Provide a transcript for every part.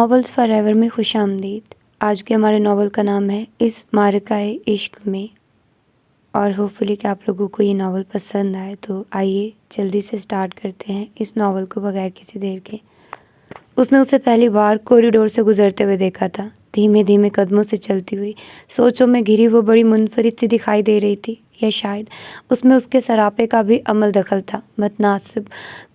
Novels for ever میں خوش آمدید۔ آج کے ہمارے ناول کا نام ہے اس معرکۂ عشق میں، اور ہوپفلی کہ آپ لوگوں کو یہ ناول پسند آئے۔ تو آئیے جلدی سے سٹارٹ کرتے ہیں اس ناول کو بغیر کسی دیر کے۔ اس نے اسے پہلی بار کوریڈور سے گزرتے ہوئے دیکھا تھا، دھیمے دھیمے قدموں سے چلتی ہوئی، سوچوں میں گھری وہ بڑی منفرد سی دکھائی دے رہی تھی، یا شاید اس میں اس کے سراپے کا بھی عمل دخل تھا۔ متناسب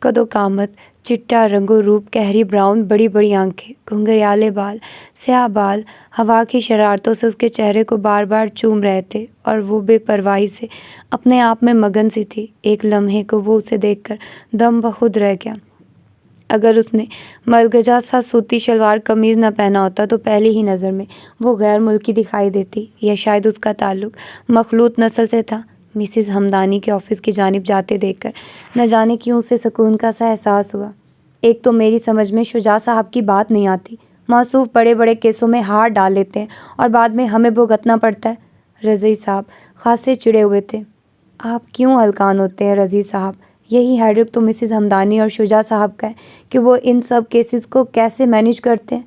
قد و قامت، چٹا رنگ و روپ، گہری براؤن بڑی بڑی آنکھیں، گھنگریالے بال، سیاہ بال ہوا کی شرارتوں سے اس کے چہرے کو بار بار چوم رہے تھے، اور وہ بے پرواہی سے اپنے آپ میں مگن سی تھی۔ ایک لمحے کو وہ اسے دیکھ کر دم بخود رہ گیا۔ اگر اس نے ملگجا سا سوتی شلوار قمیض نہ پہنا ہوتا تو پہلی ہی نظر میں وہ غیر ملکی دکھائی دیتی، یا شاید اس کا تعلق مخلوط نسل سے تھا۔ مسز ہمدانی کے آفس کی جانب جاتے دیکھ کر نہ جانے کیوں اسے سکون کا سا احساس ہوا۔ ایک تو میری سمجھ میں شجاع صاحب کی بات نہیں آتی، موصوف بڑے بڑے کیسوں میں ہار ڈال لیتے ہیں اور بعد میں ہمیں بھگتنا پڑتا ہے۔ رضی صاحب خاصے چڑے ہوئے تھے۔ آپ کیوں ہلکان ہوتے ہیں رضی صاحب؟ یہی ہیڈک تو مسز ہمدانی اور شجاع صاحب کا ہے کہ وہ ان سب کیسز کو کیسے مینیج کرتے ہیں۔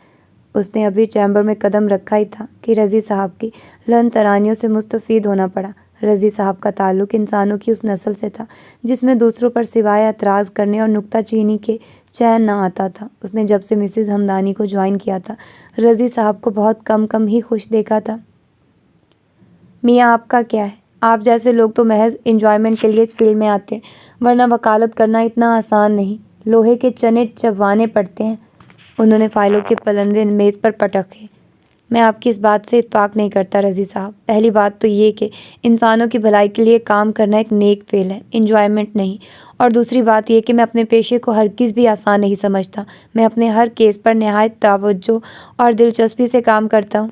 اس نے ابھی چیمبر میں قدم رکھا ہی تھا کہ رضی صاحب کی لن ترانیوں سے مستفید ہونا پڑا۔ رضی صاحب کا تعلق انسانوں کی اس نسل سے تھا جس میں دوسروں پر سوائے اعتراض کرنے اور نکتہ چینی کے چین نہ آتا تھا۔ اس نے جب سے مسز ہمدانی کو جوائن کیا تھا رضی صاحب کو بہت کم ہی خوش دیکھا تھا۔ میاں آپ کا کیا ہے؟ آپ جیسے لوگ تو محض انجوائمنٹ کے لیے اس فیلڈ میں آتے ہیں، ورنہ وکالت کرنا اتنا آسان نہیں، لوہے کے چنے چبوانے پڑتے ہیں۔ انہوں نے فائلوں کے پلندے میز پر پٹکے۔ میں آپ کی اس بات سے اتفاق نہیں کرتا رضی صاحب۔ پہلی بات تو یہ کہ انسانوں کی بھلائی کے لیے کام کرنا ایک نیک فعل ہے، انجوائمنٹ نہیں، اور دوسری بات یہ کہ میں اپنے پیشے کو ہرگز بھی آسان نہیں سمجھتا۔ میں اپنے ہر کیس پر نہایت توجہ اور دلچسپی سے کام کرتا ہوں۔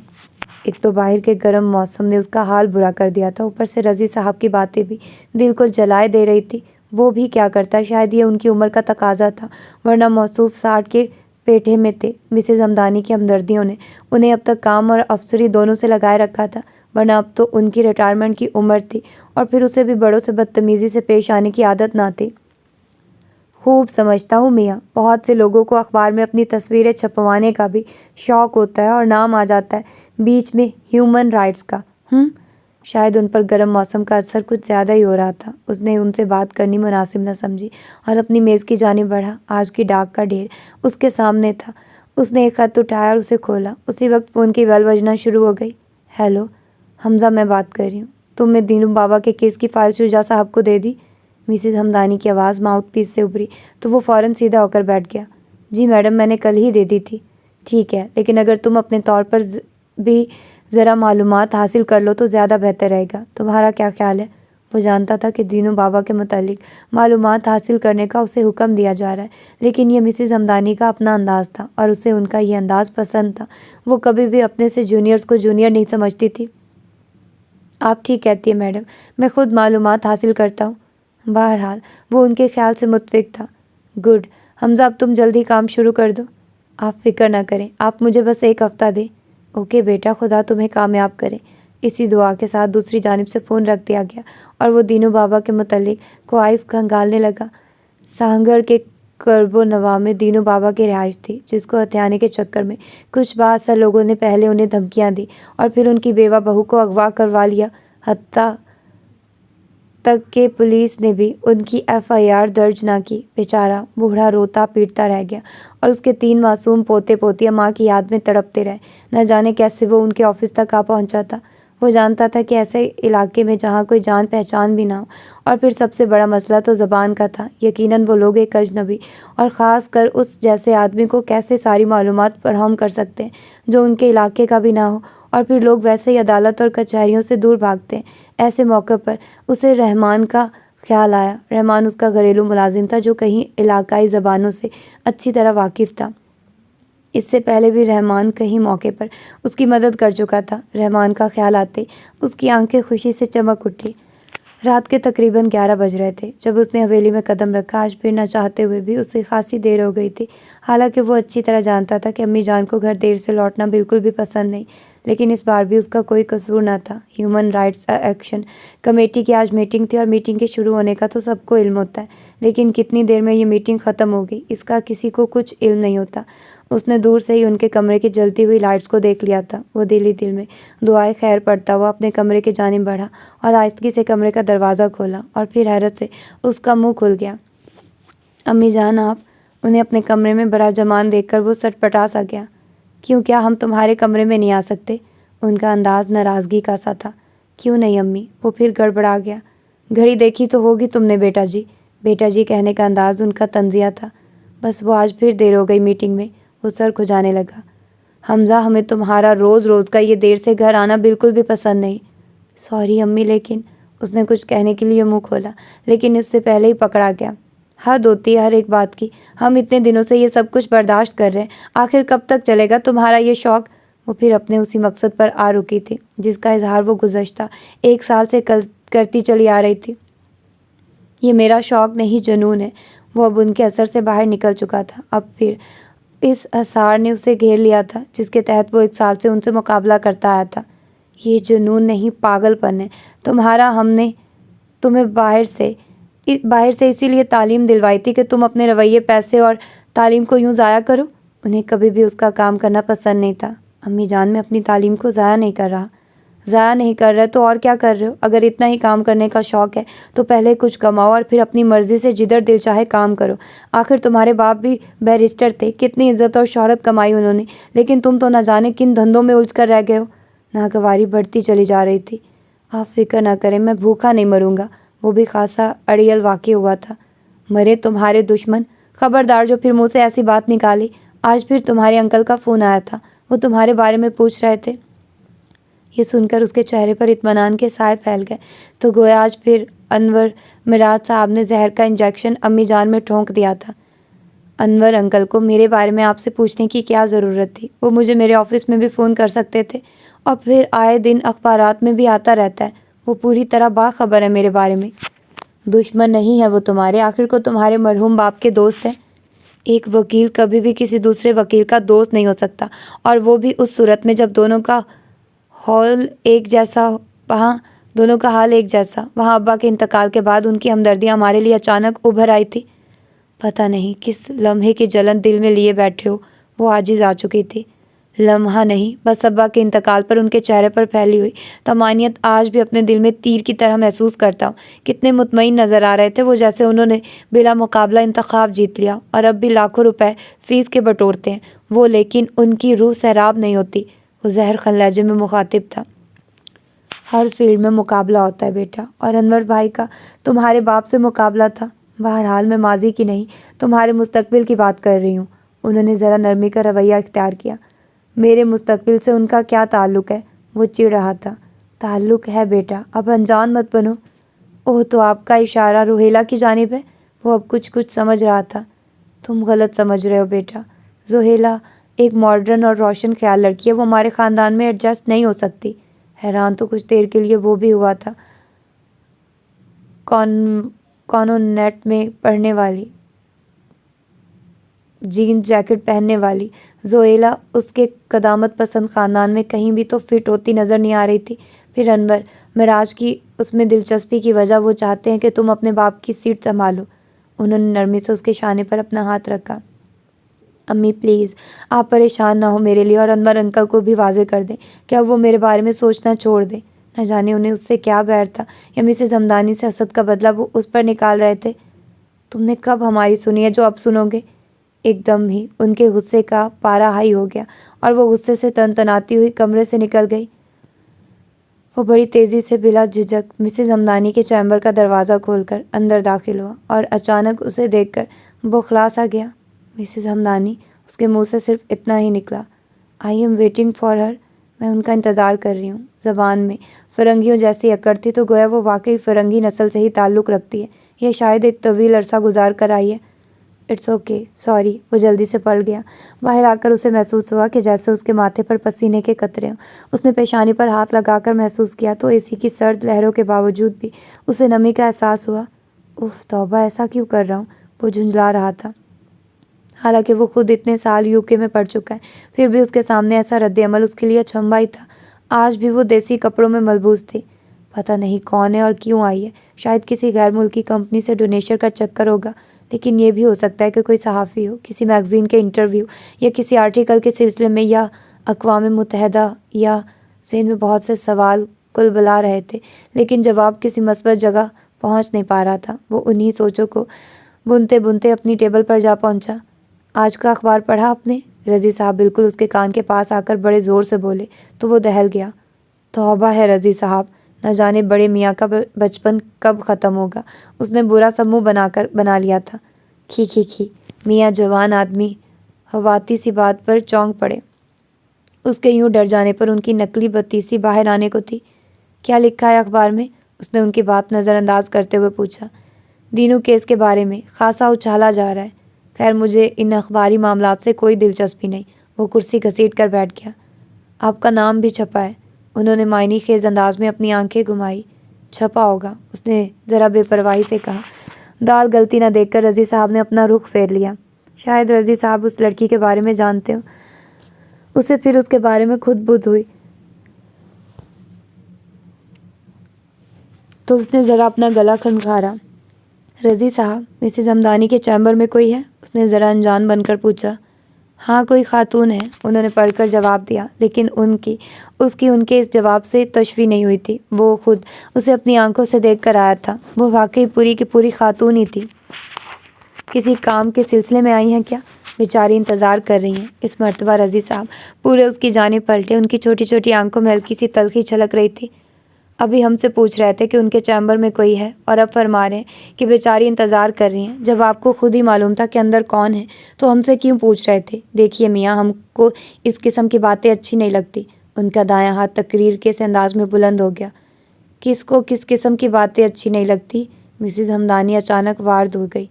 ایک تو باہر کے گرم موسم نے اس کا حال برا کر دیا تھا، اوپر سے رضی صاحب کی باتیں بھی دل کو جلائے دے رہی تھی۔ وہ بھی کیا کرتا، شاید یہ ان کی عمر کا تقاضا تھا، ورنہ موصوف 60 کے پیٹھے میں تھے۔ مسز ہمدانی کی ہمدردیوں نے انہیں اب تک کام اور افسری دونوں سے لگائے رکھا تھا، ورنہ اب تو ان کی ریٹائرمنٹ کی عمر تھی، اور پھر اسے بھی بڑوں سے بدتمیزی سے پیش آنے کی عادت نہ تھی۔ خوب سمجھتا ہوں میاں، بہت سے لوگوں کو اخبار میں اپنی تصویریں چھپوانے کا بھی شوق ہوتا ہے، اور نام آ جاتا ہے بیچ میں ہیومن رائٹس کا۔ شاید ان پر گرم موسم کا اثر کچھ زیادہ ہی ہو رہا تھا۔ اس نے ان سے بات کرنی مناسب نہ سمجھی اور اپنی میز کی جانب بڑھا۔ آج کی ڈاک کا ڈھیر اس کے سامنے تھا۔ اس نے ایک خط اٹھایا اور اسے کھولا۔ اسی وقت فون کی بیل بجنا شروع ہو گئی۔ ہیلو حمزہ، میں بات کر رہی ہوں۔ تم نے دینو بابا کے کیس کی فائل شجاع صاحب کو دے دی؟ مسز ہمدانی کی آواز ماؤتھ پیس سے ابھری تو وہ فوراً سیدھا ہو کر بیٹھ گیا۔ جی میڈم، میں نے کل ہی دے دی تھی۔ ٹھیک ہے، لیکن اگر تم اپنے طور پر بھی ذرا معلومات حاصل کر لو تو زیادہ بہتر رہے گا۔ تمہارا کیا خیال ہے؟ وہ جانتا تھا کہ دینو بابا کے متعلق معلومات حاصل کرنے کا اسے حکم دیا جا رہا ہے، لیکن یہ مسز ہمدانی کا اپنا انداز تھا اور اسے ان کا یہ انداز پسند تھا۔ وہ کبھی بھی اپنے سے جونیئرز کو جونیئر نہیں سمجھتی تھی۔ آپ ٹھیک کہتی ہیں میڈم، میں خود معلومات حاصل کرتا ہوں۔ بہرحال وہ ان کے خیال سے متفق تھا۔ گڈ حمزہ، اب تم جلدی کام شروع کر دو۔ آپ فکر نہ کریں، آپ مجھے بس ایک ہفتہ دیں۔ اوکے بیٹا، خدا تمہیں کامیاب کرے۔ اسی دعا کے ساتھ دوسری جانب سے فون رکھ دیا گیا اور وہ دینو بابا کے متعلق کوائف کھنگالنے لگا۔ سانگھڑ کے قرب و نواح میں دینو بابا کی رہائش تھی، جس کو ہتھیانے کے چکر میں کچھ با اثر لوگوں نے پہلے انہیں دھمکیاں دی اور پھر ان کی بیوہ بہو کو اغوا کروا لیا۔ حتیٰ تک کہ پولیس نے بھی ان کی FIR درج نہ کی۔ بیچارہ بوڑھا روتا پیٹتا رہ گیا اور اس کے 3 معصوم پوتے پوتیاں ماں کی یاد میں تڑپتے رہے۔ نہ جانے کیسے وہ ان کے آفس تک آ پہنچا تھا۔ وہ جانتا تھا کہ ایسے علاقے میں جہاں کوئی جان پہچان بھی نہ ہو، اور پھر سب سے بڑا مسئلہ تو زبان کا تھا۔ یقیناً وہ لوگ ایک اجنبی اور خاص کر اس جیسے آدمی کو کیسے ساری معلومات فراہم کر سکتے ہیں جو ان کے علاقے کا بھی نہ ہو، اور پھر لوگ ویسے ہی عدالت اور کچہریوں سے دور بھاگتے ہیں۔ ایسے موقع پر اسے رحمان کا خیال آیا۔ رحمان اس کا گھریلو ملازم تھا جو کئی علاقائی زبانوں سے اچھی طرح واقف تھا۔ اس سے پہلے بھی رحمان کئی موقع پر اس کی مدد کر چکا تھا۔ رحمان کا خیال آتے اس کی آنکھیں خوشی سے چمک اٹھی۔ رات کے تقریباً 11 بج رہے تھے جب اس نے حویلی میں قدم رکھا۔ آج پھر نہ چاہتے ہوئے بھی اسے خاصی دیر ہو گئی تھی۔ حالانکہ وہ اچھی طرح جانتا تھا کہ امی جان کو گھر دیر سے لوٹنا بالکل بھی پسند نہیں، لیکن اس بار بھی اس کا کوئی قصور نہ تھا۔ ہیومن رائٹس ایکشن کمیٹی کی آج میٹنگ تھی، اور میٹنگ کے شروع ہونے کا تو سب کو علم ہوتا ہے، لیکن کتنی دیر میں یہ میٹنگ ختم ہو گئی اس کا کسی کو کچھ علم نہیں ہوتا۔ اس نے دور سے ہی ان کے کمرے کی جلتی ہوئی لائٹس کو دیکھ لیا تھا۔ وہ دل ہی دل میں دعائے خیر پڑھتا ہوا اپنے کمرے کی جانب بڑھا اور آہستگی سے کمرے کا دروازہ کھولا اور پھر حیرت سے اس کا منہ کھل گیا۔ امی جان آپ؟ انہیں اپنے کمرے میں براجمان دیکھ کر وہ سٹپٹا سا گیا۔ کیوں، کیا ہم تمہارے کمرے میں نہیں آ سکتے؟ ان کا انداز ناراضگی کا سا تھا۔ کیوں نہیں امی؟ وہ پھر گڑبڑا گیا۔ گھڑی دیکھی تو ہوگی تم نے بیٹا جی۔ بیٹا جی کہنے کا انداز ان کا طنزیہ تھا۔ بس وہ آج پھر دیر ہو گئی میٹنگ میں۔ وہ سر کھجانے لگا۔ حمزہ، ہمیں تمہارا روز روز کا یہ دیر سے گھر آنا بالکل بھی پسند نہیں۔ سوری امی، لیکن اس نے کچھ کہنے کے لیے منہ کھولا، لیکن اس سے پہلے ہی پکڑا گیا۔ حد ہوتی ہے ہر ایک بات کی۔ ہم اتنے دنوں سے یہ سب کچھ برداشت کر رہے ہیں، آخر کب تک چلے گا تمہارا یہ شوق؟ وہ پھر اپنے اسی مقصد پر آ رکی تھی جس کا اظہار وہ گزشتہ 1 سال سے کرتی چلی آ رہی تھی۔ یہ میرا شوق نہیں، جنون ہے۔ وہ اب ان کے اثر سے باہر نکل چکا تھا۔ اب پھر اس اثار نے اسے گھیر لیا تھا جس کے تحت وہ 1 سال سے ان سے مقابلہ کرتا آیا تھا۔ یہ جنون نہیں، پاگل پن ہے تمہارا۔ ہم نے تمہیں باہر سے اسی لیے تعلیم دلوائی تھی کہ تم اپنے رویے، پیسے اور تعلیم کو یوں ضائع کرو۔ انہیں کبھی بھی اس کا کام کرنا پسند نہیں تھا۔ امی جان، میں اپنی تعلیم کو ضائع نہیں کر رہا۔ ضائع نہیں کر رہے تو اور کیا کر رہے ہو؟ اگر اتنا ہی کام کرنے کا شوق ہے تو پہلے کچھ کماؤ اور پھر اپنی مرضی سے جدھر دل چاہے کام کرو۔ آخر تمہارے باپ بھی بیرسٹر تھے، کتنی عزت اور شہرت کمائی انہوں نے، لیکن تم تو نہ جانے کن دھندوں میں الجھ کر رہ گئے ہو۔ ناگواری بڑھتی چلی جا رہی تھی۔ آپ فکر نہ کریں، میں بھوکا نہیں مروں گا۔ وہ بھی خاصا اڑیل واقع ہوا تھا۔ مرے تمہارے دشمن! خبردار جو پھر منہ سے ایسی بات نکالی۔ آج پھر تمہارے انکل کا فون آیا تھا، وہ تمہارے بارے میں پوچھ رہے تھے۔ یہ سن کر اس کے چہرے پر اطمینان کے سائے پھیل گئے، تو گویا آج پھر انور مراج صاحب نے زہر کا انجیکشن امی جان میں ٹھونک دیا تھا۔ انور انکل کو میرے بارے میں آپ سے پوچھنے کی کیا ضرورت تھی؟ وہ مجھے میرے آفس میں بھی فون کر سکتے تھے، اور پھر آئے دن اخبارات میں بھی آتا رہتا ہے۔ وہ پوری طرح باخبر ہے میرے بارے میں۔ دشمن نہیں ہے وہ تمہارے، آخر کو تمہارے مرحوم باپ کے دوست ہیں۔ ایک وکیل کبھی بھی کسی دوسرے وکیل کا دوست نہیں ہو سکتا، اور وہ بھی اس صورت میں جب دونوں کا حال ایک جیسا۔ وہاں ابا کے انتقال کے بعد ان کی ہمدردیاں ہمارے لیے اچانک ابھر آئی تھی۔ پتہ نہیں کس لمحے کی جلن دل میں لیے بیٹھے ہو، وہ عاجز آ چکی تھی۔ لمحہ نہیں، بس ابا کے انتقال پر ان کے چہرے پر پھیلی ہوئی طمانینت آج بھی اپنے دل میں تیر کی طرح محسوس کرتا ہوں۔ کتنے مطمئن نظر آ رہے تھے وہ، جیسے انہوں نے بلا مقابلہ انتخاب جیت لیا اور اب بھی لاکھوں روپے فیس کے بٹورتے ہیں وہ، لیکن ان کی روح سیراب نہیں ہوتی۔ وہ زہر خن لہجے میں مخاطب تھا۔ ہر فیلڈ میں مقابلہ ہوتا ہے بیٹا، اور انور بھائی کا تمہارے باپ سے مقابلہ تھا۔ بہرحال میں ماضی کی نہیں، تمہارے مستقبل کی بات کر رہی ہوں۔ انہوں نے ذرا نرمی کا رویہ اختیار کیا۔ میرے مستقبل سے ان کا کیا تعلق ہے؟ وہ چڑ رہا تھا۔ تعلق ہے بیٹا، اب انجان مت بنو۔ اوہ، تو آپ کا اشارہ روہیلا کی جانب ہے؟ وہ اب کچھ سمجھ رہا تھا۔ تم غلط سمجھ رہے ہو بیٹا، زحیلہ ایک ماڈرن اور روشن خیال لڑکی ہے، وہ ہمارے خاندان میں ایڈجسٹ نہیں ہو سکتی۔ حیران تو کچھ دیر کے لیے وہ بھی ہوا تھا۔ کانونیٹ میں پڑھنے والی، جینز جیکٹ پہننے والی زحیلہ اس کے قدامت پسند خاندان میں کہیں بھی تو فٹ ہوتی نظر نہیں آ رہی تھی۔ پھر انور مراج کی اس میں دلچسپی کی وجہ، وہ چاہتے ہیں کہ تم اپنے باپ کی سیٹ سنبھالو۔ انہوں نے نرمی سے اس کے شانے پر اپنا ہاتھ رکھا۔ امی پلیز، آپ پریشان نہ ہو میرے لیے، اور انور انکل کو بھی واضح کر دیں کہ اب وہ میرے بارے میں سوچنا چھوڑ دیں۔ نہ جانے انہیں اس سے کیا بیر تھا، یا مسز ہمدانی سے حسد کا بدلہ وہ اس پر نکال رہے تھے۔ تم نے کب ہماری سنی ہے جو اب سنو گے؟ ایک دم ہی ان کے غصے کا پارا ہائی ہو گیا، اور وہ غصے سے تنتناتی ہوئی کمرے سے نکل گئی۔ وہ بڑی تیزی سے بلا جھجک مسز ہمدانی کے چیمبر کا دروازہ کھول کر اندر داخل ہوا، اور اچانک اسے دیکھ کر بوکھلا سا گیا۔ مسز ہمدانی، اس کے منہ سے صرف اتنا ہی نکلا، I am waiting for her, میں ان کا انتظار کر رہی ہوں۔ زبان میں فرنگیوں جیسی اکڑ تھی، تو گویا وہ واقعی فرنگی نسل سے ہی تعلق رکھتی ہے، یا شاید ایک طویل عرصہ گزار کر آئی ہے۔ It's okay, sorry. وہ جلدی سے پلٹ گیا۔ باہر آ کر اسے محسوس ہوا کہ جیسے اس کے ماتھے پر پسینے کے قطرے ہوں۔ اس نے پیشانی پر ہاتھ لگا کر محسوس کیا تو اے سی کی سرد لہروں کے باوجود بھی اسے نمی کا احساس ہوا۔ اف توبہ، ایسا کیوں کر رہا ہوں؟ وہ جھنجلا رہا تھا۔ حالانکہ وہ خود اتنے سال یو کے میں پڑھ چکا ہے، پھر بھی اس کے سامنے ایسا رد عمل اس کے لیے اچنبھا ہی تھا۔ آج بھی وہ دیسی کپڑوں میں ملبوس تھی۔ پتہ نہیں کون ہے اور کیوں آئی ہے، شاید کسی غیر ملکی کمپنی سے ڈونیشن کا چکر ہوگا، لیکن یہ بھی ہو سکتا ہے کہ کوئی صحافی ہو، کسی میگزین کے انٹرویو یا کسی آرٹیکل کے سلسلے میں، یا اقوام متحدہ، یا ذہن میں بہت سے سوال کل بلا رہے تھے لیکن جواب کسی مثبت جگہ پہنچ نہیں پا رہا تھا۔ وہ انہی سوچوں کو بنتے بنتے اپنی ٹیبل پر جا پہنچا۔ آج کا اخبار پڑھا آپ نے؟ رضی صاحب بالکل اس کے کان کے پاس آ کر بڑے زور سے بولے تو وہ دہل گیا۔ توبہ ہے رضی صاحب، نہ جانے بڑے میاں کا بچپن کب ختم ہوگا۔ اس نے برا سا منہ بنا لیا تھا۔ کھی کھی کھی۔ میاں جوان آدمی حواتی سی بات پر چونک پڑے۔ اس کے یوں ڈر جانے پر ان کی نکلی بتیسی باہر آنے کو تھی۔ کیا لکھا ہے اخبار میں؟ اس نے ان کی بات نظر انداز کرتے ہوئے پوچھا۔ دینو کیس کے بارے میں خاصا اچھالا جا رہا ہے۔ خیر مجھے ان اخباری معاملات سے کوئی دلچسپی نہیں۔ وہ کرسی گھسیٹ کر بیٹھ گیا۔ آپ کا نام بھی چھپا ہے؟ انہوں نے معنی خیز انداز میں اپنی آنکھیں گھمائی۔ چھپا ہوگا، اس نے ذرا بے پرواہی سے کہا۔ دال گلتی نہ دیکھ کر رضی صاحب نے اپنا رخ پھیر لیا۔ شاید رضی صاحب اس لڑکی کے بارے میں جانتے ہو۔ اسے پھر اس کے بارے میں خود بدھ ہوئی تو اس نے ذرا اپنا گلا کھنکھارا۔ رضی صاحب، مسز ہمدانی کے چیمبر میں کوئی ہے؟ اس نے ذرا انجان بن کر پوچھا۔ ہاں کوئی خاتون ہے، انہوں نے پڑھ کر جواب دیا، لیکن اس کی ان کے اس جواب سے تشویش نہیں ہوئی تھی۔ وہ خود اسے اپنی آنکھوں سے دیکھ کر آیا تھا۔ وہ واقعی پوری کی پوری خاتون ہی تھی۔ کسی کام کے سلسلے میں آئی ہیں کیا؟ بیچاری انتظار کر رہی ہیں۔ اس مرتبہ رضی صاحب پورے اس کی جانب پلٹے۔ ان کی چھوٹی چھوٹی آنکھوں میں ہلکی سی تلخی چھلک رہی تھی۔ ابھی ہم سے پوچھ رہے تھے کہ ان کے چیمبر میں کوئی ہے اور اب فرما رہے ہیں کہ بیچاری انتظار کر رہی ہیں۔ جب آپ کو خود ہی معلوم تھا کہ اندر کون ہے تو ہم سے کیوں پوچھ رہے تھے؟ دیکھیے میاں، ہم کو اس قسم کی باتیں اچھی نہیں لگتی۔ ان کا دایاں ہاتھ تقریر کے سے انداز میں بلند ہو گیا۔ کس کو کس قسم کی باتیں اچھی نہیں لگتی؟ مسز ہمدانی اچانک وارد ہو گئی۔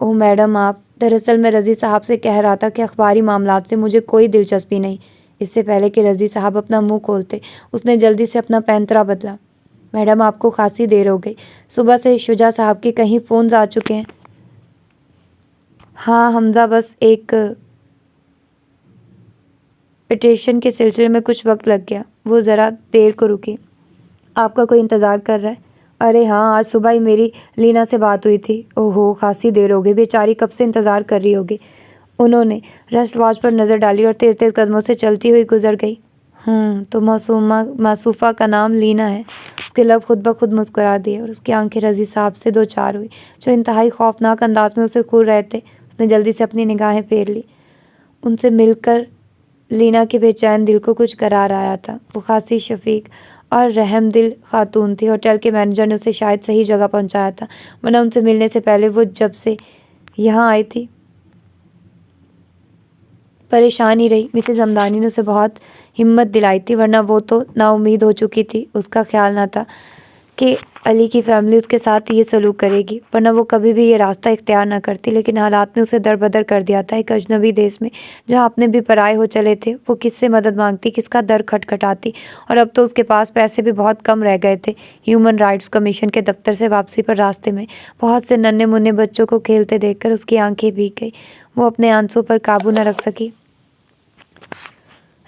اوہ میڈم آپ، دراصل میں رضی صاحب سے کہہ رہا تھا کہ اخباری معاملات سے مجھے کوئی دلچسپی نہیں۔ اس سے پہلے کہ رضی صاحب اپنا منہ کھولتے اس نے جلدی سے اپنا پینترا بدلا۔ میڈم آپ کو خاصی دیر ہو گئی، صبح سے شجاع صاحب کے کہیں فونز آ چکے ہیں؟ ہاں حمزہ، بس ایک پٹیشن کے سلسلے میں کچھ وقت لگ گیا، وہ ذرا دیر کو رکی۔ آپ کا کوئی انتظار کر رہا ہے؟ ارے ہاں، آج صبح ہی میری لینا سے بات ہوئی تھی۔ اوہو، خاصی دیر ہو گئی، بیچاری کب سے انتظار کر رہی ہوگی۔ انہوں نے رسٹ واچ پر نظر ڈالی اور تیز تیز قدموں سے چلتی ہوئی گزر گئی۔ تو معصوفہ کا نام لینا ہے؟ اس کے لب خود بخود مسکرا دیے اور اس کی آنکھیں رضی صاحب سے دو چار ہوئی جو انتہائی خوفناک انداز میں اسے گھور رہے تھے۔ اس نے جلدی سے اپنی نگاہیں پھیر لی۔ ان سے مل کر لینا کے بے چین دل کو کچھ قرار آیا تھا۔ وہ خاصی شفیق اور رحم دل خاتون تھی۔ ہوٹل کے مینیجر نے اسے شاید صحیح جگہ پہنچایا تھا، ورنہ ان سے ملنے سے پہلے وہ جب سے یہاں آئی تھی پریشان ہی رہی۔ مسز ہمدانی نے اسے بہت ہمت دلائی تھی، ورنہ وہ تو نا امید ہو چکی تھی۔ اس کا خیال نہ تھا کہ علی کی فیملی اس کے ساتھ یہ سلوک کرے گی، ورنہ وہ کبھی بھی یہ راستہ اختیار نہ کرتی، لیکن حالات نے اسے در بدر کر دیا تھا۔ ایک اجنبی دیس میں جہاں اپنے بھی پرائے ہو چلے تھے، وہ کس سے مدد مانگتی، کس کا در کھٹکھٹاتی؟ اور اب تو اس کے پاس پیسے بھی بہت کم رہ گئے تھے۔ ہیومن رائٹس کمیشن کے دفتر سے واپسی پر راستے میں بہت سے ننھے منھے بچوں کو کھیلتے دیکھ کر اس کی آنکھیں بھیگ گئی۔ وہ اپنے آنسوں پر قابو نہ رکھ سکی۔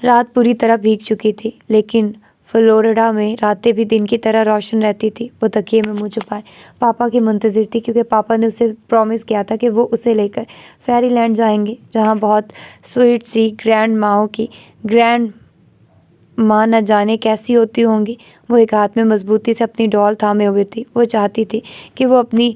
رات پوری طرح بھیگ چکی تھی، لیکن فلوریڈا میں راتیں بھی دن کی طرح روشن رہتی تھی۔ وہ تکیے میں منہ چھپائے پاپا کی منتظر تھی، کیونکہ پاپا نے اسے پرومس کیا تھا کہ وہ اسے لے کر فیری لینڈ جائیں گے، جہاں بہت سویٹ سی گرینڈ ماؤں کی گرینڈ ماں نہ جانے کیسی ہوتی ہوں گی۔ وہ ایک ہاتھ میں مضبوطی سے اپنی ڈال تھامے ہوئے تھی۔ وہ چاہتی تھی کہ وہ اپنی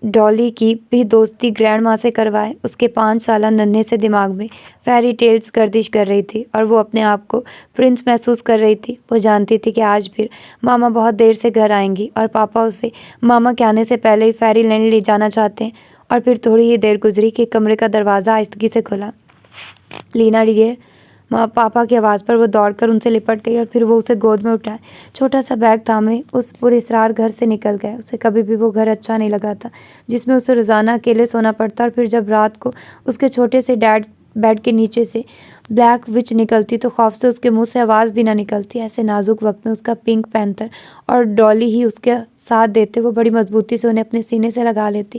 ڈالی کی بھی دوستی گرینڈ ماں سے کروائے۔ اس کے 5 سالہ ننھے سے دماغ میں فیری ٹیلز گردش کر رہی تھی اور وہ اپنے آپ کو پرنس محسوس کر رہی تھی۔ وہ جانتی تھی کہ آج پھر ماما بہت دیر سے گھر آئیں گی اور پاپا اسے ماما کے آنے سے پہلے ہی فیری لینڈ لے جانا چاہتے ہیں۔ اور پھر تھوڑی ہی دیر گزری کہ کمرے کا دروازہ آہستگی سے کھلا۔ لینا ڈیئر، پاپا کی آواز پر وہ دوڑ کر ان سے لپٹ گئی اور پھر وہ اسے گود میں اٹھائے چھوٹا سا بیگ تھامے اس پراسرار گھر سے نکل گئے۔ اسے کبھی بھی وہ گھر اچھا نہیں لگا تھا جس میں اسے روزانہ اکیلے سونا پڑتا، اور پھر جب رات کو اس کے چھوٹے سے بیڈ کے نیچے سے بلیک وچ نکلتی تو خوف سے اس کے منہ سے آواز بھی نہ نکلتی۔ ایسے نازک وقت میں اس کا پنک پینتھر اور ڈالی ہی اس کا ساتھ دیتے۔ وہ بڑی مضبوطی سے انہیں اپنے سینے سے لگا لیتی۔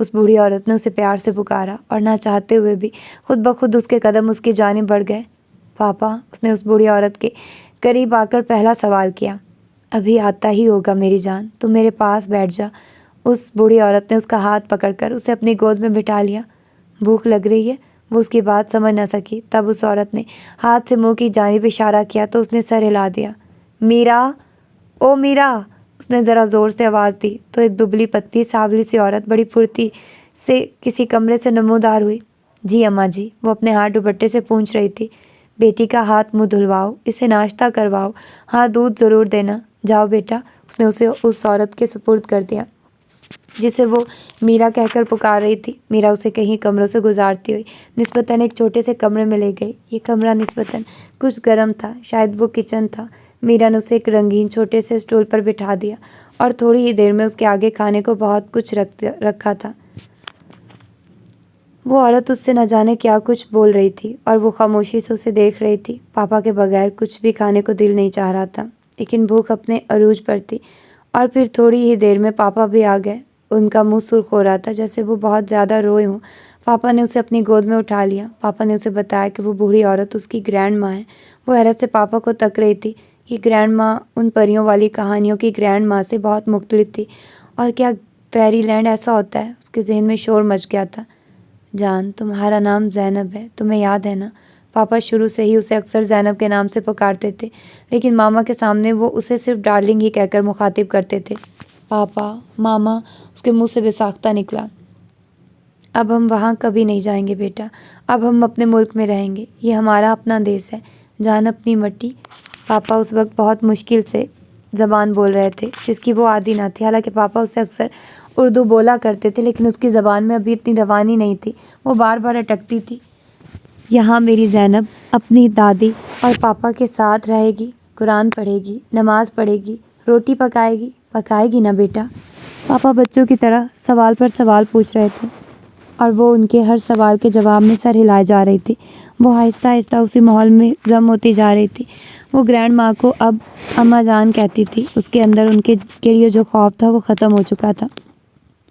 اس بوڑھی عورت نے اسے پیار سے پکارا اور نہ چاہتے ہوئے بھی خود بخود اس کے قدم اس کی جانب بڑھ گئے۔ پاپا، اس نے اس بوڑھی عورت کے قریب آ کر پہلا سوال کیا۔ ابھی آتا ہی ہوگا میری جان، تم میرے پاس بیٹھ جا۔ اس بوڑھی عورت نے اس کا ہاتھ پکڑ کر اسے اپنی گود میں بٹھا لیا۔ بھوک لگ رہی ہے؟ وہ اس کی بات سمجھ نہ سکی۔ تب اس عورت نے ہاتھ سے منہ کی جانب اشارہ کیا تو اس نے سر ہلا دیا۔ میرا، او میرا! اس نے ذرا زور سے آواز دی تو ایک دبلی پتلی سانولی سی عورت بڑی پھرتی سے کسی کمرے سے نمودار ہوئی۔ جی اماں جی، وہ اپنے ہاتھ دوپٹے سے پونچھ رہی تھی۔ بیٹی کا ہاتھ منہ دھلواؤ، اسے ناشتہ کرواؤ، ہاں دودھ ضرور دینا۔ جاؤ بیٹا، اس نے اسے اس عورت کے سپرد کر دیا جسے وہ میرا کہہ کر پکار رہی تھی۔ میرا اسے کہیں کمروں سے گزارتی ہوئی نسبتاً ایک چھوٹے سے کمرے میں لے گئی۔ یہ کمرہ نسبتاً کچھ گرم تھا، شاید وہ کچن تھا۔ میرا نے اسے ایک رنگین چھوٹے سے اسٹول پر بٹھا دیا اور تھوڑی ہی دیر میں اس کے آگے کھانے کو بہت کچھ رکھا تھا۔ وہ عورت اس سے نہ جانے کیا کچھ بول رہی تھی اور وہ خاموشی سے اسے دیکھ رہی تھی۔ پاپا کے بغیر کچھ بھی کھانے کو دل نہیں چاہ رہا تھا، لیکن بھوک اپنے عروج پر تھی۔ اور پھر تھوڑی ہی دیر میں پاپا بھی آ گئے۔ ان کا منہ سرخ ہو رہا تھا جیسے وہ بہت زیادہ روئے ہوں۔ پاپا نے اسے اپنی گود میں اٹھا لیا۔ پاپا نے اسے بتایا کہ وہ بوڑھی عورت اس کی گرینڈ ماں ہے۔ وہ حیرت سے پاپا کو تک رہی تھی۔ یہ گرینڈ ماں ان پریوں والی کہانیوں کی گرینڈ ماں سے بہت مختلف تھی۔ اور کیا فیری لینڈ ایسا ہوتا ہے؟ اس کے ذہن میں شور مچ گیا تھا۔ جان، تمہارا نام زینب ہے، تمہیں یاد ہے نا؟ پاپا شروع سے ہی اسے اکثر زینب کے نام سے پکارتے تھے، لیکن ماما کے سامنے وہ اسے صرف ڈارلنگ ہی کہہ کر مخاطب کرتے تھے۔ پاپا، ماما، اس کے منہ سے بے ساختہ نکلا۔ اب ہم وہاں کبھی نہیں جائیں گے بیٹا، اب ہم اپنے ملک میں رہیں گے، یہ ہمارا اپنا دیس ہے، جان اپنی مٹی۔ پاپا اس وقت بہت مشکل سے زبان بول رہے تھے جس کی وہ عادی نہ تھی۔ حالانکہ پاپا اس سے اکثر اردو بولا کرتے تھے، لیکن اس کی زبان میں ابھی اتنی روانی نہیں تھی، وہ بار بار اٹکتی تھی۔ یہاں میری زینب اپنی دادی اور پاپا کے ساتھ رہے گی، قرآن پڑھے گی، نماز پڑھے گی، روٹی پکائے گی نا بیٹا؟ پاپا بچوں کی طرح سوال پر سوال پوچھ رہے تھے اور وہ ان کے ہر سوال کے جواب میں سر ہلائے جا رہی تھی۔ وہ آہستہ آہستہ اسی ماحول میں ضم ہوتی جا رہی تھی۔ وہ گرینڈ ماں کو اب اماں جان کہتی تھی۔ اس کے اندر ان کے لیے جو خوف تھا وہ ختم ہو چکا تھا۔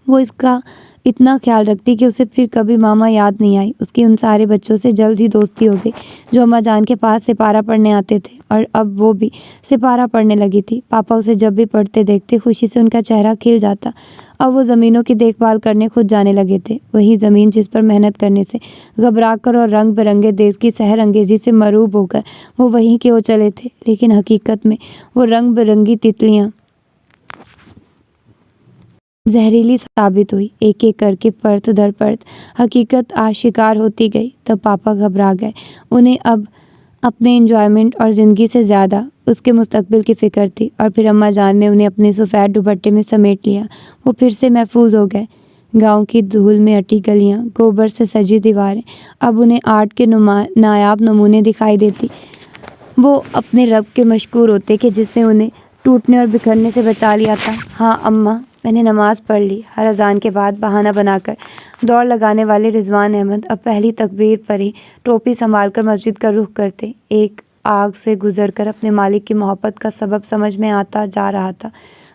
وہ اس کا اتنا خیال رکھتی کہ اسے پھر کبھی ماما یاد نہیں آئی۔ اس کی ان سارے بچوں سے جلد ہی دوستی ہو گئی جو اماں جان کے پاس سپارہ پڑھنے آتے تھے، اور اب وہ بھی سپارہ پڑھنے لگی تھی۔ پاپا اسے جب بھی پڑھتے دیکھتے خوشی سے ان کا چہرہ کھل جاتا۔ اب وہ زمینوں کی دیکھ بھال کرنے خود جانے لگے تھے، وہی زمین جس پر محنت کرنے سے گھبرا کر اور رنگ برنگے دیس کی سحر انگیزی سے مروب ہو کر وہ وہیں کے ہو چلے تھے، لیکن حقیقت میں وہ رنگ برنگی تتلیاں زہریلی ثابت ہوئی۔ ایک ایک کر کے پرت در پرت حقیقت آشکار ہوتی گئی۔ تب پاپا گھبرا گئے۔ انہیں اب اپنے انجوائمنٹ اور زندگی سے زیادہ اس کے مستقبل کی فکر تھی، اور پھر اماں جان نے انہیں اپنے سفید دوپٹے میں سمیٹ لیا۔ وہ پھر سے محفوظ ہو گئے۔ گاؤں کی دھول میں اٹی گلیاں، گوبر سے سجی دیواریں اب انہیں آرٹ کے نایاب نمونے دکھائی دیتی۔ وہ اپنے رب کے مشکور ہوتے کہ جس نے انہیں ٹوٹنے اور بکھرنے سے بچا لیا تھا۔ ہاں اماں، میں نے نماز پڑھ لی۔ ہر اذان کے بعد بہانہ بنا کر دوڑ لگانے والے رضوان احمد اب پہلی تکبیر پر ہی ٹوپی سنبھال کر مسجد کا رخ کرتے۔ ایک آگ سے گزر کر اپنے مالک کی محبت کا سبب سمجھ میں آتا جا رہا تھا۔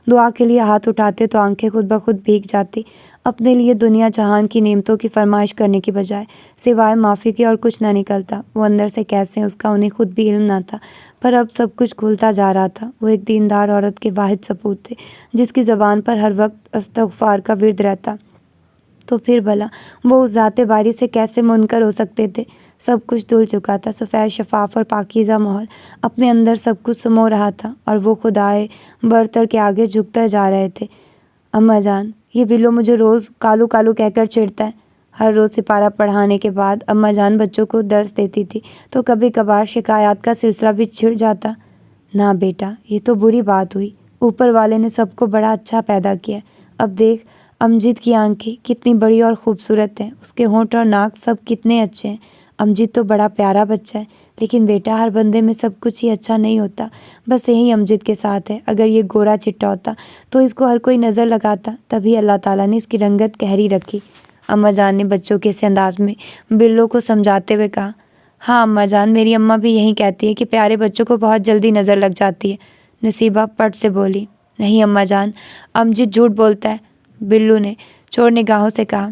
دعا کے لیے ہاتھ اٹھاتے تو آنکھیں خود بخود بھیگ جاتی۔ اپنے لیے دنیا جہان کی نعمتوں کی فرمائش کرنے کی بجائے سوائے معافی کے اور کچھ نہ نکلتا۔ وہ اندر سے کیسے اس کا انہیں خود بھی علم نہ تھا، پر اب سب کچھ کھلتا جا رہا تھا۔ وہ ایک دیندار عورت کے واحد سپوت تھے جس کی زبان پر ہر وقت استغفار کا ورد رہتا، تو پھر بھلا وہ اس ذات باری سے کیسے منکر ہو سکتے تھے؟ سب کچھ دھل چکا تھا۔ سفید شفاف اور پاکیزہ ماحول اپنے اندر سب کچھ سمو رہا تھا، اور وہ خدائے برتر کے آگے جھکتے جا رہے تھے۔ اماں جان، یہ بلو مجھے روز کالو کالو کہہ کر چڑھتا ہے۔ ہر روز سپارہ پڑھانے کے بعد اماں جان بچوں کو درس دیتی تھی تو کبھی کبھار شکایات کا سلسلہ بھی چھڑ جاتا۔ نہ بیٹا، یہ تو بری بات ہوئی۔ اوپر والے نے سب کو بڑا اچھا پیدا کیا۔ اب دیکھ، امجد کی آنکھیں کتنی بڑی اور خوبصورت ہیں، اس کے ہونٹ اور ناک سب کتنے اچھے ہیں۔ امجد تو بڑا پیارا بچہ ہے، لیکن بیٹا ہر بندے میں سب کچھ ہی اچھا نہیں ہوتا۔ بس یہی امجد کے ساتھ ہے۔ اگر یہ گورا چٹا ہوتا تو اس کو ہر کوئی نظر لگاتا، تبھی اللہ تعالیٰ نے اس کی رنگت گہری رکھی۔ اماں جان نے بچوں کے اس انداز میں بلو کو سمجھاتے ہوئے کہا۔ ہاں اماں جان، میری اماں بھی یہی کہتی ہے کہ پیارے بچوں کو بہت جلدی نظر لگ جاتی ہے۔ نصیبہ پٹ سے بولی۔ نہیں اماں جان، امجد جھوٹ بولتا ہے، بلو نے چور نگاہوں سے کہا،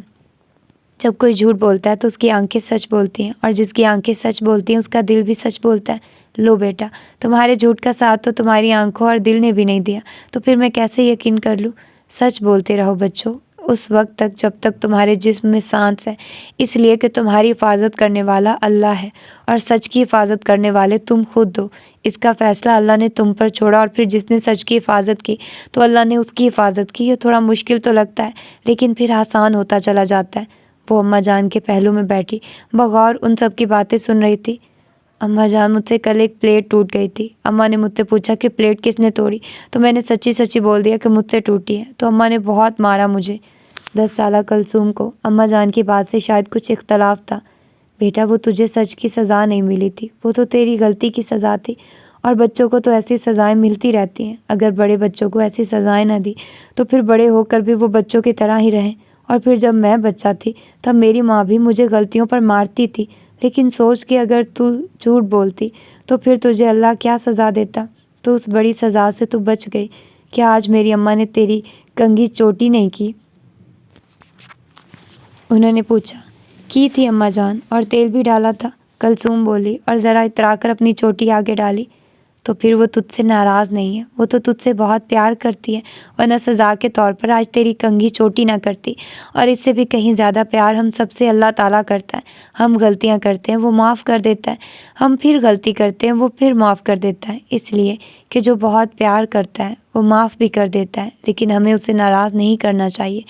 جب کوئی جھوٹ بولتا ہے تو اس کی آنکھیں سچ بولتی ہیں، اور جس کی آنکھیں سچ بولتی ہیں اس کا دل بھی سچ بولتا ہے۔ لو بیٹا، تمہارے جھوٹ کا ساتھ تو تمہاری آنکھوں اور دل نے بھی نہیں دیا، تو پھر میں کیسے یقین کر لوں؟ سچ بولتے رہو بچوں، اس وقت تک جب تک تمہارے جسم میں سانس ہے، اس لیے کہ تمہاری حفاظت کرنے والا اللہ ہے، اور سچ کی حفاظت کرنے والے تم خود ہو۔ اس کا فیصلہ اللہ نے تم پر چھوڑا، اور پھر جس نے سچ کی حفاظت کی تو اللہ نے اس کی حفاظت کی۔ یہ تھوڑا مشکل تو لگتا ہے، لیکن پھر آسان ہوتا چلا جاتا ہے۔ وہ اماں جان کے پہلو میں بیٹھی بغور ان سب کی باتیں سن رہی تھی۔ اماں جان، مجھ سے کل ایک پلیٹ ٹوٹ گئی تھی۔ اماں نے مجھ سے پوچھا کہ پلیٹ کس نے توڑی، تو میں نے سچی سچی بول دیا کہ مجھ سے ٹوٹی ہے، تو اماں نے بہت مارا مجھے۔ 10 سالہ کلثوم کو اماں جان کی بات سے شاید کچھ اختلاف تھا۔ بیٹا، وہ تجھے سچ کی سزا نہیں ملی تھی، وہ تو تیری غلطی کی سزا تھی، اور بچوں کو تو ایسی سزائیں ملتی رہتی ہیں۔ اگر بڑے بچوں کو ایسی سزائیں نہ دی تو پھر بڑے ہو کر بھی وہ بچوں کی طرح ہی رہیں۔ اور پھر جب میں بچہ تھی تب میری ماں بھی مجھے غلطیوں پر مارتی تھی، لیکن سوچ کہ اگر تو جھوٹ بولتی تو پھر تجھے اللہ کیا سزا دیتا؟ تو اس بڑی سزا سے تو بچ گئی۔ کیا آج میری اماں نے تیری کنگھی چوٹی نہیں کی؟ انہوں نے پوچھا۔ کی تھی اماں جان، اور تیل بھی ڈالا تھا، کلثوم بولی، اور ذرا اترا کر اپنی چوٹی آگے ڈالی۔ تو پھر وہ تجھ سے ناراض نہیں ہے، وہ تو تجھ سے بہت پیار کرتی ہے، ورنہ سزا کے طور پر آج تیری کنگھی چوٹی نہ کرتی۔ اور اس سے بھی کہیں زیادہ پیار ہم سب سے اللہ تعالیٰ کرتا ہے۔ ہم غلطیاں کرتے ہیں، وہ معاف کر دیتا ہے، ہم پھر غلطی کرتے ہیں، وہ پھر معاف کر دیتا ہے، اس لیے کہ جو بہت پیار کرتا ہے وہ معاف بھی کر دیتا ہے، لیکن ہمیں اسے ناراض نہیں کرنا چاہیے۔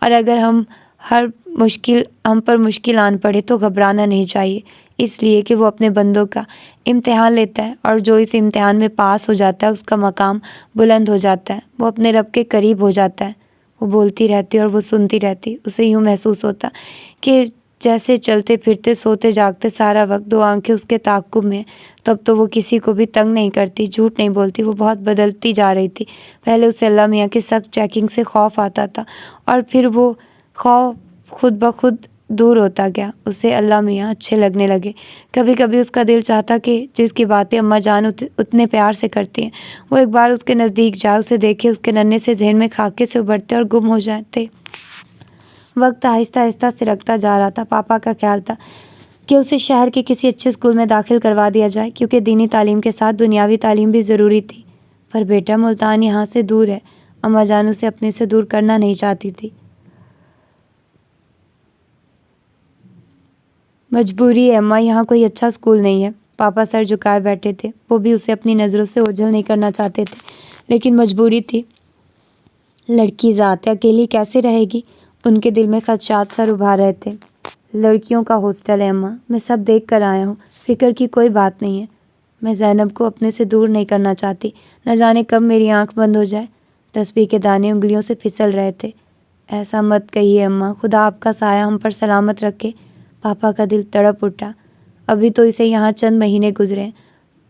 اور اگر ہم پر مشکل آن پڑے تو گھبرانا نہیں چاہیے، اس لیے کہ وہ اپنے بندوں کا امتحان لیتا ہے، اور جو اس امتحان میں پاس ہو جاتا ہے اس کا مقام بلند ہو جاتا ہے، وہ اپنے رب کے قریب ہو جاتا ہے۔ وہ بولتی رہتی اور وہ سنتی رہتی۔ اسے یوں محسوس ہوتا کہ جیسے چلتے پھرتے سوتے جاگتے سارا وقت دو آنکھیں اس کے تعاقب میں۔ تب تو وہ کسی کو بھی تنگ نہیں کرتی، جھوٹ نہیں بولتی، وہ بہت بدلتی جا رہی تھی۔ پہلے اسے اللہ میاں کی سخت چیکنگ سے خوف آتا تھا، اور پھر وہ خوف خود بخود دور ہوتا گیا، اسے اللہ میاں اچھے لگنے لگے۔ کبھی کبھی اس کا دل چاہتا کہ جس کی باتیں اماں جان اتنے پیار سے کرتی ہیں وہ ایک بار اس کے نزدیک جائے، اسے دیکھے، اس کے ننھے سے ذہن میں خاکے سے ابھرتے اور گم ہو جاتے۔ وقت آہستہ آہستہ سرکتا جا رہا تھا۔ پاپا کا خیال تھا کہ اسے شہر کے کسی اچھے اسکول میں داخل کروا دیا جائے، کیونکہ دینی تعلیم کے ساتھ دنیاوی تعلیم بھی ضروری تھی۔ پر بیٹا، ملتان یہاں سے دور ہے، اماں جان اسے اپنے سے دور کرنا نہیں چاہتی تھی۔ مجبوری ہے اماں، یہاں کوئی اچھا اسکول نہیں ہے۔ پاپا سر جھکائے بیٹھے تھے، وہ بھی اسے اپنی نظروں سے اوجھل نہیں کرنا چاہتے تھے، لیکن مجبوری تھی۔ لڑکی ذات ہے، اکیلی کیسے رہے گی؟ ان کے دل میں خدشات سر ابھار رہے تھے۔ لڑکیوں کا ہاسٹل ہے اماں، میں سب دیکھ کر آیا ہوں، فکر کی کوئی بات نہیں ہے۔ میں زینب کو اپنے سے دور نہیں کرنا چاہتی، نہ جانے کب میری آنکھ بند ہو جائے۔ تسبیح کے دانے انگلیوں سے پھسل رہے تھے۔ ایسا مت کہیے اماں، خدا آپ کا سایہ ہم پر سلامت رکھے۔ پاپا کا دل تڑپ اٹھا۔ ابھی تو اسے یہاں چند مہینے گزرے ہیں،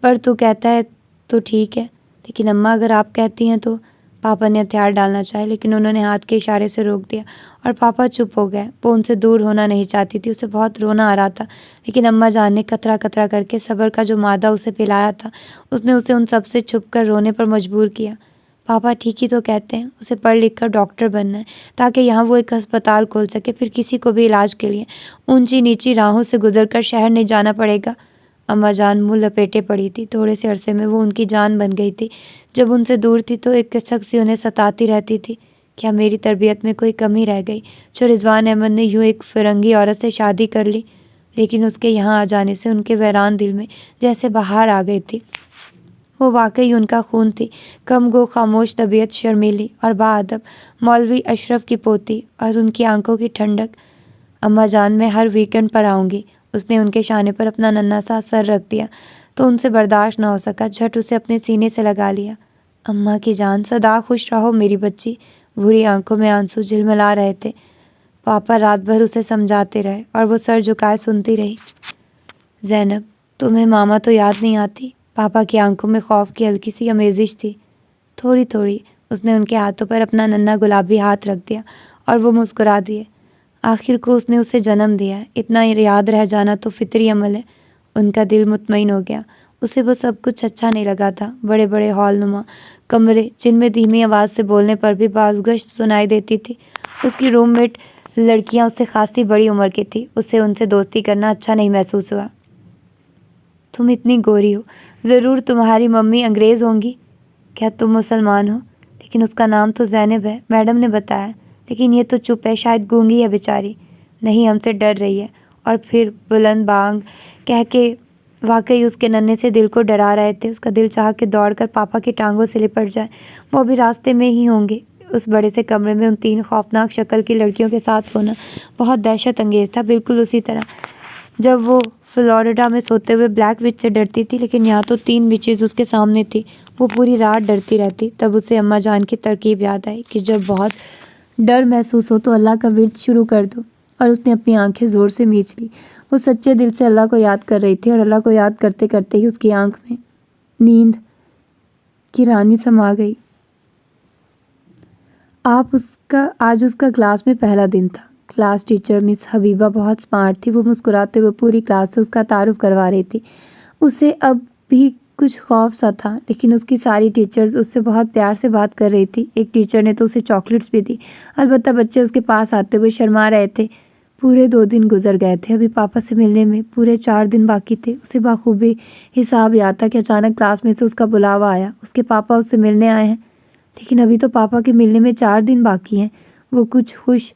پر تو کہتا ہے تو ٹھیک ہے، لیکن اماں اگر آپ کہتی ہیں تو۔ پاپا نے ہتھیار ڈالنا چاہے، لیکن انہوں نے ہاتھ کے اشارے سے روک دیا، اور پاپا چپ ہو گئے۔ وہ ان سے دور ہونا نہیں چاہتی تھی، اسے بہت رونا آ رہا تھا، لیکن اماں جان نے قطرہ قطرہ کر کے صبر کا جو مادہ اسے پلایا تھا، اس نے اسے ان سب سے چھپ کر رونے پر مجبور کیا۔ پاپا ٹھیک ہی تو کہتے ہیں، اسے پڑھ لکھ کر ڈاکٹر بننا ہے، تاکہ یہاں وہ ایک ہسپتال کھول سکے، پھر کسی کو بھی علاج کے لیے اونچی نیچی راہوں سے گزر کر شہر نہیں جانا پڑے گا۔ اماں جان منہ لپیٹے پڑی تھی۔ تھوڑے سے عرصے میں وہ ان کی جان بن گئی تھی۔ جب ان سے دور تھی تو ایک کسک سی انہیں ستاتی رہتی تھی۔ کیا میری تربیت میں کوئی کمی رہ گئی جو رضوان احمد نے یوں ایک فرنگی عورت سے شادی کر لی؟ لیکن اس کے یہاں آ جانے سے ان کے ویران دل میں جیسے بہار آ گئی تھی۔ وہ واقعی ان کا خون تھی، کم گو خاموش طبیعت، شرمیلی اور باادب، مولوی اشرف کی پوتی، اور ان کی آنکھوں کی ٹھنڈک۔ اماں جان، میں ہر ویکنڈ پر آؤں گی۔ اس نے ان کے شانے پر اپنا ننھا سا سر رکھ دیا تو ان سے برداشت نہ ہو سکا، جھٹ اسے اپنے سینے سے لگا لیا۔ اماں کی جان، سدا خوش رہو میری بچی۔ بھوری آنکھوں میں آنسو جھلملا رہے تھے۔ پاپا رات بھر اسے سمجھاتے رہے اور وہ سر جھکائے سنتی رہی۔ زینب، تمہیں ماما تو یاد نہیں آتی؟ پاپا کی آنکھوں میں خوف کی ہلکی سی آمیزش تھی۔ تھوڑی تھوڑی۔ اس نے ان کے ہاتھوں پر اپنا ننھا گلابی ہاتھ رکھ دیا اور وہ مسکرا دیے۔ آخر کو اس نے اسے جنم دیا ہے، اتنا یاد رہ جانا تو فطری عمل ہے۔ ان کا دل مطمئن ہو گیا۔ اسے وہ سب کچھ اچھا نہیں لگا تھا۔ بڑے بڑے ہال نما کمرے، جن میں دھیمی آواز سے بولنے پر بھی باز گشت سنائی دیتی تھی، اس کی روم میٹ لڑکیاں اس سے خاصی بڑی عمر کی تھی. اسے ان سے دوستی کرنا اچھا نہیں محسوس ہوا. تم اتنی گوری ہو، ضرور تمہاری ممی انگریز ہوں گی. کیا تم مسلمان ہو؟ لیکن اس کا نام تو زینب ہے، میڈم نے بتایا. لیکن یہ تو چپ ہے، شاید گونگی ہے بیچاری. نہیں، ہم سے ڈر رہی ہے. اور پھر بلند بانگ کہہ کے واقعی اس کے ننھے سے دل کو ڈرا رہے تھے. اس کا دل چاہا کہ دوڑ کر پاپا کی ٹانگوں سے لپٹ جائے. وہ بھی راستے میں ہی ہوں گے. اس بڑے سے کمرے میں ان 3 خوفناک شکل کی لڑکیوں کے ساتھ سونا بہت دہشت انگیز تھا، بالکل اسی طرح جب وہ فلوریڈا میں سوتے ہوئے بلیک وچ سے ڈرتی تھی. لیکن یہاں تو 3 وچز اس کے سامنے تھی. وہ پوری رات ڈرتی رہتی. تب اسے اماں جان کی ترکیب یاد آئی کہ جب بہت ڈر محسوس ہو تو اللہ کا ورد شروع کر دو. اور اس نے اپنی آنکھیں زور سے میچ لی. وہ سچے دل سے اللہ کو یاد کر رہی تھی، اور اللہ کو یاد کرتے کرتے ہی اس کی آنکھ میں نیند کی رانی سما گئی. آج اس کا کلاس میں پہلا دن تھا. کلاس ٹیچر مس حبیبہ بہت سمارٹ تھی. وہ مسکراتے ہوئے پوری کلاس سے اس کا تعارف کروا رہی تھی. اسے اب بھی کچھ خوف سا تھا، لیکن اس کی ساری ٹیچرز اس سے بہت پیار سے بات کر رہی تھی. ایک ٹیچر نے تو اسے چاکلیٹس بھی دی. البتہ بچے اس کے پاس آتے ہوئے شرما رہے تھے. پورے 2 دن گزر گئے تھے. ابھی پاپا سے ملنے میں پورے 4 دن باقی تھے. اسے بخوبی حساب یاد تھا کہ اچانک کلاس میں سے اس کا بلاوا آیا. اس کے پاپا اس سے ملنے آئے ہیں. لیکن ابھی تو پاپا کے ملنے میں 4 دن باقی ہیں. وہ کچھ خوش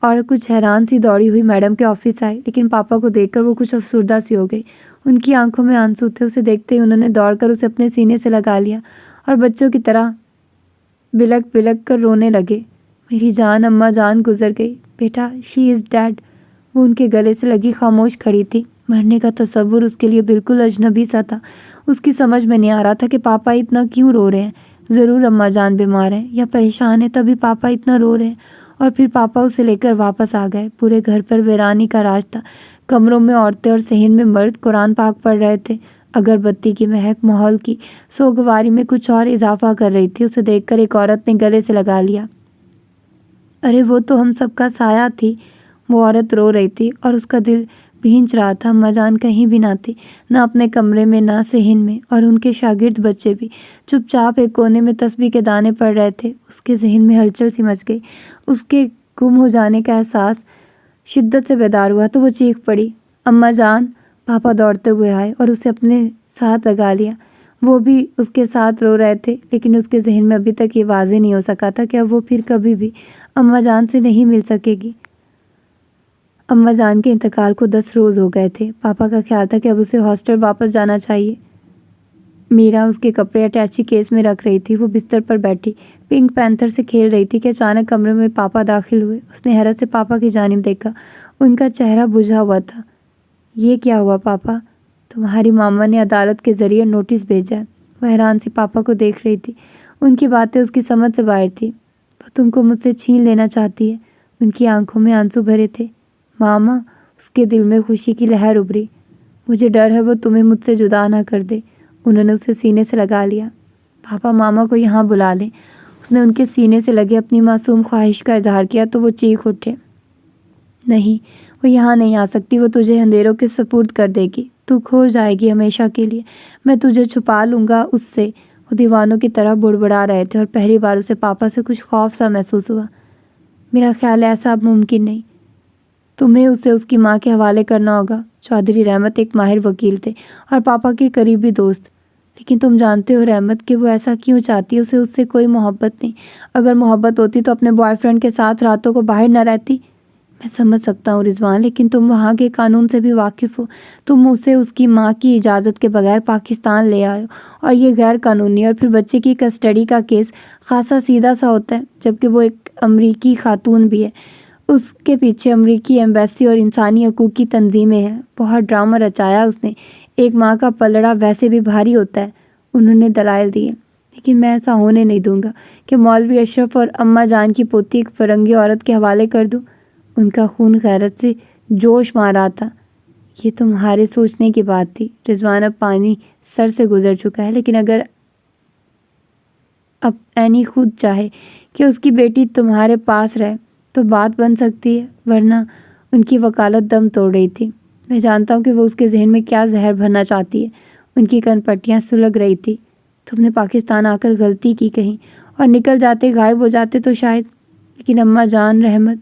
اور کچھ حیران سی دوڑی ہوئی میڈم کے آفس آئی. لیکن پاپا کو دیکھ کر وہ کچھ افسردہ سی ہو گئی. ان کی آنکھوں میں آنسو تھے. اسے دیکھتے ہی انہوں نے دوڑ کر اسے اپنے سینے سے لگا لیا اور بچوں کی طرح بلک بلک کر رونے لگے. میری جان، اماں جان گزر گئی. بیٹا، شی از ڈیڈ. وہ ان کے گلے سے لگی خاموش کھڑی تھی. مرنے کا تصور اس کے لیے بالکل اجنبی سا تھا. اس کی سمجھ میں نہیں آ رہا تھا کہ پاپا اتنا کیوں رو رہے ہیں. ضرور اماں جان بیمار ہیں یا پریشان ہیں، تبھی پاپا اتنا رو رہے ہیں. اور پھر پاپا اسے لے کر واپس آ گئے. پورے گھر پر ویرانی کا راج تھا. کمروں میں عورتیں اور صحن میں مرد قرآن پاک پڑھ رہے تھے. اگربتی کی مہک ماحول کی سوگواری میں کچھ اور اضافہ کر رہی تھی. اسے دیکھ کر ایک عورت نے گلے سے لگا لیا. ارے وہ تو ہم سب کا سایہ تھی. وہ عورت رو رہی تھی اور اس کا دل بھینچ رہا تھا. اماں جان کہیں بھی نہ تھی، نہ اپنے کمرے میں، نہ صحن میں. اور ان کے شاگرد بچے بھی چپ چاپ ایک کونے میں تسبیح کے دانے پڑھ رہے تھے. اس کے ذہن میں ہلچل سی مچ گئی. اس کے گم ہو جانے کا احساس شدت سے بیدار ہوا تو وہ چیخ پڑی، اماں جان! پاپا دوڑتے ہوئے آئے اور اسے اپنے ساتھ لگا لیا. وہ بھی اس کے ساتھ رو رہے تھے. لیکن اس کے ذہن میں ابھی تک یہ واضح نہیں ہو سکا تھا کہ اب وہ پھر کبھی بھی اماں جان سے نہیں مل سکے گی. اماں جان کے انتقال کو 10 روز ہو گئے تھے. پاپا کا خیال تھا کہ اب اسے ہاسٹل واپس جانا چاہیے. میرا اس کے کپڑے اٹیچی کیس میں رکھ رہی تھی. وہ بستر پر بیٹھی پنک پینتھر سے کھیل رہی تھی کہ اچانک کمرے میں پاپا داخل ہوئے. اس نے حیرت سے پاپا کی جانب دیکھا. ان کا چہرہ بجھا ہوا تھا. یہ کیا ہوا پاپا؟ تمہاری ماما نے عدالت کے ذریعے نوٹس بھیجا ہے. وہ حیران سی پاپا کو دیکھ رہی تھی. ان کی باتیں اس کی سمجھ سے باہر تھی. وہ تم کو مجھ سے چھین لینا چاہتی ہے. ان کی آنکھوں میں آنسو بھرے تھے. ماما! اس کے دل میں خوشی کی لہر ابھری. مجھے ڈر ہے وہ تمہیں مجھ سے جدا نہ کر دے. انہوں نے اسے سینے سے لگا لیا. پاپا ماما کو یہاں بلا لیں. اس نے ان کے سینے سے لگے اپنی معصوم خواہش کا اظہار کیا تو وہ چیخ اٹھے. نہیں، وہ یہاں نہیں آ سکتی. وہ تجھے اندھیروں کے سپرد کر دے گی. تو کھو جائے گی ہمیشہ کے لیے. میں تجھے چھپا لوں گا اس سے. وہ دیوانوں کی طرح بڑبڑا رہے تھے اور پہلی بار اسے پاپا سے کچھ خوف سا محسوس ہوا. میرا خیال ہے ایسا اب ممکن نہیں. تمہیں اسے اس کی ماں کے حوالے کرنا ہوگا. چودھری رحمت ایک ماہر وکیل تھے اور پاپا کے قریبی دوست. لیکن تم جانتے ہو رحمت کہ وہ ایسا کیوں چاہتی ہے. اسے اس سے کوئی محبت نہیں. اگر محبت ہوتی تو اپنے بوائے فرینڈ کے ساتھ راتوں کو باہر نہ رہتی. میں سمجھ سکتا ہوں رضوان، لیکن تم وہاں کے قانون سے بھی واقف ہو. تم اسے اس کی ماں کی اجازت کے بغیر پاکستان لے آئے ہو اور یہ غیر قانونی. اور پھر بچے کی کسٹڈی کا کیس خاصا سیدھا سا ہوتا ہے، جبکہ وہ ایک امریکی خاتون بھی ہے. اس کے پیچھے امریکی ایمبیسی اور انسانی حقوق کی تنظیمیں ہیں. بہت ڈرامہ رچایا اس نے. ایک ماں کا پلڑا ویسے بھی بھاری ہوتا ہے. انہوں نے دلائل دیے. لیکن میں ایسا ہونے نہیں دوں گا کہ مولوی اشرف اور اماں جان کی پوتی ایک فرنگی عورت کے حوالے کر دوں. ان کا خون غیرت سے جوش مار رہا تھا. یہ تمہارے سوچنے کی بات تھی رضوان. اب پانی سر سے گزر چکا ہے. لیکن اگر اب اینی خود چاہے کہ اس کی بیٹی تمہارے پاس رہے تو بات بن سکتی ہے، ورنہ ان کی وکالت دم توڑ رہی تھی. میں جانتا ہوں کہ وہ اس کے ذہن میں کیا زہر بھرنا چاہتی ہے. ان کی کن پٹیاں سلگ رہی تھی. تم نے پاکستان آ کر غلطی کی کہیں اور نکل جاتے، غائب ہو جاتے تو شاید. لیکن اماں جان رحمت،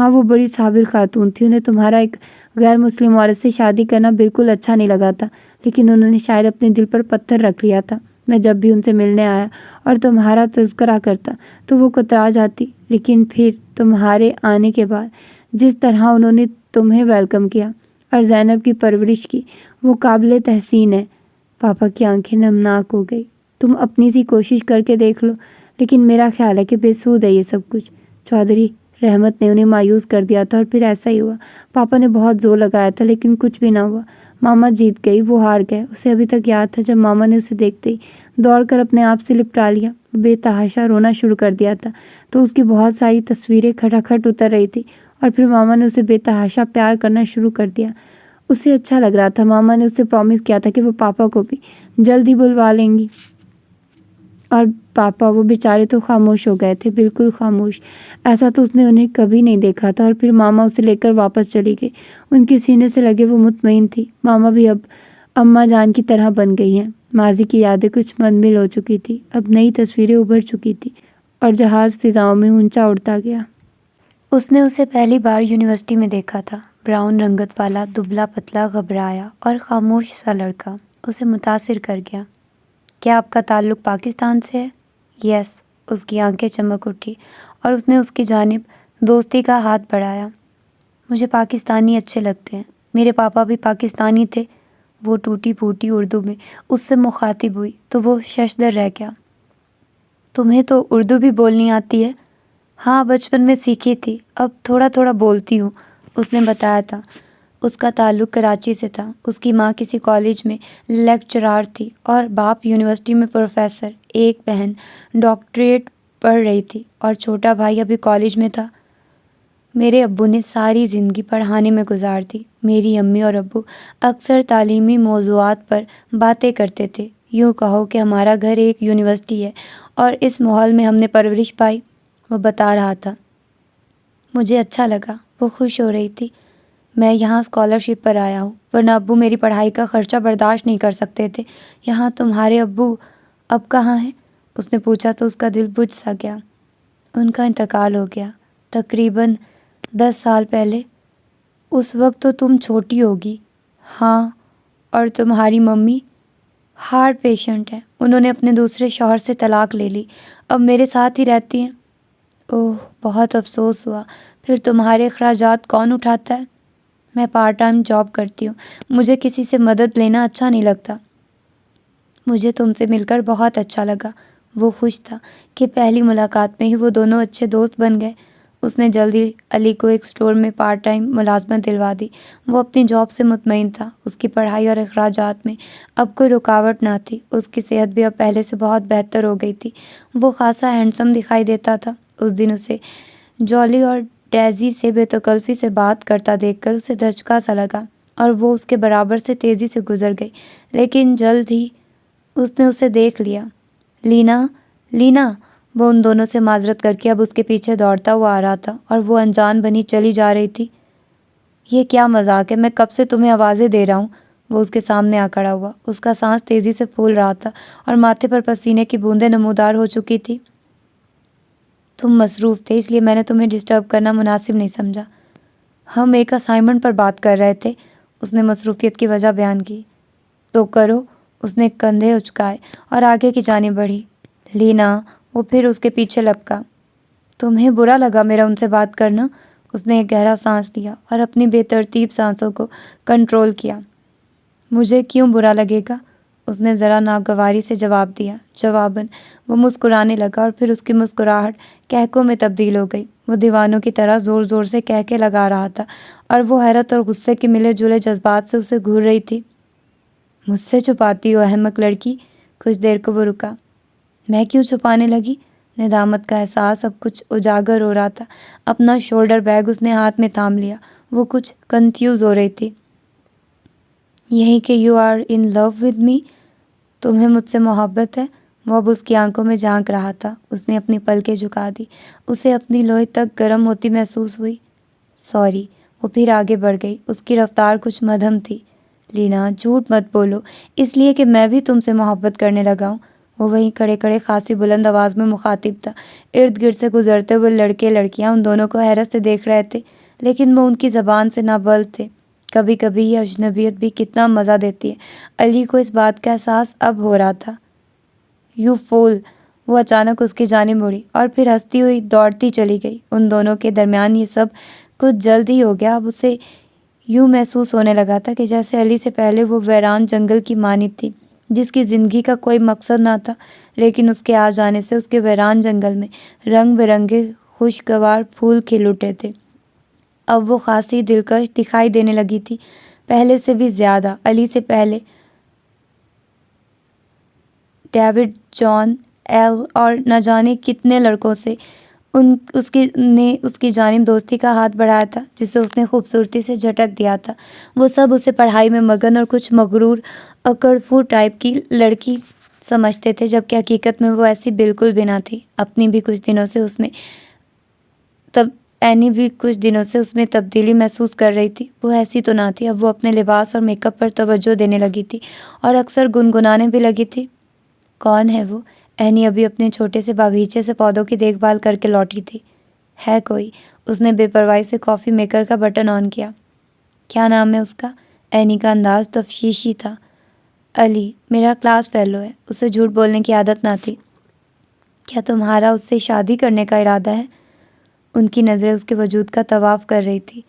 ہاں وہ بڑی صابر خاتون تھی، انہیں تمہارا ایک غیر مسلم عورت سے شادی کرنا بالکل اچھا نہیں لگا تھا، لیکن انہوں نے شاید اپنے دل پر پتھر رکھ لیا تھا۔ میں جب بھی ان سے ملنے آیا اور تمہارا تذکرہ کرتا تو وہ کترا جاتی، لیکن پھر تمہارے آنے کے بعد جس طرح انہوں نے تمہیں ویلکم کیا اور زینب کی پرورش کی، وہ قابل تحسین ہے۔ پاپا کی آنکھیں نمناک ہو گئی۔ تم اپنی سی کوشش کر کے دیکھ لو، لیکن میرا خیال ہے کہ بے سود ہے یہ سب کچھ۔ چودھری رحمت نے انہیں مایوس کر دیا تھا، اور پھر ایسا ہی ہوا۔ پاپا نے بہت زور لگایا تھا لیکن کچھ بھی نہ ہوا۔ ماما جیت گئی، وہ ہار گئے۔ اسے ابھی تک یاد تھا جب ماما نے اسے دیکھتے ہی دوڑ کر اپنے آپ سے لپٹا لیا، بے تحاشا رونا شروع کر دیا تھا، تو اس کی بہت ساری تصویریں کھٹکھٹ اتر رہی تھی، اور پھر ماما نے اسے بے تحاشا پیار کرنا شروع کر دیا۔ اسے اچھا لگ رہا تھا۔ ماما نے اسے پرومس کیا تھا کہ وہ پاپا کو بھی جلد ہی بلوا لیں گی، اور پاپا وہ بیچارے تو خاموش ہو گئے تھے، بالکل خاموش۔ ایسا تو اس نے انہیں کبھی نہیں دیکھا تھا۔ اور پھر ماما اسے لے کر واپس چلی گئی۔ ان کے سینے سے لگے وہ مطمئن تھی۔ ماما بھی اب اماں جان کی طرح بن گئی ہیں۔ ماضی کی یادیں کچھ منمل ہو چکی تھی، اب نئی تصویریں ابھر چکی تھی، اور جہاز فضاؤں میں اونچا اڑتا گیا۔ اس نے اسے پہلی بار یونیورسٹی میں دیکھا تھا، براؤن رنگت والا، دبلا پتلا، گھبرایا اور خاموش سا لڑکا اسے متاثر کر گیا۔ کیا آپ کا تعلق پاکستان سے ہے؟ یس، اس کی آنکھیں چمک اٹھی اور اس نے اس کی جانب دوستی کا ہاتھ بڑھایا۔ مجھے پاکستانی اچھے لگتے ہیں، میرے پاپا بھی پاکستانی تھے۔ وہ ٹوٹی پھوٹی اردو میں اس سے مخاطب ہوئی تو وہ ششدر رہ گیا۔ تمہیں تو اردو بھی بولنی آتی ہے؟ ہاں، بچپن میں سیکھی تھی، اب تھوڑا تھوڑا بولتی ہوں، اس نے بتایا تھا۔ اس کا تعلق کراچی سے تھا۔ اس کی ماں کسی کالج میں لیکچرار تھی اور باپ یونیورسٹی میں پروفیسر۔ ایک بہن ڈاکٹریٹ پڑھ رہی تھی اور چھوٹا بھائی ابھی کالج میں تھا۔ میرے ابو نے ساری زندگی پڑھانے میں گزار دی۔ میری امی اور ابو اکثر تعلیمی موضوعات پر باتیں کرتے تھے۔ یوں کہو کہ ہمارا گھر ایک یونیورسٹی ہے اور اس ماحول میں ہم نے پرورش پائی، وہ بتا رہا تھا۔ مجھے اچھا لگا، وہ خوش ہو رہی تھی۔ میں یہاں اسکالرشپ پر آیا ہوں، ورنہ ابو میری پڑھائی کا خرچہ برداشت نہیں کر سکتے تھے۔ یہاں تمہارے ابو اب کہاں ہیں؟ اس نے پوچھا تو اس کا دل بجھ سا گیا۔ ان کا انتقال ہو گیا، تقریباً 10 سال پہلے۔ اس وقت تو تم چھوٹی ہوگی۔ ہاں، اور تمہاری ممی؟ ہارٹ پیشنٹ ہے، انہوں نے اپنے دوسرے شوہر سے طلاق لے لی، اب میرے ساتھ ہی رہتی ہیں۔ اوہ، بہت افسوس ہوا۔ پھر تمہارے اخراجات کون اٹھاتا ہے؟ میں پارٹ ٹائم جاب کرتی ہوں، مجھے کسی سے مدد لینا اچھا نہیں لگتا۔ مجھے تم سے مل کر بہت اچھا لگا۔ وہ خوش تھا کہ پہلی ملاقات میں ہی وہ دونوں اچھے دوست بن گئے۔ اس نے جلدی علی کو ایک اسٹور میں پارٹ ٹائم ملازمت دلوا دی۔ وہ اپنی جاب سے مطمئن تھا، اس کی پڑھائی اور اخراجات میں اب کوئی رکاوٹ نہ تھی۔ اس کی صحت بھی اب پہلے سے بہت بہتر ہو گئی تھی۔ وہ خاصا ہینڈسم دکھائی دیتا تھا۔ اس دن اسے جولی اور ڈیزی سے بے تکلفی سے بات کرتا دیکھ کر اسے دھچکا سا لگا اور وہ اس کے برابر سے تیزی سے گزر گئی، لیکن جلد ہی اس نے اسے دیکھ لیا۔ لینا، لینا! وہ ان دونوں سے معذرت کر کے اب اس کے پیچھے دوڑتا ہوا آ رہا تھا اور وہ انجان بنی چلی جا رہی تھی۔ یہ کیا مذاق ہے، میں کب سے تمہیں آوازیں دے رہا ہوں۔ وہ اس کے سامنے آ کھڑا ہوا۔ اس کا سانس تیزی سے پھول رہا تھا اور ماتھے پر پسینے کی بوندیں نمودار ہو چکی تھی۔ تم مصروف تھے، اس لیے میں نے تمہیں ڈسٹرب کرنا مناسب نہیں سمجھا۔ ہم ایک اسائنمنٹ پر بات کر رہے تھے، اس نے مصروفیت کی وجہ بیان کی۔ تو کرو، اس نے کندھے اچکائے اور آگے کی جانب بڑھی۔ لینا، وہ پھر اس کے پیچھے لپکا۔ تمہیں برا لگا میرا ان سے بات کرنا؟ اس نے ایک گہرا سانس لیا اور اپنی بے ترتیب سانسوں کو کنٹرول کیا۔ مجھے کیوں برا لگے گا؟ اس نے ذرا ناگواری سے جواب دیا۔ جواباً وہ مسکرانے لگا اور پھر اس کی مسکراہٹ کہکوں میں تبدیل ہو گئی۔ وہ دیوانوں کی طرح زور زور سے کہکے لگا رہا تھا اور وہ حیرت اور غصے کے ملے جلے جذبات سے اسے گھور رہی تھی۔ مجھ سے چھپاتی ہو احمق لڑکی؟ کچھ دیر کو وہ رکا۔ میں کیوں چھپانے لگی؟ ندامت کا احساس اب کچھ اجاگر ہو رہا تھا۔ اپنا شولڈر بیگ اس نے ہاتھ میں تھام لیا۔ وہ کچھ کنفیوز ہو رہی تھی۔ یہی کہ you are in love with me, تمہیں مجھ سے محبت ہے؟ وہ اب اس کی آنکھوں میں جھانک رہا تھا۔ اس نے اپنی پلکیں جھکا دی۔ اسے اپنی لوہے تک گرم ہوتی محسوس ہوئی۔ سوری، وہ پھر آگے بڑھ گئی۔ اس کی رفتار کچھ مدھم تھی۔ لینا، جھوٹ مت بولو، اس لیے کہ میں بھی تم سے محبت کرنے لگا ہوں۔ وہ وہیں کھڑے کھڑے خاصی بلند آواز میں مخاطب تھا۔ ارد گرد سے گزرتے ہوئے لڑکے لڑکیاں ان دونوں کو حیرت سے دیکھ رہے تھے، لیکن وہ ان کی زبان سے نابلد تھے۔ کبھی کبھی یہ اجنبیت بھی کتنا مزہ دیتی ہے۔ علی کو اس بات کا احساس اب ہو رہا تھا۔ یو فول! وہ اچانک اس کی جانب مڑی اور پھر ہنستی ہوئی دوڑتی چلی گئی۔ ان دونوں کے درمیان یہ سب کچھ جلد ہی ہو گیا۔ اب اسے یوں محسوس ہونے لگا تھا کہ جیسے علی سے پہلے وہ ویران جنگل کی مانند تھی، جس کی زندگی کا کوئی مقصد نہ تھا، لیکن اس کے آ جانے سے اس کے ویران جنگل میں رنگ برنگے خوشگوار پھول کھل اٹھے تھے۔ اب وہ خاصی دلکش دکھائی دینے لگی تھی، پہلے سے بھی زیادہ۔ علی سے پہلے ڈیوڈ، جان، ایل اور نہ جانے کتنے لڑکوں سے اس کی جانب دوستی کا ہاتھ بڑھایا تھا، جسے اس نے خوبصورتی سے جھٹک دیا تھا۔ وہ سب اسے پڑھائی میں مگن اور کچھ مغرور اکڑفو ٹائپ کی لڑکی سمجھتے تھے، جبکہ حقیقت میں وہ ایسی بالکل بھی نہ تھی۔ اینی بھی کچھ دنوں سے اس میں تبدیلی محسوس کر رہی تھی۔ وہ ایسی تو نہ تھی۔ اب وہ اپنے لباس اور میک اپ پر توجہ دینے لگی تھی اور اکثر گنگنانے بھی لگی تھی۔ کون ہے وہ؟ اینی ابھی اپنے چھوٹے سے باغیچے سے پودوں کی دیکھ بھال کر کے لوٹی تھی۔ ہے کوئی؟ اس نے بے پرواہی سے کافی میکر کا بٹن آن کیا۔ کیا نام ہے اس کا؟ اینی کا انداز تفتیشی تھا۔ علی، میرا کلاس فیلو ہے۔ اسے جھوٹ بولنے کی عادت نہ تھی۔ کیا تمہارا اس سے شادی کرنے کا ارادہ ہے؟ ان کی نظریں اس کے وجود کا طواف کر رہی تھی۔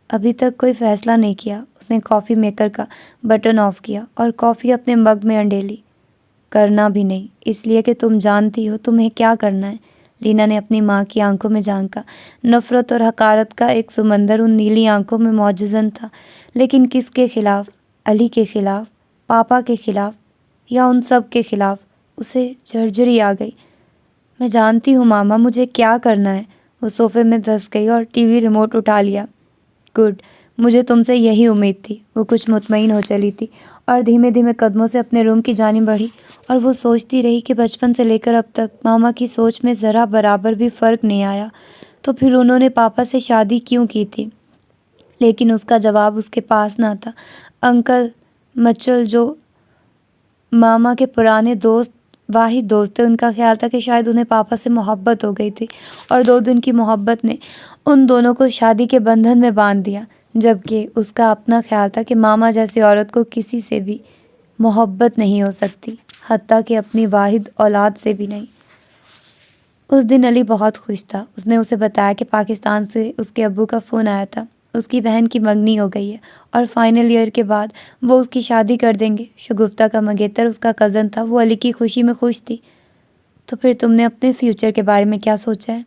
ابھی تک کوئی فیصلہ نہیں کیا۔ اس نے کافی میکر کا بٹن آف کیا اور کافی اپنے مگ میں انڈیلی۔ کرنا بھی نہیں، اس لیے کہ تم جانتی ہو تمہیں کیا کرنا ہے۔ لینا نے اپنی ماں کی آنکھوں میں جھانکا۔ نفرت اور حقارت کا ایک سمندر ان نیلی آنکھوں میں موجزن تھا، لیکن کس کے خلاف؟ علی کے خلاف؟ پاپا کے خلاف؟ یا ان سب کے خلاف؟ اسے جھرجھری آ گئی۔ میں جانتی ہوں ماما، مجھے کیا کرنا ہے۔ وہ صوفے میں دھس گئی اور ٹی وی ریموٹ اٹھا لیا۔ گڈ، مجھے تم سے یہی امید تھی۔ وہ کچھ مطمئن ہو چلی تھی اور دھیمے دھیمے قدموں سے اپنے روم کی جانب بڑھی، اور وہ سوچتی رہی کہ بچپن سے لے کر اب تک ماما کی سوچ میں ذرا برابر بھی فرق نہیں آیا، تو پھر انہوں نے پاپا سے شادی کیوں کی تھی؟ لیکن اس کا جواب اس کے پاس نہ تھا۔ انکل مچل، جو ماما کے پرانے واحد دوست تھے، ان کا خیال تھا کہ شاید انہیں پاپا سے محبت ہو گئی تھی، اور 2 دن کی محبت نے ان دونوں کو شادی کے بندھن میں باندھ دیا، جبکہ اس کا اپنا خیال تھا کہ ماما جیسی عورت کو کسی سے بھی محبت نہیں ہو سکتی، حتیٰ کہ اپنی واحد اولاد سے بھی نہیں۔ اس دن علی بہت خوش تھا۔ اس نے اسے بتایا کہ پاکستان سے اس کے ابو کا فون آیا تھا، اس کی بہن کی منگنی ہو گئی ہے اور فائنل ایئر کے بعد وہ اس کی شادی کر دیں گے۔ شگفتہ کا منگیتر اس کا کزن تھا۔ وہ علی کی خوشی میں خوش تھی۔ تو پھر تم نے اپنے فیوچر کے بارے میں کیا سوچا ہے؟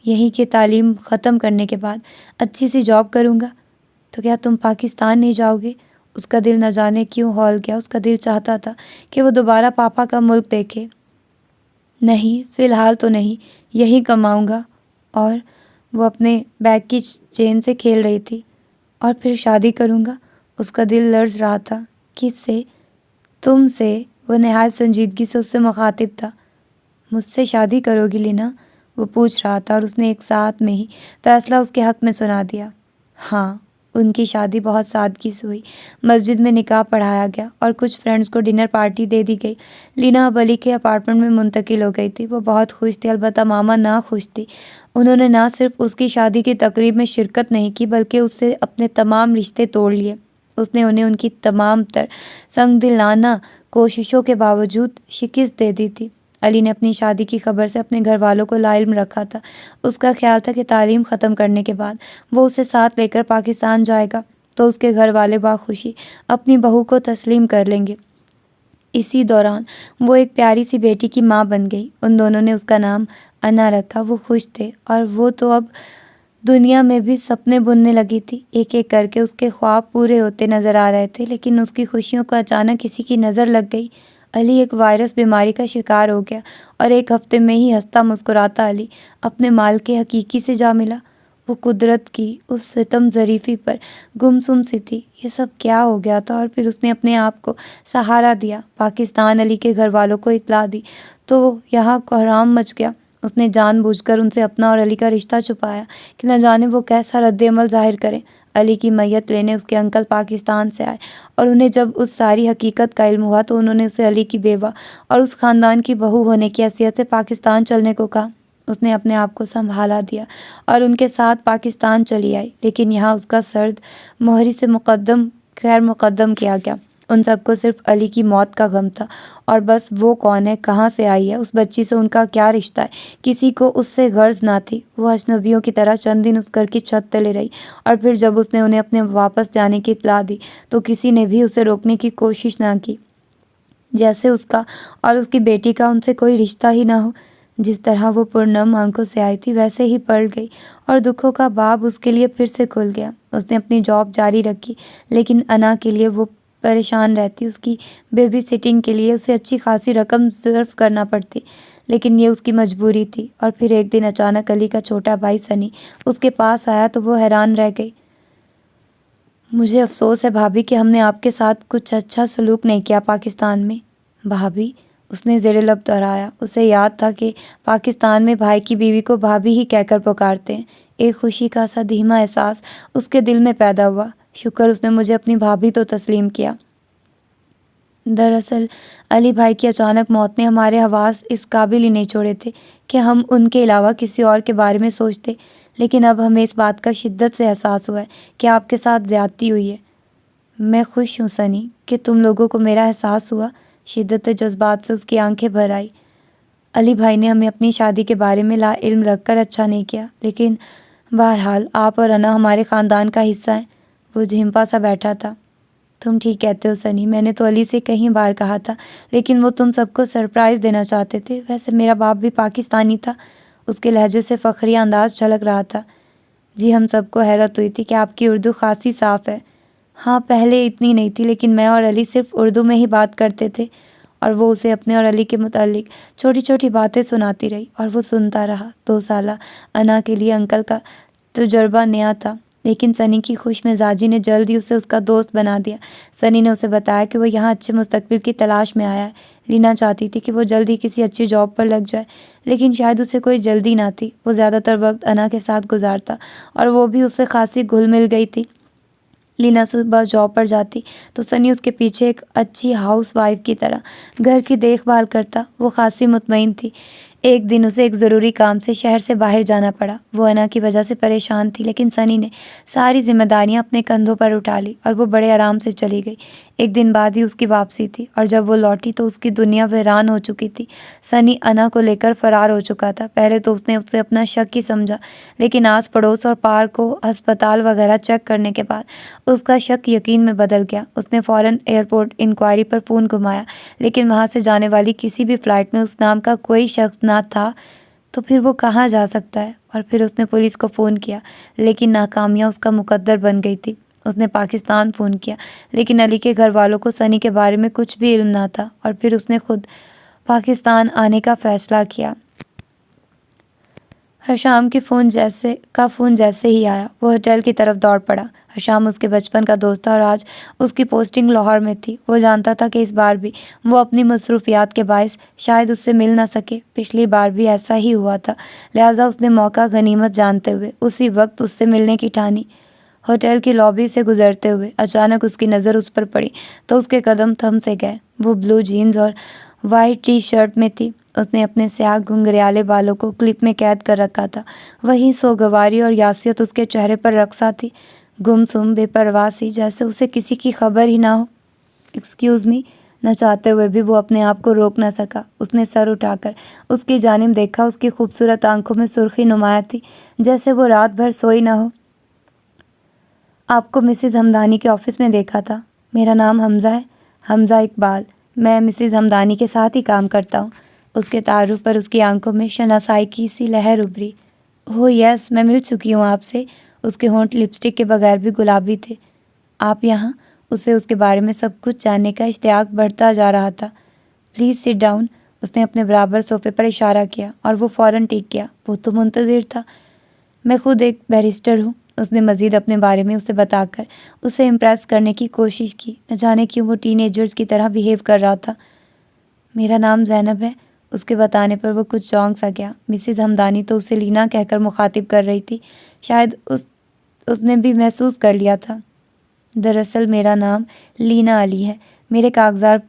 یہی کہ تعلیم ختم کرنے کے بعد اچھی سی جاب کروں گا۔ تو کیا تم پاکستان نہیں جاؤ گے؟ اس کا دل نہ جانے کیوں ہول گیا۔ اس کا دل چاہتا تھا کہ وہ دوبارہ پاپا کا ملک دیکھے۔ نہیں، فی الحال تو نہیں، یہی کماؤں گا۔ اور وہ اپنے بیگ کی چین سے کھیل رہی تھی۔ اور پھر شادی کروں گا۔ اس کا دل لرز رہا تھا۔ کس سے؟ تم سے۔ وہ نہایت سنجیدگی سے اس سے مخاطب تھا۔ مجھ سے شادی کرو گی لینا؟ وہ پوچھ رہا تھا، اور اس نے ایک ساتھ میں ہی فیصلہ اس کے حق میں سنا دیا۔ ہاں۔ ان کی شادی بہت سادگی سے ہوئی۔ مسجد میں نکاح پڑھایا گیا اور کچھ فرینڈز کو ڈنر پارٹی دے دی گئی۔ لینا اب علی کے اپارٹمنٹ میں منتقل ہو گئی تھی۔ وہ بہت خوش تھی، البتہ ماما نہ خوش تھی۔ انہوں نے نہ صرف اس کی شادی کی تقریب میں شرکت نہیں کی، بلکہ اس سے اپنے تمام رشتے توڑ لیے۔ اس نے انہیں ان کی تمام تر سنگ دلانہ کوششوں کے باوجود شکست دے دی تھی۔ علی نے اپنی شادی کی خبر سے اپنے گھر والوں کو لاعلم رکھا تھا۔ اس کا خیال تھا کہ تعلیم ختم کرنے کے بعد وہ اسے ساتھ لے کر پاکستان جائے گا، تو اس کے گھر والے باخوشی اپنی بہو کو تسلیم کر لیں گے۔ اسی دوران وہ ایک پیاری سی بیٹی کی ماں بن گئی۔ ان دونوں نے اس کا نام انا رکھا۔ وہ خوش تھے، اور وہ تو اب دنیا میں بھی سپنے بننے لگی تھی۔ ایک ایک کر کے اس کے خواب پورے ہوتے نظر آ رہے تھے، لیکن اس کی خوشیوں کو اچانک کسی کی نظر لگ گئی۔ علی ایک وائرس بیماری کا شکار ہو گیا، اور ایک ہفتے میں ہی ہنستا مسکراتا علی اپنے مالک حقیقی سے جا ملا۔ وہ قدرت کی اس ستم ظریفی پر گمسم سی تھی۔ یہ سب کیا ہو گیا تھا؟ اور پھر اس نے اپنے آپ کو سہارا دیا، پاکستان علی کے گھر والوں کو اطلاع دی، تو یہاں کوہرام مچ گیا۔ اس نے جان بوجھ کر ان سے اپنا اور علی کا رشتہ چھپایا کہ نہ جانے وہ کیسا رد عمل ظاہر کریں۔ علی کی میت لینے اس کے انکل پاکستان سے آئے اور انہیں جب اس ساری حقیقت کا علم ہوا تو انہوں نے اسے علی کی بیوہ اور اس خاندان کی بہو ہونے کی حیثیت سے پاکستان چلنے کو کہا۔ اس نے اپنے آپ کو سنبھالا دیا اور ان کے ساتھ پاکستان چلی آئی، لیکن یہاں اس کا سرد مہری سے خیر مقدم کیا گیا۔ ان سب کو صرف علی کی موت کا غم تھا، اور بس وہ کون ہے، کہاں سے آئی ہے، اس بچی سے ان کا کیا رشتہ ہے، کسی کو اس سے غرض نہ تھی۔ وہ اجنبیوں کی طرح چند دن اس گھر کی چھت تلے رہی، اور پھر جب اس نے انہیں اپنے واپس جانے کی اطلاع دی تو کسی نے بھی اسے روکنے کی کوشش نہ کی، جیسے اس کا اور اس کی بیٹی کا ان سے کوئی رشتہ ہی نہ ہو۔ جس طرح وہ پرنم آنکھوں سے آئی تھی ویسے ہی پڑ گئی، اور دکھوں کا باب اس کے لیے پھر سے کھل گیا۔ اس نے اپنی جاب جاری رکھی، لیکن انا کے لیے وہ پریشان رہتی۔ اس کی بیبی سٹنگ کے لیے اسے اچھی خاصی رقم صرف کرنا پڑتی، لیکن یہ اس کی مجبوری تھی۔ اور پھر ایک دن اچانک علی کا چھوٹا بھائی سنی اس کے پاس آیا تو وہ حیران رہ گئی۔ مجھے افسوس ہے بھابھی کہ ہم نے آپ کے ساتھ کچھ اچھا سلوک نہیں کیا پاکستان میں۔ بھابھی؟ اس نے زیر لب دہرایا۔ اسے یاد تھا کہ پاکستان میں بھائی کی بیوی کو بھابھی ہی کہہ کر پکارتے ہیں۔ ایک خوشی کا سا دھیما احساس اس کے دل میں پیدا ہوا۔ شکر اس نے مجھے اپنی بھابھی تو تسلیم کیا۔ دراصل علی بھائی کی اچانک موت نے ہمارے حواس اس قابل ہی نہیں چھوڑے تھے کہ ہم ان کے علاوہ کسی اور کے بارے میں سوچتے، لیکن اب ہمیں اس بات کا شدت سے احساس ہوا ہے کہ آپ کے ساتھ زیادتی ہوئی ہے۔ میں خوش ہوں سنی کہ تم لوگوں کو میرا احساس ہوا۔ شدت جذبات سے اس کی آنکھیں بھر آئی۔ علی بھائی نے ہمیں اپنی شادی کے بارے میں لا علم رکھ کر اچھا نہیں کیا، لیکن بہرحال آپ اور انا ہمارے خاندان کا حصہ ہیں۔ وہ جھمپا سا بیٹھا تھا۔ تم ٹھیک کہتے ہو سنی، میں نے تو علی سے کئی بار کہا تھا، لیکن وہ تم سب کو سرپرائز دینا چاہتے تھے۔ ویسے میرا باپ بھی پاکستانی تھا۔ اس کے لہجے سے فخریہ انداز جھلک رہا تھا۔ جی ہم سب کو حیرت ہوئی تھی کہ آپ کی اردو خاصی صاف ہے۔ ہاں پہلے اتنی نہیں تھی، لیکن میں اور علی صرف اردو میں ہی بات کرتے تھے، اور وہ اسے اپنے اور علی کے متعلق چھوٹی چھوٹی باتیں سناتی رہی، اور وہ سنتا رہا۔ 2 سالہ انا کے لیے انکل کا تجربہ نیا تھا، لیکن سنی کی خوش مزاجی نے جلد ہی اسے اس کا دوست بنا دیا۔ سنی نے اسے بتایا کہ وہ یہاں اچھے مستقبل کی تلاش میں آیا ہے۔ لینا چاہتی تھی کہ وہ جلد ہی کسی اچھی جاب پر لگ جائے، لیکن شاید اسے کوئی جلدی نہ تھی۔ وہ زیادہ تر وقت انا کے ساتھ گزارتا، اور وہ بھی اس سے خاصی گھل مل گئی تھی۔ لینا صبح جاب پر جاتی تو سنی اس کے پیچھے ایک اچھی ہاؤس وائف کی طرح گھر کی دیکھ بھال کرتا۔ وہ خاصی مطمئن تھی۔ ایک دن اسے ایک ضروری کام سے شہر سے باہر جانا پڑا۔ وہ انا کی وجہ سے پریشان تھی، لیکن سنی نے ساری ذمہ داریاں اپنے کندھوں پر اٹھا لی اور وہ بڑے آرام سے چلی گئی۔ ایک دن بعد ہی اس کی واپسی تھی، اور جب وہ لوٹی تو اس کی دنیا ویران ہو چکی تھی۔ سنی انا کو لے کر فرار ہو چکا تھا۔ پہلے تو اس نے اسے اپنا شک ہی سمجھا، لیکن آس پڑوس اور پارک کو ہسپتال وغیرہ چیک کرنے کے بعد اس کا شک یقین میں بدل گیا۔ اس نے فوراً ایئرپورٹ انکوائری پر فون گھمایا، لیکن وہاں سے جانے والی کسی بھی فلائٹ میں اس نام کا کوئی شخص نہ تھا۔ تو پھر وہ کہاں جا سکتا ہے؟ اور پھر اس نے پولیس کو فون کیا، لیکن ناکامیاں اس کا مقدر بن گئی تھی۔ اس نے پاکستان فون کیا، لیکن علی کے گھر والوں کو سنی کے بارے میں کچھ بھی علم نہ تھا، اور پھر اس نے خود پاکستان آنے کا فیصلہ کیا۔ حشام کے فون جیسے ہی آیا وہ ہوٹل کی طرف دوڑ پڑا۔ حشام اس کے بچپن کا دوست تھا، اور آج اس کی پوسٹنگ لاہور میں تھی۔ وہ جانتا تھا کہ اس بار بھی وہ اپنی مصروفیات کے باعث شاید اس سے مل نہ سکے۔ پچھلی بار بھی ایسا ہی ہوا تھا، لہٰذا اس نے موقع غنیمت جانتے ہوئے اسی وقت اس سے ملنے کی ٹھانی۔ ہوٹل کی لابی سے گزرتے ہوئے اچانک اس کی نظر اس پر پڑی تو اس کے قدم تھم سے گئے۔ وہ بلو جینز اور وائٹ ٹی شرٹ میں تھی۔ اس نے اپنے سیاہ گھنگریالے بالوں کو کلپ میں قید کر رکھا تھا۔ وہیں سوگواری اور یاسیت اس کے چہرے پر رقصہ تھی، گمسم بے پرواہ سی، جیسے اسے کسی کی خبر ہی نہ ہو۔ ایکسکیوز می، نہ چاہتے ہوئے بھی وہ اپنے آپ کو روک نہ سکا۔ اس نے سر اٹھا کر اس کی جانب دیکھا۔ اس کی خوبصورت آنکھوں میں سرخی نمایاں تھی، جیسے وہ رات بھر سوئی نہ ہو۔ آپ کو مسز ہمدانی کے آفس میں دیکھا تھا۔ میرا نام حمزہ ہے، حمزہ اقبال۔ میں مسز ہمدانی کے ساتھ ہی کام کرتا ہوں۔ اس کے تعارف پر اس کی آنکھوں میں شناسائی کی سی لہر ابھری۔ اوہ یس، میں مل چکی ہوں آپ سے۔ اس کے ہونٹ لپسٹک کے بغیر بھی گلابی تھے۔ آپ یہاں؟ اسے اس کے بارے میں سب کچھ جاننے کا اشتیاق بڑھتا جا رہا تھا۔ Please sit down. اس نے اپنے برابر صوفے پر اشارہ کیا اور وہ فوراً ٹیک گیا۔ وہ تو منتظر تھا۔ میں خود ایک بیرسٹر ہوں۔ اس نے مزید اپنے بارے میں اسے بتا کر اسے امپریس کرنے کی کوشش کی۔ نہ جانے کیوں وہ ٹین ایجرز کی طرح بیہیو کر رہا تھا۔ میرا نام زینب ہے۔ اس کے بتانے پر وہ کچھ چونک سا گیا۔ مسز ہمدانی تو اسے لینا کہہ کر مخاطب کر رہی تھی۔ شاید اس اس نے بھی محسوس کر لیا تھا۔ دراصل میرا نام لینا علی ہے، میرے کاغذات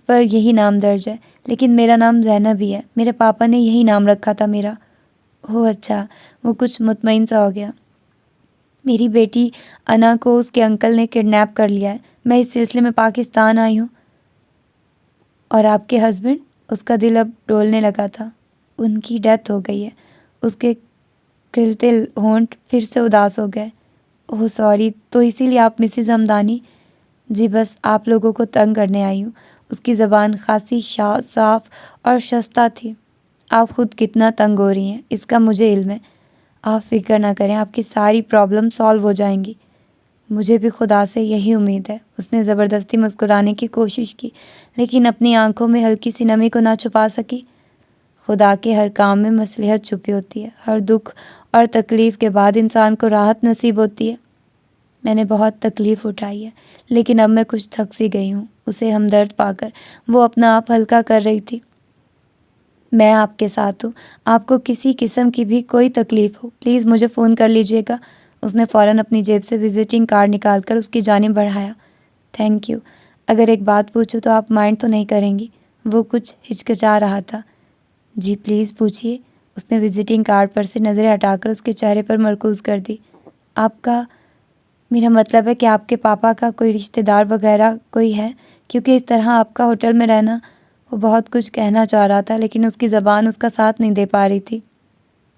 پر یہی نام درج ہے، لیکن میرا نام زینب ہی ہے، میرے پاپا نے یہی نام رکھا تھا میرا۔ اوہ اچھا، وہ کچھ مطمئن سا ہو گیا۔ میری بیٹی انا کو اس کے انکل نے کڈنیپ کر لیا ہے، میں اس سلسلے میں پاکستان آئی ہوں۔ اور آپ کے ہسبینڈ؟ اس کا دل اب ڈولنے لگا تھا۔ ان کی ڈیتھ ہو گئی ہے۔ اس کے کھلتے ہونٹ پھر سے اداس ہو گئے۔ اوہ سوری، تو اسی لیے آپ مسز ہمدانی؟ جی بس آپ لوگوں کو تنگ کرنے آئی ہوں۔ اس کی زبان خاصی صاف اور شستہ تھی۔ آپ خود کتنا تنگ ہو رہی ہیں اس کا مجھے علم ہے۔ آپ فکر نہ کریں، آپ کی ساری پرابلم سالو ہو جائیں گی۔ مجھے بھی خدا سے یہی امید ہے۔ اس نے زبردستی مسکرانے کی کوشش کی، لیکن اپنی آنکھوں میں ہلکی سی نمی کو نہ چھپا سکی۔ خدا کے ہر کام میں مصلحت چھپی ہوتی ہے۔ ہر دکھ اور تکلیف کے بعد انسان کو راحت نصیب ہوتی ہے۔ میں نے بہت تکلیف اٹھائی ہے، لیکن اب میں کچھ تھک سی گئی ہوں۔ اسے ہمدرد پا کر وہ اپنا آپ ہلکا کر رہی تھی۔ میں آپ کے ساتھ ہوں۔ آپ کو کسی قسم کی بھی کوئی تکلیف ہو پلیز مجھے فون کر لیجیے گا۔ اس نے فوراً اپنی جیب سے وزٹنگ کارڈ نکال کر اس کی جانب بڑھایا۔ Thank you. اگر ایک بات پوچھوں تو آپ مائنڈ تو نہیں کریں گی؟ وہ کچھ ہچکچا رہا تھا۔ جی پلیز پوچھیے۔ اس نے وزٹنگ کارڈ پر سے نظریں ہٹا کر اس کے چہرے پر مرکوز کر دی۔ آپ کا، میرا مطلب ہے کہ آپ کے پاپا کا کوئی رشتہ دار وغیرہ کوئی ہے؟ کیونکہ اس طرح آپ کا ہوٹل میں رہنا۔ وہ بہت کچھ کہنا چاہ رہا تھا، لیکن اس کی زبان اس کا ساتھ نہیں دے پا رہی تھی۔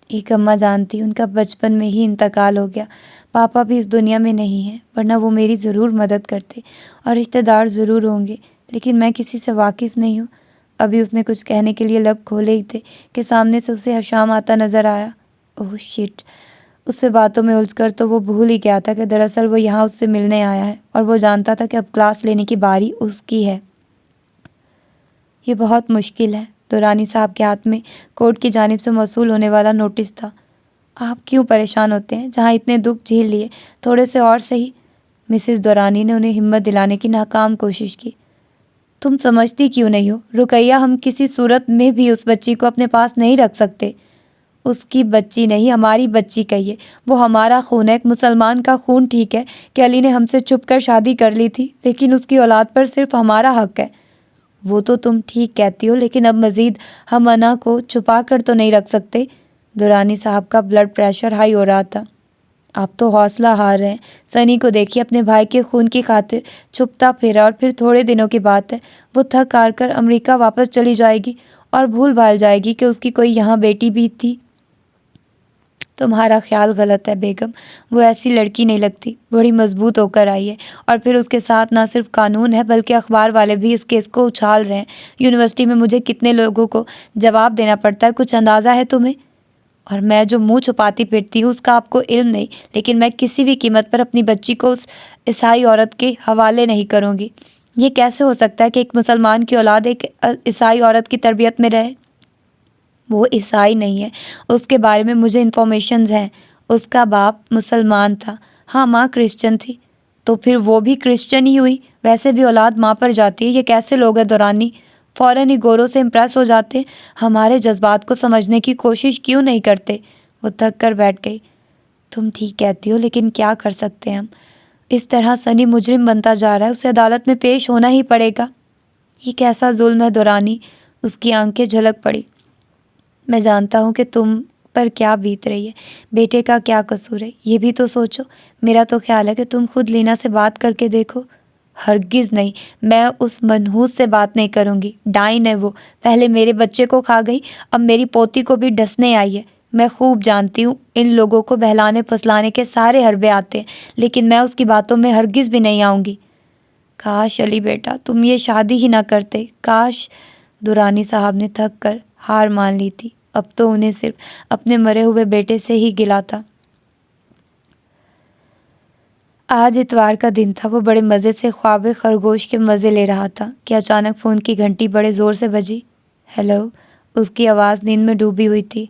ایک اماں جان تھی، ان کا بچپن میں ہی انتقال ہو گیا۔ پاپا بھی اس دنیا میں نہیں ہیں، ورنہ وہ میری ضرور مدد کرتے، اور رشتہ دار ضرور ہوں گے، لیکن میں کسی سے واقف نہیں ہوں۔ ابھی اس نے کچھ کہنے کے لیے لب کھولے ہی تھے کہ سامنے سے اسے حشام آتا نظر آیا۔ اوہ شٹ! اس سے باتوں میں الجھ کر تو وہ بھول ہی گیا تھا کہ دراصل وہ یہاں اس سے ملنے آیا ہے، اور وہ جانتا تھا کہ اب کلاس لینے کی باری اس کی ہے۔ یہ بہت مشکل ہے۔ دورانی صاحب کے ہاتھ میں کورٹ کی جانب سے موصول ہونے والا نوٹس تھا۔ آپ کیوں پریشان ہوتے ہیں؟ جہاں اتنے دکھ جھیل لیے، تھوڑے سے اور صحیح۔ مسز دورانی نے انہیں ہمت دلانے کی ناکام کوشش کی۔ تم سمجھتی کیوں نہیں ہو رقیہ، ہم کسی صورت میں بھی اس بچی کو اپنے پاس نہیں رکھ سکتے۔ اس کی بچی نہیں، ہماری بچی کہیے، وہ ہمارا خون ہے، ایک مسلمان کا خون۔ ٹھیک ہے کہ علی نے ہم سے چھپ کر شادی کر لی تھی، لیکن اس کی اولاد پر صرف ہمارا حق ہے۔ وہ تو تم ٹھیک کہتی ہو، لیکن اب مزید ہم انا کو چھپا کر تو نہیں رکھ سکتے۔ دورانی صاحب کا بلڈ پریشر ہائی ہو رہا تھا۔ آپ تو حوصلہ ہار رہے ہیں۔ سنی کو دیکھیے، اپنے بھائی کے خون کی خاطر چھپتا پھرا، اور پھر تھوڑے دنوں کی بات ہے وہ تھک ہار کر امریکہ واپس چلی جائے گی اور بھول بھال جائے گی کہ اس کی کوئی یہاں بیٹی بھی تھی۔ تمہارا خیال غلط ہے بیگم، وہ ایسی لڑکی نہیں لگتی، بڑی مضبوط ہو کر آئی ہے، اور پھر اس کے ساتھ نہ صرف قانون ہے بلکہ اخبار والے بھی اس کیس کو اچھال رہے ہیں۔ یونیورسٹی میں مجھے کتنے لوگوں کو جواب دینا پڑتا ہے، کچھ اندازہ ہے تمہیں؟ اور میں جو منہ چھپاتی پھرتی ہوں اس کا آپ کو علم نہیں، لیکن میں کسی بھی قیمت پر اپنی بچی کو اس عیسائی عورت کے حوالے نہیں کروں گی۔ یہ کیسے ہو سکتا ہے کہ ایک مسلمان کی اولاد ایک عیسائی عورت کی تربیت میں رہے؟ وہ عیسائی نہیں ہے، اس کے بارے میں مجھے انفارمیشنز ہیں۔ اس کا باپ مسلمان تھا، ہاں ماں کرسچن تھی۔ تو پھر وہ بھی کرسچن ہی ہوئی۔ ویسے بھی اولاد ماں پر جاتی ہے۔ یہ کیسے لوگ ہیں دورانی؟ فوراً ہی گوروں سے امپریس ہو جاتے، ہمارے جذبات کو سمجھنے کی کوشش کیوں نہیں کرتے؟ وہ تھک کر بیٹھ گئی۔ تم ٹھیک کہتی ہو، لیکن کیا کر سکتے ہیں ہم؟ اس طرح سنی مجرم بنتا جا رہا ہے، اسے عدالت میں پیش ہونا ہی پڑے گا۔ یہ کیسا ظلم ہے دورانی؟ اس کی آنکھیں جھلک پڑی۔ میں جانتا ہوں کہ تم پر کیا بیت رہی ہے، بیٹے کا کیا قصور ہے، یہ بھی تو سوچو۔ میرا تو خیال ہے کہ تم خود لینا سے بات کر کے دیکھو۔ ہرگز نہیں، میں اس منحوس سے بات نہیں کروں گی۔ ڈائن ہے وہ، پہلے میرے بچے کو کھا گئی، اب میری پوتی کو بھی ڈسنے آئی ہے۔ میں خوب جانتی ہوں ان لوگوں کو بہلانے پھسلانے کے سارے حربے آتے ہیں، لیکن میں اس کی باتوں میں ہرگز بھی نہیں آؤں گی۔ کاش علی بیٹا تم یہ شادی ہی نہ کرتے، کاش۔ دورانی صاحب نے تھک کر ہار مان لی تھی۔ اب تو انہیں صرف اپنے مرے ہوئے بیٹے سے ہی گلہ تھا۔ آج اتوار کا دن تھا۔ وہ بڑے مزے سے خواب خرگوش کے مزے لے رہا تھا کہ اچانک فون کی گھنٹی بڑے زور سے بجی۔ ہیلو، اس کی آواز نیند میں ڈوبی ہوئی تھی۔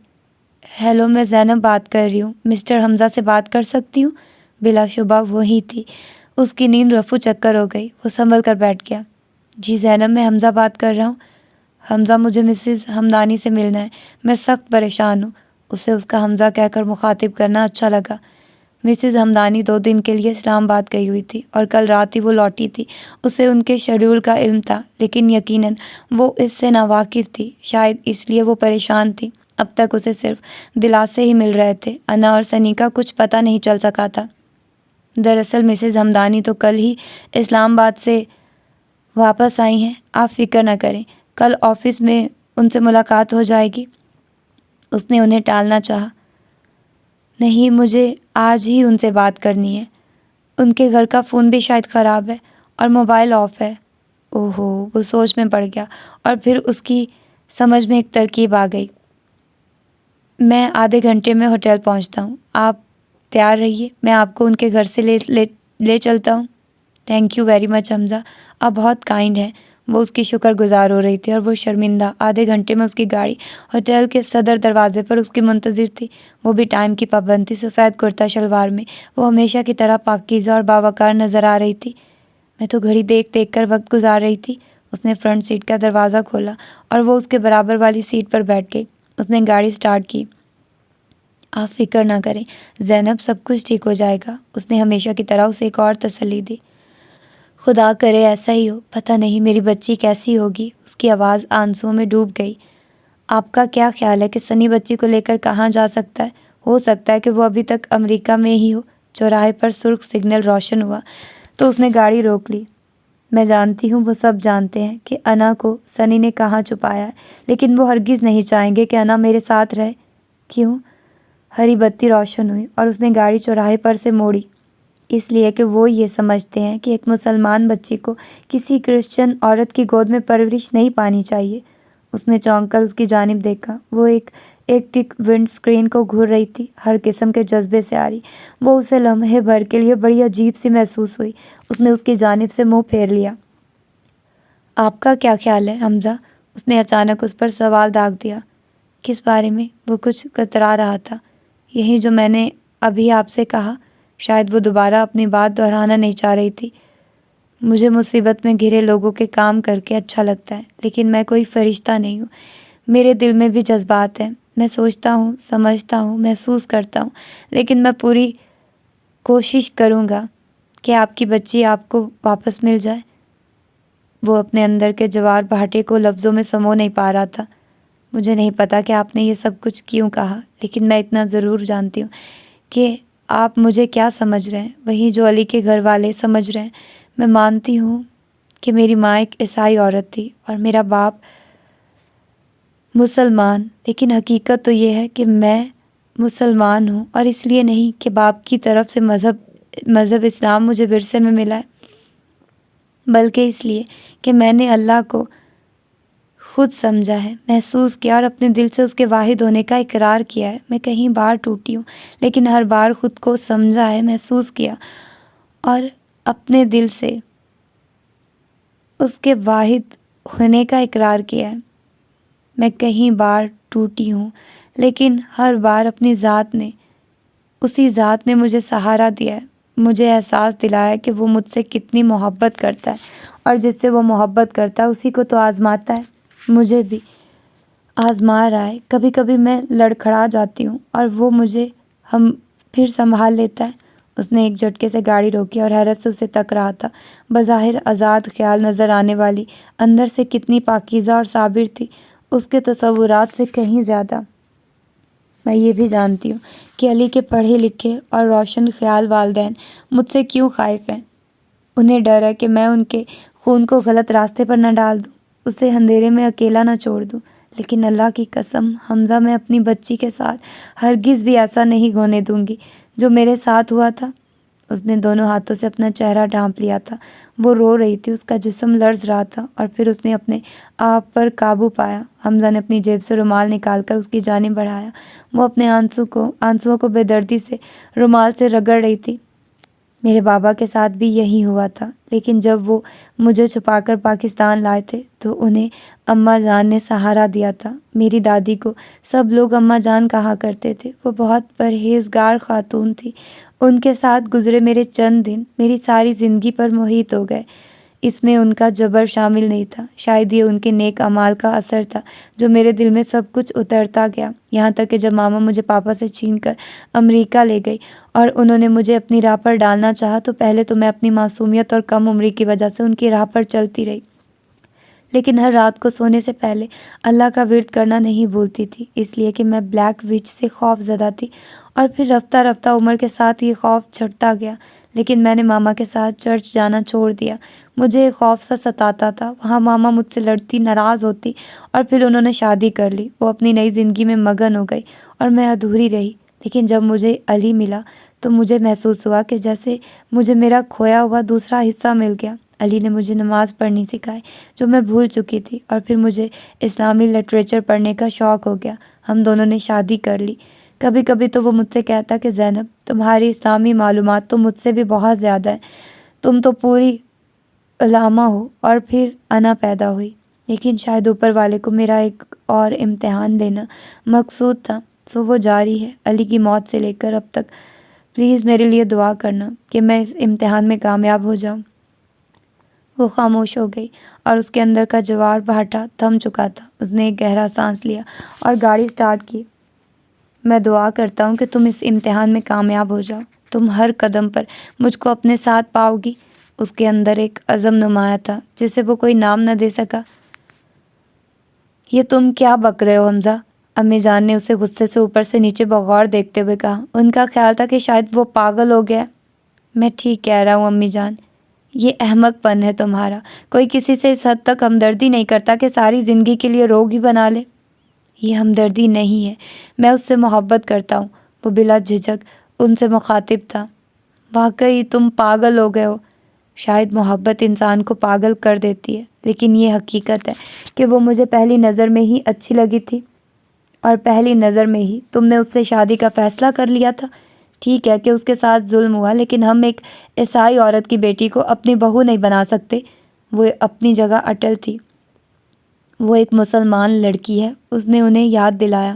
ہیلو، میں زینب بات کر رہی ہوں، مسٹر حمزہ سے بات کر سکتی ہوں؟ بلا شبہ وہی تھی۔ اس کی نیند رفو چکر ہو گئی، وہ سنبھل کر بیٹھ گیا۔ جی زینب، میں حمزہ بات کر رہا ہوں۔ حمزہ، مجھے مسز ہمدانی سے ملنا ہے، میں سخت پریشان ہوں۔ اسے اس کا حمزہ کہہ کر مخاطب کرنا اچھا لگا۔ مسز ہمدانی 2 دن کے لیے اسلام آباد گئی ہوئی تھی اور کل رات ہی وہ لوٹی تھی۔ اسے ان کے شیڈول کا علم تھا، لیکن یقیناً وہ اس سے ناواقف تھی۔ شاید اس لیے وہ پریشان تھی۔ اب تک اسے صرف دلاسے ہی مل رہے تھے۔ انا اور سنی کا کچھ پتہ نہیں چل سکا تھا۔ دراصل مسز ہمدانی تو کل ہی اسلام آباد سے واپس آئی ہیں۔ آپ فکر نہ کریں، کل آفس میں ان سے ملاقات ہو جائے گی۔ اس نے انہیں ٹالنا چاہا۔ نہیں، مجھے آج ہی ان سے بات کرنی ہے۔ ان کے گھر کا فون بھی شاید خراب ہے اور موبائل آف ہے۔ اوہو، وہ سوچ میں پڑ گیا اور پھر اس کی سمجھ میں ایک ترکیب آ گئی۔ میں آدھے گھنٹے میں ہوٹل پہنچتا ہوں، آپ تیار رہیے، میں آپ کو ان کے گھر سے لے چلتا ہوں۔ تھینک یو ویری مچ حمزہ، آپ بہت کائنڈ ہیں۔ وہ اس کی شکر گزار ہو رہی تھی اور وہ شرمندہ۔ آدھے گھنٹے میں اس کی گاڑی ہوٹل کے صدر دروازے پر اس کی منتظر تھی۔ وہ بھی ٹائم کی پابند تھی، سفید کرتا شلوار میں۔ وہ ہمیشہ کی طرح پاکیزہ اور باوقار نظر آ رہی تھی۔ میں تو گھڑی دیکھ دیکھ کر وقت گزار رہی تھی۔ اس نے فرنٹ سیٹ کا دروازہ کھولا اور وہ اس کے برابر والی سیٹ پر بیٹھ گئی۔ اس نے گاڑی سٹارٹ کی۔ آپ فکر نہ کریں زینب، سب کچھ ٹھیک ہو جائے گا۔ اس نے ہمیشہ کی طرح اسے ایک اور تسلی دی۔ خدا کرے ایسا ہی ہو۔ پتہ نہیں میری بچی کیسی ہوگی۔ اس کی آواز آنسوؤں میں ڈوب گئی۔ آپ کا کیا خیال ہے کہ سنی بچی کو لے کر کہاں جا سکتا ہے؟ ہو سکتا ہے کہ وہ ابھی تک امریکہ میں ہی ہو۔ چوراہے پر سرخ سگنل روشن ہوا تو اس نے گاڑی روک لی۔ میں جانتی ہوں، وہ سب جانتے ہیں کہ انا کو سنی نے کہاں چھپایا ہے، لیکن وہ ہرگز نہیں چاہیں گے کہ انا میرے ساتھ رہے۔ کیوں؟ ہری بتی روشن ہوئی اور اس نے گاڑی چوراہے پر سے موڑی۔ اس لیے کہ وہ یہ سمجھتے ہیں کہ ایک مسلمان بچی کو کسی کرسچن عورت کی گود میں پرورش نہیں پانی چاہیے۔ اس نے چونک کر اس کی جانب دیکھا۔ وہ ایک ٹک ونڈ اسکرین کو گھور رہی تھی، ہر قسم کے جذبے سے آ رہی۔ وہ اسے لمحے بھر کے لیے بڑی عجیب سی محسوس ہوئی۔ اس نے اس کی جانب سے منہ پھیر لیا۔ آپ کا کیا خیال ہے حمزہ؟ اس نے اچانک اس پر سوال داغ دیا۔ کس بارے میں؟ وہ کچھ کترا رہا تھا۔ یہی جو میں نے ابھی آپ سے کہا۔ شاید وہ دوبارہ اپنی بات دہرانا نہیں چاہ رہی تھی۔ مجھے مصیبت میں گھرے لوگوں کے کام کر کے اچھا لگتا ہے، لیکن میں کوئی فرشتہ نہیں ہوں۔ میرے دل میں بھی جذبات ہیں، میں سوچتا ہوں، سمجھتا ہوں، محسوس کرتا ہوں، لیکن میں پوری کوشش کروں گا کہ آپ کی بچی آپ کو واپس مل جائے۔ وہ اپنے اندر کے جوار بھاٹے کو لفظوں میں سمو نہیں پا رہا تھا۔ مجھے نہیں پتا کہ آپ نے یہ سب کچھ کیوں کہا، لیکن میں اتنا ضرور جانتی ہوں کہ آپ مجھے کیا سمجھ رہے ہیں، وہی جو علی کے گھر والے سمجھ رہے ہیں۔ میں مانتی ہوں کہ میری ماں ایک عیسائی عورت تھی اور میرا باپ مسلمان، لیکن حقیقت تو یہ ہے کہ میں مسلمان ہوں، اور اس لیے نہیں کہ باپ کی طرف سے مذہب اسلام مجھے ورثے میں ملا ہے، بلکہ اس لیے کہ میں نے اللہ کو خود سمجھا ہے، محسوس کیا اور اپنے دل سے اس کے واحد ہونے کا اقرار کیا ہے۔ میں کہیں بار ٹوٹی ہوں، لیکن ہر بار خود کو سمجھا ہے، محسوس کیا اور اپنے دل سے اس کے واحد ہونے کا اقرار کیا ہے۔ میں کہیں بار ٹوٹی ہوں، لیکن ہر بار اپنی اسی ذات نے مجھے سہارا دیا ہے، مجھے احساس دلایا کہ وہ مجھ سے کتنی محبت کرتا ہے، اور جس سے وہ محبت کرتا ہے اسی کو تو آزماتا ہے۔ مجھے بھی آزما رہا ہے۔ کبھی کبھی میں لڑکھڑا جاتی ہوں اور وہ مجھے پھر سنبھال لیتا ہے۔ اس نے ایک جھٹکے سے گاڑی روکی اور حیرت سے اسے تک رہا تھا۔ بظاہر آزاد خیال نظر آنے والی اندر سے کتنی پاکیزہ اور صابر تھی، اس کے تصورات سے کہیں زیادہ۔ میں یہ بھی جانتی ہوں کہ علی کے پڑھے لکھے اور روشن خیال والدین مجھ سے کیوں خائف ہیں۔ انہیں ڈر ہے کہ میں ان کے خون کو غلط راستے پر نہ ڈال دوں، اسے اندھیرے میں اکیلا نہ چھوڑ دوں۔ لیکن اللہ کی قسم حمزہ، میں اپنی بچی کے ساتھ ہرگز بھی ایسا نہیں ہونے دوں گی جو میرے ساتھ ہوا تھا۔ اس نے دونوں ہاتھوں سے اپنا چہرہ ڈھانپ لیا تھا۔ وہ رو رہی تھی، اس کا جسم لرز رہا تھا، اور پھر اس نے اپنے آپ پر قابو پایا۔ حمزہ نے اپنی جیب سے رومال نکال کر اس کی جانب بڑھایا۔ وہ اپنے آنسوؤں کو بے دردی سے رومال سے رگڑ رہی تھی۔ میرے بابا کے ساتھ بھی یہی ہوا تھا، لیکن جب وہ مجھے چھپا کر پاکستان لائے تھے تو انہیں اماں جان نے سہارا دیا تھا۔ میری دادی کو سب لوگ اماں جان کہا کرتے تھے۔ وہ بہت پرہیزگار خاتون تھی۔ ان کے ساتھ گزرے میرے چند دن میری ساری زندگی پر محیط ہو گئے۔ اس میں ان کا جبر شامل نہیں تھا، شاید یہ ان کے نیک اعمال کا اثر تھا جو میرے دل میں سب کچھ اترتا گیا، یہاں تک کہ جب ماما مجھے پاپا سے چھین کر امریکہ لے گئی اور انہوں نے مجھے اپنی راہ پر ڈالنا چاہا تو پہلے تو میں اپنی معصومیت اور کم عمری کی وجہ سے ان کی راہ پر چلتی رہی، لیکن ہر رات کو سونے سے پہلے اللہ کا ورد کرنا نہیں بھولتی تھی، اس لیے کہ میں بلیک وچ سے خوف زدہ تھی، اور پھر رفتہ رفتہ عمر کے ساتھ یہ خوف چھٹتا گیا، لیکن میں نے ماما کے ساتھ چرچ جانا چھوڑ دیا۔ مجھے ایک خوف سا ستاتا تھا، وہاں ماما مجھ سے لڑتی، ناراض ہوتی، اور پھر انہوں نے شادی کر لی، وہ اپنی نئی زندگی میں مگن ہو گئی اور میں ادھوری رہی۔ لیکن جب مجھے علی ملا تو مجھے محسوس ہوا کہ جیسے مجھے میرا کھویا ہوا دوسرا حصہ مل گیا۔ علی نے مجھے نماز پڑھنی سکھائی جو میں بھول چکی تھی، اور پھر مجھے اسلامی لٹریچر پڑھنے کا شوق ہو گیا۔ ہم دونوں نے شادی کر لی۔ کبھی کبھی تو وہ مجھ سے کہتا کہ زینب، تمہاری اسلامی معلومات تو مجھ سے بھی بہت زیادہ ہیں، تم تو پوری علامہ ہو۔ اور پھر انا پیدا ہوئی، لیکن شاید اوپر والے کو میرا ایک اور امتحان لینا مقصود تھا، سو وہ جاری ہے علی کی موت سے لے کر اب تک۔ پلیز میرے لیے دعا کرنا کہ میں اس امتحان میں کامیاب ہو جاؤں۔ وہ خاموش ہو گئی اور اس کے اندر کا جوار بھاٹا تھم چکا تھا۔ اس نے ایک گہرا سانس لیا اور گاڑی سٹارٹ کی۔ میں دعا کرتا ہوں کہ تم اس امتحان میں کامیاب ہو جاؤ، تم ہر قدم پر مجھ کو اپنے ساتھ پاؤ گی۔ اس کے اندر ایک عزم نمایاں تھا جسے وہ کوئی نام نہ دے سکا۔ یہ تم کیا بک رہے ہو حمزہ؟ امی جان نے اسے غصے سے اوپر سے نیچے بغور دیکھتے ہوئے کہا۔ ان کا خیال تھا کہ شاید وہ پاگل ہو گیا۔ میں ٹھیک کہہ رہا ہوں امی جان، یہ احمق پن ہے تمہارا۔ کوئی کسی سے اس حد تک ہمدردی نہیں کرتا کہ ساری زندگی کے لیے روگ ہی بنا لے۔ یہ ہمدردی نہیں ہے، میں اس سے محبت کرتا ہوں۔ وہ بلا جھجک ان سے مخاطب تھا۔ واقعی تم پاگل ہو گئے ہو۔ شاید محبت انسان کو پاگل کر دیتی ہے، لیکن یہ حقیقت ہے کہ وہ مجھے پہلی نظر میں ہی اچھی لگی تھی، اور پہلی نظر میں ہی تم نے اس سے شادی کا فیصلہ کر لیا تھا۔ ٹھیک ہے کہ اس کے ساتھ ظلم ہوا، لیکن ہم ایک عیسائی عورت کی بیٹی کو اپنی بہو نہیں بنا سکتے۔ وہ اپنی جگہ اٹل تھی۔ وہ ایک مسلمان لڑکی ہے، اس نے انہیں یاد دلایا۔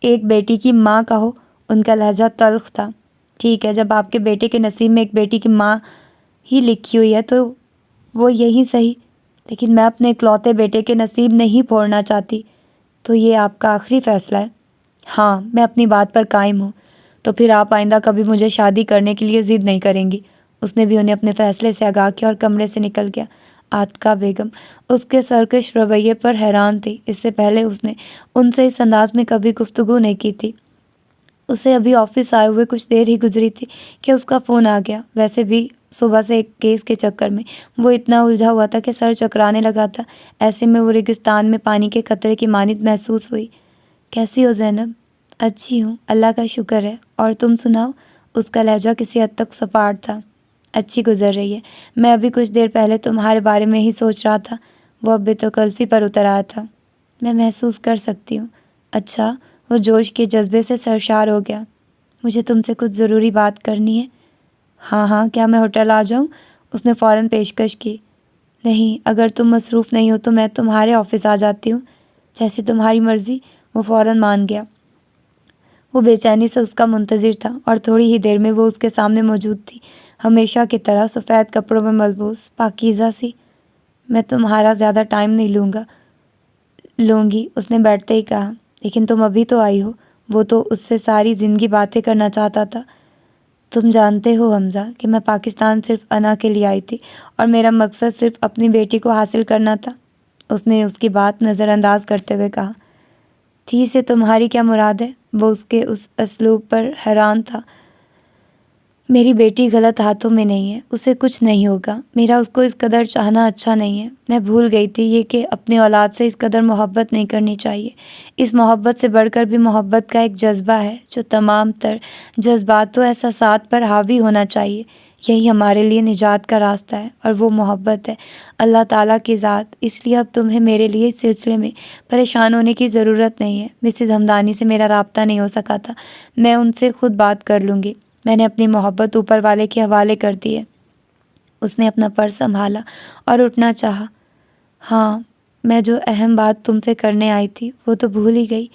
ایک بیٹی کی ماں کہو، ان کا لہجہ تلخ تھا۔ ٹھیک ہے، جب آپ کے بیٹے کے نصیب میں ایک بیٹی کی ماں ہی لکھی ہوئی ہے تو وہ یہی صحیح، لیکن میں اپنے اکلوتے بیٹے کے نصیب نہیں پھوڑنا چاہتی۔ تو یہ آپ کا آخری فیصلہ ہے؟ ہاں، میں اپنی بات پر قائم ہوں۔ تو پھر آپ آئندہ کبھی مجھے شادی کرنے کے لیے ضد نہیں کریں گی۔ اس نے بھی انہیں اپنے فیصلے سے آگاہ کیا اور کمرے سے نکل گیا۔ عاتقہ بیگم اس کے سرکش رویے پر حیران تھی۔ اس سے پہلے اس نے ان سے اس انداز میں کبھی گفتگو نہیں کی تھی۔ اسے ابھی آفس آئے ہوئے کچھ دیر ہی گزری تھی کہ اس کا فون آ گیا۔ ویسے بھی صبح سے ایک کیس کے چکر میں وہ اتنا الجھا ہوا تھا کہ سر چکرانے لگا تھا۔ ایسے میں وہ ریگستان میں پانی کے قطرے کی مانند محسوس ہوئی۔ کیسی ہو زینب؟ اچھی ہوں، اللہ کا شکر ہے، اور تم سناؤ؟ اس کا لہجہ کسی حد تک سپاٹ تھا۔ اچھی گزر رہی ہے، میں ابھی کچھ دیر پہلے تمہارے بارے میں ہی سوچ رہا تھا۔ وہ اب بےتکلفی پر اتر آیا تھا۔ میں محسوس کر سکتی ہوں۔ اچھا؟ وہ جوش کے جذبے سے سرشار ہو گیا۔ مجھے تم سے کچھ ضروری بات کرنی ہے۔ ہاں ہاں، کیا میں ہوٹل آ جاؤں؟ اس نے فوراً پیشکش کی۔ نہیں، اگر تم مصروف نہیں ہو تو میں تمہارے آفس آ جاتی ہوں۔ جیسی تمہاری مرضی، وہ فوراً مان گیا۔ وہ بے چینی سے اس کا منتظر تھا، اور تھوڑی ہی دیر میں وہ اس کے سامنے موجود تھی، ہمیشہ کی طرح سفید کپڑوں میں ملبوس، پاکیزہ سی۔ میں تمہارا زیادہ ٹائم نہیں لوں گی، اس نے بیٹھتے ہی کہا۔ لیکن تم ابھی تو آئی ہو۔ وہ تو اس سے ساری زندگی باتیں کرنا چاہتا تھا۔ تم جانتے ہو حمزہ کہ میں پاکستان صرف انا کے لیے آئی تھی، اور میرا مقصد صرف اپنی بیٹی کو حاصل کرنا تھا۔ اس نے اس کی بات نظر انداز کرتے ہوئے کہا۔ تھی سے تمہاری کیا مراد ہے؟ وہ اس کے اس اسلوب پر حیران تھا۔ میری بیٹی غلط ہاتھوں میں نہیں ہے، اسے کچھ نہیں ہوگا۔ میرا اس کو اس قدر چاہنا اچھا نہیں ہے۔ میں بھول گئی تھی یہ کہ اپنی اولاد سے اس قدر محبت نہیں کرنی چاہیے۔ اس محبت سے بڑھ کر بھی محبت کا ایک جذبہ ہے جو تمام تر جذبات و احساسات پر حاوی ہونا چاہیے۔ یہی ہمارے لیے نجات کا راستہ ہے، اور وہ محبت ہے، اللہ تعالیٰ کی ذات۔ اس لیے اب تمہیں میرے لیے اس سلسلے میں پریشان ہونے کی ضرورت نہیں ہے۔ مسز ہمدانی سے میرا رابطہ نہیں ہو سکا تھا، میں ان سے خود بات کر لوں گی۔ میں نے اپنی محبت اوپر والے کے حوالے کر دی ہے۔ اس نے اپنا پرس سنبھالا اور اٹھنا چاہا۔ ہاں، میں جو اہم بات تم سے کرنے آئی تھی وہ تو بھول ہی گئی۔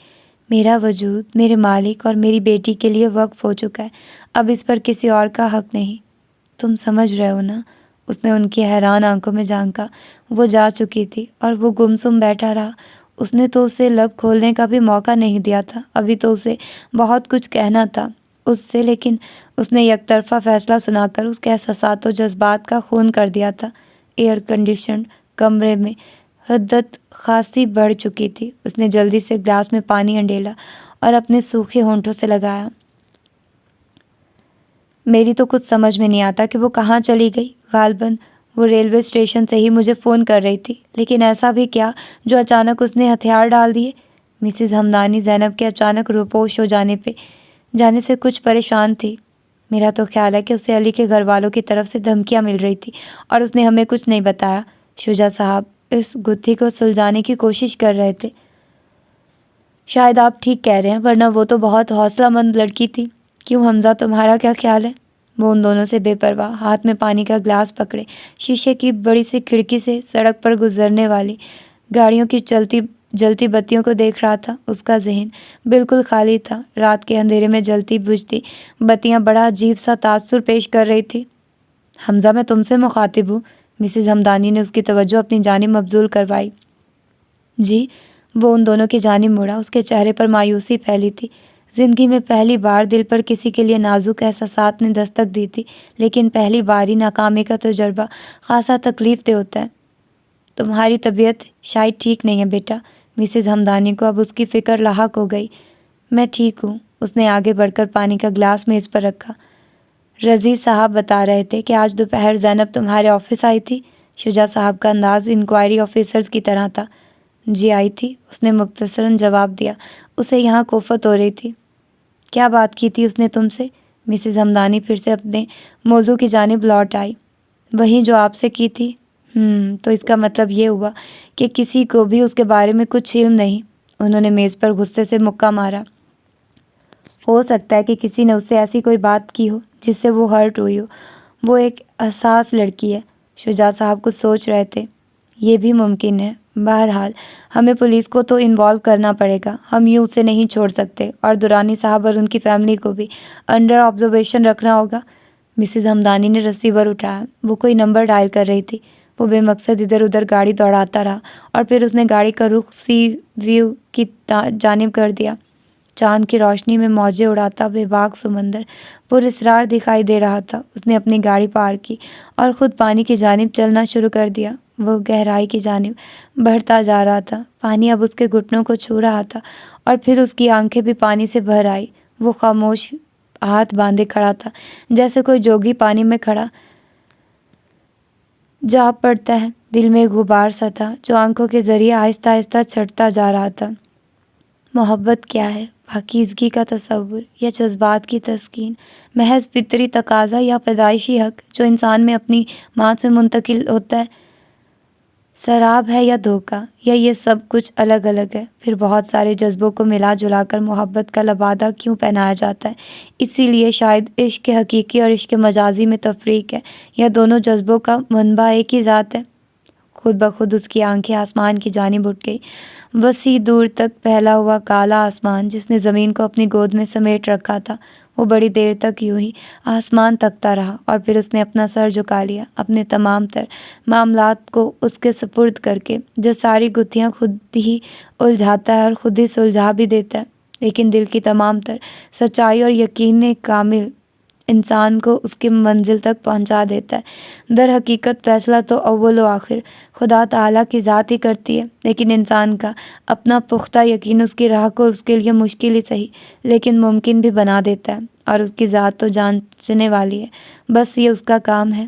میرا وجود میرے مالک اور میری بیٹی کے لیے وقف ہو چکا ہے، اب اس پر کسی اور کا حق نہیں۔ تم سمجھ رہے ہو نا؟ اس نے ان کی حیران آنکھوں میں جھانکا۔ وہ جا چکی تھی اور وہ گمسم بیٹھا رہا۔ اس نے تو اسے لب کھولنے کا بھی موقع نہیں دیا تھا۔ ابھی تو اسے بہت کچھ کہنا تھا اس سے، لیکن اس نے یک طرفہ فیصلہ سنا کر اس کے احساسات و جذبات کا خون کر دیا تھا۔ ایئر کنڈیشنڈ کمرے میں حدت خاصی بڑھ چکی تھی۔ اس نے جلدی سے گلاس میں پانی انڈیلا اور اپنے سوکھے ہونٹوں سے لگایا۔ میری تو کچھ سمجھ میں نہیں آتا کہ وہ کہاں چلی گئی۔ غالباً وہ ریلوے اسٹیشن سے ہی مجھے فون کر رہی تھی، لیکن ایسا بھی کیا جو اچانک اس نے ہتھیار ڈال دیے؟ مسز ہمدانی زینب کے اچانک روپوش ہو جانے سے کچھ پریشان تھی۔ میرا تو خیال ہے کہ اسے علی کے گھر والوں کی طرف سے دھمکیاں مل رہی تھی اور اس نے ہمیں کچھ نہیں بتایا۔ شجاع صاحب اس گتھی کو سلجھانے کی کوشش کر رہے تھے۔ شاید آپ ٹھیک کہہ رہے ہیں، ورنہ وہ تو بہت حوصلہ مند لڑکی تھی۔ کیوں حمزہ، تمہارا کیا خیال ہے؟ وہ ان دونوں سے بے پرواہ ہاتھ میں پانی کا گلاس پکڑے شیشے کی بڑی سی کھڑکی سے سڑک پر گزرنے والی گاڑیوں کی جلتی بتیوں کو دیکھ رہا تھا۔ اس کا ذہن بالکل خالی تھا۔ رات کے اندھیرے میں جلتی بجھتی بتیاں بڑا عجیب سا تاثر پیش کر رہی تھی۔ حمزہ، میں تم سے مخاطب ہوں۔ مسز ہمدانی نے اس کی توجہ اپنی جانب مبذول کروائی۔ جی؟ وہ ان دونوں کی جانب مڑا۔ اس کے چہرے پر مایوسی پھیلی تھی۔ زندگی میں پہلی بار دل پر کسی کے لیے نازک احساسات نے دستک دی تھی، لیکن پہلی بار ہی ناکامی کا تجربہ خاصا تکلیف دہ ہوتا ہے۔ تمہاری طبیعت شاید ٹھیک نہیں ہے بیٹا۔ مسز ہمدانی کو اب اس کی فکر لاحق ہو گئی۔ میں ٹھیک ہوں۔ اس نے آگے بڑھ کر پانی کا گلاس میز پر رکھا۔ رضی صاحب بتا رہے تھے کہ آج دوپہر زینب تمہارے آفس آئی تھی۔ شجاع صاحب کا انداز انکوائری آفیسرز کی طرح تھا۔ جی آئی تھی، اس نے مختصراً جواب دیا۔ اسے یہاں کوفت ہو رہی تھی۔ کیا بات کی تھی اس نے تم سے؟ مسز ہمدانی پھر سے اپنے موضوع کی جانب لوٹ آئی۔ وہی جو آپ سے کی تھی۔ تو اس کا مطلب یہ ہوا کہ کسی کو بھی اس کے بارے میں کچھ علم نہیں؟ انہوں نے میز پر غصے سے مکہ مارا۔ ہو سکتا ہے کہ کسی نے اس سے ایسی کوئی بات کی ہو جس سے وہ ہرٹ ہوئی ہو۔ وہ ایک حساس لڑکی ہے۔ شجاع صاحب کچھ سوچ رہے تھے۔ یہ بھی ممکن ہے۔ بہرحال ہمیں پولیس کو تو انوالو کرنا پڑے گا، ہم یوں اسے نہیں چھوڑ سکتے، اور درانی صاحب اور ان کی فیملی کو بھی انڈر آبزرویشن رکھنا ہوگا۔ مسز ہمدانی نے رسیور اٹھایا۔ وہ کوئی نمبر ڈائل کر رہی تھی۔ وہ بے مقصد ادھر ادھر گاڑی دوڑاتا رہا اور پھر اس نے گاڑی کا رخ سی ویو کی جانب کر دیا۔ چاند کی روشنی میں موجیں اڑاتا بے باک سمندر پر اسرار دکھائی دے رہا تھا۔ اس نے اپنی گاڑی پارک کی اور خود پانی کی جانب چلنا شروع کر دیا۔ وہ گہرائی کی جانب بڑھتا جا رہا تھا۔ پانی اب اس کے گھٹنوں کو چھو رہا تھا اور پھر اس کی آنکھیں بھی پانی سے بھر آئی۔ وہ خاموش ہاتھ باندھے کھڑا تھا، جیسے کوئی جوگی پانی میں کھڑا جا پڑتا ہے۔ دل میں ایک غبار سا تھا جو آنکھوں کے ذریعے آہستہ آہستہ چھٹتا جا رہا تھا۔ محبت کیا ہے؟ پاکیزگی کا تصور یا جذبات کی تسکین؟ محض فطری تقاضا یا پیدائشی حق جو انسان میں اپنی ماں سے منتقل ہوتا ہے؟ سراب ہے یا دھوکہ، یا یہ سب کچھ الگ الگ ہے؟ پھر بہت سارے جذبوں کو ملا جلا کر محبت کا لبادہ کیوں پہنایا جاتا ہے؟ اسی لیے شاید عشق حقیقی اور عشق مجازی میں تفریق ہے، یا دونوں جذبوں کا منبع ایک ہی ذات ہے؟ خود بخود اس کی آنکھیں آسمان کی جانب اٹھ گئی۔ وسیع دور تک پھیلا ہوا کالا آسمان جس نے زمین کو اپنی گود میں سمیٹ رکھا تھا۔ وہ بڑی دیر تک یوں ہی آسمان تکتا رہا اور پھر اس نے اپنا سر جھکا لیا، اپنے تمام تر معاملات کو اس کے سپرد کر کے، جو ساری گتھیاں خود ہی الجھاتا ہے اور خود ہی سلجھا بھی دیتا ہے، لیکن دل کی تمام تر سچائی اور یقین کامل انسان کو اس کی منزل تک پہنچا دیتا ہے۔ در حقیقت فیصلہ تو اول و آخر خدا تعالیٰ کی ذات ہی کرتی ہے، لیکن انسان کا اپنا پختہ یقین اس کی راہ کو اس کے لیے مشکل ہی صحیح لیکن ممکن بھی بنا دیتا ہے، اور اس کی ذات تو جانچنے والی ہے، بس یہ اس کا کام ہے۔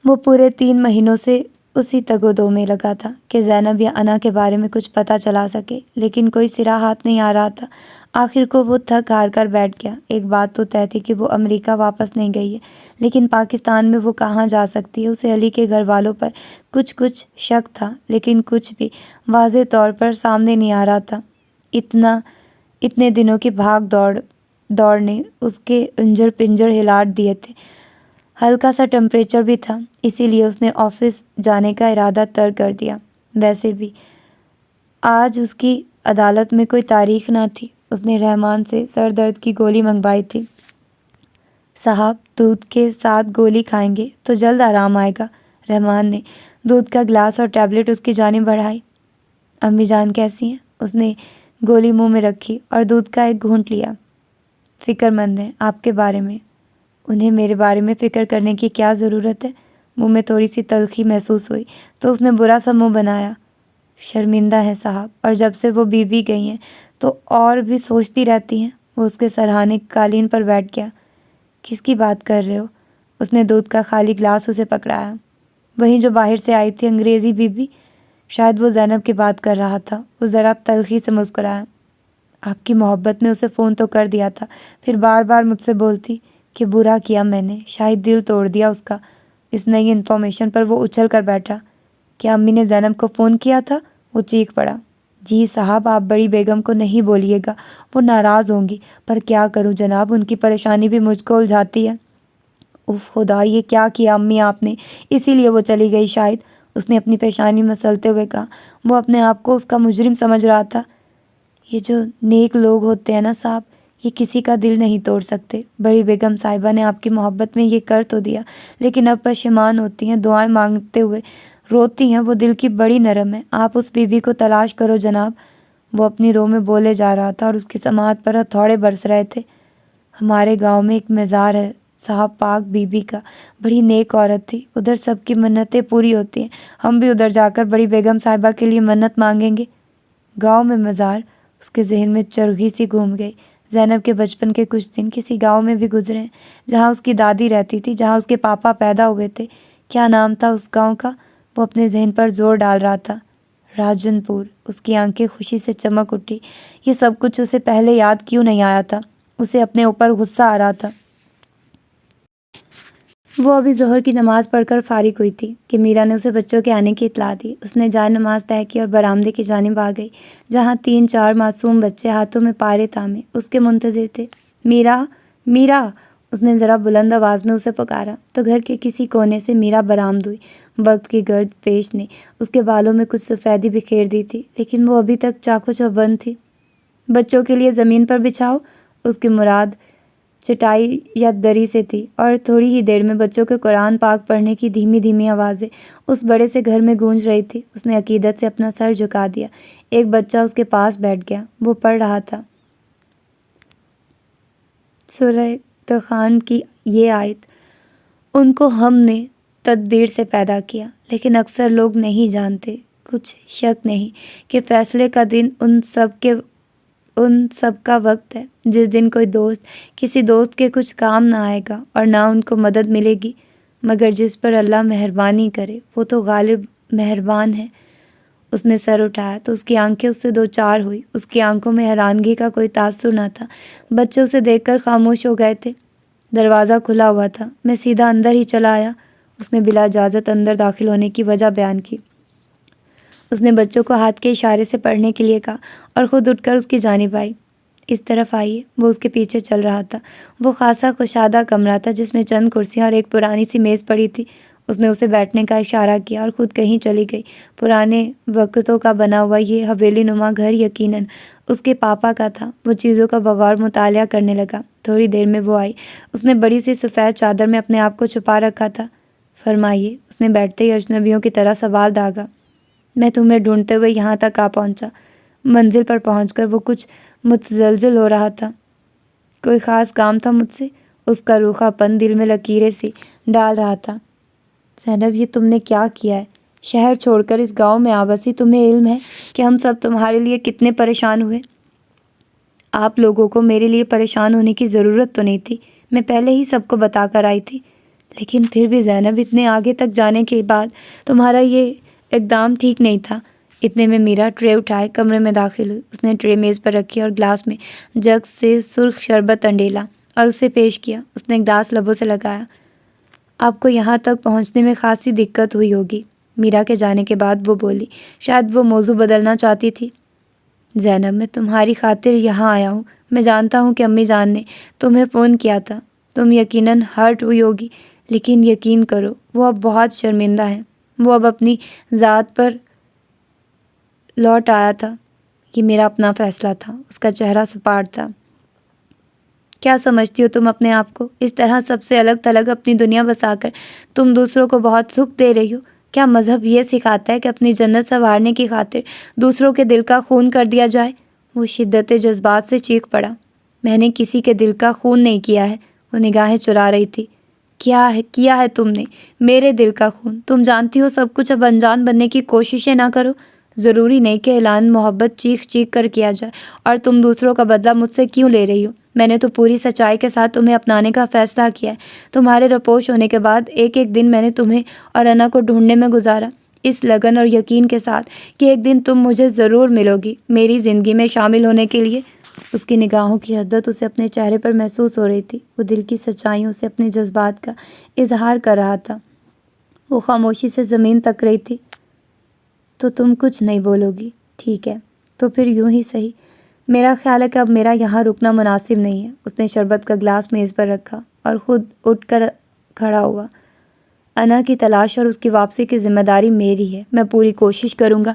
وہ پورے 3 مہینوں سے اسی تگ و دو میں لگا تھا کہ زینب یا انا کے بارے میں کچھ پتہ چلا سکے، لیکن کوئی سرا ہاتھ نہیں آ رہا تھا۔ آخر کو وہ تھک ہار کر بیٹھ گیا۔ ایک بات تو طے تھی کہ وہ امریکہ واپس نہیں گئی ہے، لیکن پاکستان میں وہ کہاں جا سکتی ہے؟ اسے علی کے گھر والوں پر کچھ شک تھا، لیکن کچھ بھی واضح طور پر سامنے نہیں آ رہا تھا۔ اتنے دنوں کی بھاگ دوڑ نے اس کے انجر پنجر ہلا دیے تھے۔ ہلکا سا ٹمپریچر بھی تھا، اسی لیے اس نے آفس جانے کا ارادہ ترک کر دیا۔ ویسے بھی آج اس کی عدالت میں کوئی تاریخ نہ تھی۔ اس نے رحمان سے سر درد کی گولی منگوائی تھی۔ صاحب دودھ کے ساتھ گولی کھائیں گے تو جلد آرام آئے گا۔ رحمان نے دودھ کا گلاس اور ٹیبلٹ اس کی جانب بڑھائی۔ امی جان کیسی ہیں؟ اس نے گولی منہ میں رکھی اور دودھ کا ایک گھونٹ لیا۔ فکر مند ہیں آپ کے بارے میں۔ انہیں میرے بارے میں فکر کرنے کی کیا ضرورت ہے؟ منہ میں تھوڑی سی تلخی محسوس ہوئی تو اس نے برا سا منہ بنایا۔ شرمندہ ہے صاحب، اور جب سے وہ بیوی گئی ہیں تو اور بھی سوچتی رہتی ہیں۔ وہ اس کے سرہانے قالین پر بیٹھ گیا۔ کس کی بات کر رہے ہو؟ اس نے دودھ کا خالی گلاس اسے پکڑایا۔ وہیں جو باہر سے آئی تھی انگریزی بیوی، شاید وہ زینب کی بات کر رہا تھا۔ وہ ذرا تلخی سے مسکرایا۔ آپ کی محبت میں اسے فون تو کر دیا تھا، پھر بار بار مجھ سے بولتی کہ برا کیا میں نے، شاید دل توڑ دیا اس کا۔ اس نئی انفارمیشن پر وہ اچھل کر بیٹھا۔ کیا امی نے زینب کو فون کیا تھا؟ وہ چیخ پڑا۔ جی صاحب، آپ بڑی بیگم کو نہیں بولیے گا، وہ ناراض ہوں گی، پر کیا کروں جناب، ان کی پریشانی بھی مجھ کو الجھاتی ہے۔ اف خدا، یہ کیا کیا امی آپ نے؟ اسی لیے وہ چلی گئی شاید، اس نے اپنی پیشانی مسلتے ہوئے کہا۔ وہ اپنے آپ کو اس کا مجرم سمجھ رہا تھا۔ یہ جو نیک لوگ ہوتے ہیں نا صاحب، یہ کسی کا دل نہیں توڑ سکتے۔ بڑی بیگم صاحبہ نے آپ کی محبت میں یہ کر تو دیا، لیکن اب پشیمان ہوتی ہیں، دعائیں مانگتے ہوئے روتی ہیں۔ وہ دل کی بڑی نرم ہے۔ آپ اس بیوی کو تلاش کرو جناب۔ وہ اپنی رو میں بولے جا رہا تھا اور اس کی سماعت پر ہتھوڑے برس رہے تھے۔ ہمارے گاؤں میں ایک مزار ہے صاحب پاک بی بی کا، بڑی نیک عورت تھی، ادھر سب کی منتیں پوری ہوتی ہیں، ہم بھی ادھر جا کر بڑی بیگم صاحبہ کے لیے منت مانگیں گے۔ گاؤں میں مزار؟ اس کے ذہن میں چرخی سی گھوم گئی۔ زینب کے بچپن کے کچھ دن کسی گاؤں میں بھی گزرے ہیں، جہاں اس کی دادی رہتی تھی، جہاں اس کے پاپا پیدا ہوئے تھے۔ کیا نام تھا اس گاؤں کا؟ وہ اپنے ذہن پر زور ڈال رہا تھا۔ راجن پور۔ اس کی آنکھیں خوشی سے چمک اٹھی۔ یہ سب کچھ اسے پہلے یاد کیوں نہیں آیا تھا؟ اسے اپنے اوپر غصہ آ رہا تھا۔ وہ ابھی ظہر کی نماز پڑھ کر فارغ ہوئی تھی کہ میرا نے اسے بچوں کے آنے کی اطلاع دی۔ اس نے جائے نماز طے کی اور برآمدے کی جانب آ گئی، جہاں 3-4 معصوم بچے ہاتھوں میں پارے تھامے اس کے منتظر تھے۔ میرا، میرا! اس نے ذرا بلند آواز میں اسے پکارا تو گھر کے کسی کونے سے میرا برآمد ہوئی۔ وقت کی گرد پیش نے اس کے بالوں میں کچھ سفیدی بکھیر دی تھی، لیکن وہ ابھی تک چاق و چوبند تھی۔ بچوں کے لیے زمین پر بچھاؤ۔ اس کی مراد چٹائی یا دری سے تھی، اور تھوڑی ہی دیر میں بچوں کے قرآن پاک پڑھنے کی دھیمی دھیمی آوازیں اس بڑے سے گھر میں گونج رہی تھی۔ اس نے عقیدت سے اپنا سر جھکا دیا۔ ایک بچہ اس کے پاس بیٹھ گیا۔ وہ پڑھ رہا تھا سورہ دخان کی یہ آیت: ان کو ہم نے تدبیر سے پیدا کیا، لیکن اکثر لوگ نہیں جانتے۔ کچھ شک نہیں کہ فیصلے کا دن ان سب کا وقت ہے، جس دن کوئی دوست کسی دوست کے کچھ کام نہ آئے گا اور نہ ان کو مدد ملے گی، مگر جس پر اللہ مہربانی کرے، وہ تو غالب مہربان ہے۔ اس نے سر اٹھایا تو اس کی آنکھیں اس سے دوچار ہوئی۔ اس کی آنکھوں میں حیرانگی کا کوئی تاثر نہ تھا۔ بچے اسے دیکھ کر خاموش ہو گئے تھے۔ دروازہ کھلا ہوا تھا، میں سیدھا اندر ہی چلا آیا۔ اس نے بلا اجازت اندر داخل ہونے کی وجہ بیان کی۔ اس نے بچوں کو ہاتھ کے اشارے سے پڑھنے کے لیے کہا اور خود اٹھ کر اس کی جانب آئی۔ اس طرف آئیے۔ وہ اس کے پیچھے چل رہا تھا۔ وہ خاصا کشادہ کمرہ تھا، جس میں چند کرسیاں اور ایک پرانی سی میز پڑی تھی۔ اس نے اسے بیٹھنے کا اشارہ کیا اور خود کہیں چلی گئی۔ پرانے وقتوں کا بنا ہوا یہ حویلی نما گھر یقیناً اس کے پاپا کا تھا۔ وہ چیزوں کا بغور مطالعہ کرنے لگا۔ تھوڑی دیر میں وہ آئی۔ اس نے بڑی سی سفید چادر میں اپنے آپ کو چھپا رکھا تھا۔ فرمائیے۔ اس نے بیٹھتے ہی اجنبیوں کی طرح سوال داغا۔ میں تمہیں ڈھونڈتے ہوئے یہاں تک آ پہنچا۔ منزل پر پہنچ کر وہ کچھ متزلزل ہو رہا تھا۔ کوئی خاص کام تھا مجھ سے؟ اس کا روکھا پن دل میں لکیریں سی ڈال رہا تھا۔ زینب، یہ تم نے کیا کیا ہے؟ شہر چھوڑ کر اس گاؤں میں آ بسی۔ تمہیں علم ہے کہ ہم سب تمہارے لیے کتنے پریشان ہوئے؟ آپ لوگوں کو میرے لیے پریشان ہونے کی ضرورت تو نہیں تھی، میں پہلے ہی سب کو بتا کر آئی تھی، لیکن پھر بھی زینب، اتنے آگے تک جانے کے بعد تمہارا یہ اقدام ٹھیک نہیں تھا۔ اتنے میں میرا ٹرے اٹھائے کمرے میں داخل ہوئی۔ اس نے ٹرے میز پر رکھی اور گلاس میں جگ سے سرخ شربت انڈیلا اور اسے پیش کیا۔ اس نے گلاس لبوں سے لگایا۔ آپ کو یہاں تک پہنچنے میں خاصی دقت ہوئی ہوگی۔ میرا کے جانے کے بعد وہ بولی۔ شاید وہ موضوع بدلنا چاہتی تھی۔ زینب، میں تمہاری خاطر یہاں آیا ہوں۔ میں جانتا ہوں کہ امی جان نے تمہیں فون کیا تھا، تم یقیناً ہرٹ ہوئی ہوگی، لیکن یقین کرو وہ اب بہت شرمندہ ہیں۔ وہ اب اپنی ذات پر لوٹ آیا تھا۔ یہ میرا اپنا فیصلہ تھا۔ اس کا چہرہ سپاٹ تھا۔ کیا سمجھتی ہو تم اپنے آپ کو؟ اس طرح سب سے الگ تھلگ اپنی دنیا بسا کر تم دوسروں کو بہت سکھ دے رہی ہو۔ کیا مذہب یہ سکھاتا ہے کہ اپنی جنت سنوارنے کی خاطر دوسروں کے دل کا خون کر دیا جائے؟ وہ شدت جذبات سے چیخ پڑا۔ میں نے کسی کے دل کا خون نہیں کیا ہے۔ وہ نگاہیں چرا رہی تھی۔ کیا ہے تم نے؟ میرے دل کا خون؟ تم جانتی ہو سب کچھ، اب انجان بننے کی کوششیں نہ کرو۔ ضروری نہیں کہ اعلان محبت چیخ چیخ کر کیا جائے، اور تم دوسروں کا بدلہ مجھ سے کیوں لے رہی ہو؟ میں نے تو پوری سچائی کے ساتھ تمہیں اپنانے کا فیصلہ کیا ہے۔ تمہارے رپوش ہونے کے بعد ایک ایک دن میں نے تمہیں اور انا کو ڈھونڈنے میں گزارا، اس لگن اور یقین کے ساتھ کہ ایک دن تم مجھے ضرور ملو گی میری زندگی میں شامل ہونے کے لیے۔ اس کی نگاہوں کی حدت اسے اپنے چہرے پر محسوس ہو رہی تھی۔ وہ دل کی سچائیوں سے اپنے جذبات کا اظہار کر رہا تھا۔ وہ خاموشی سے زمین تک رہی تھی۔ تو تم کچھ نہیں بولو گی؟ ٹھیک ہے، تو پھر یوں ہی صحیح۔ میرا خیال ہے کہ اب میرا یہاں رکنا مناسب نہیں ہے۔ اس نے شربت کا گلاس میز پر رکھا اور خود اٹھ کر کھڑا ہوا۔ انا کی تلاش اور اس کی واپسی کی ذمہ داری میری ہے۔ میں پوری کوشش کروں گا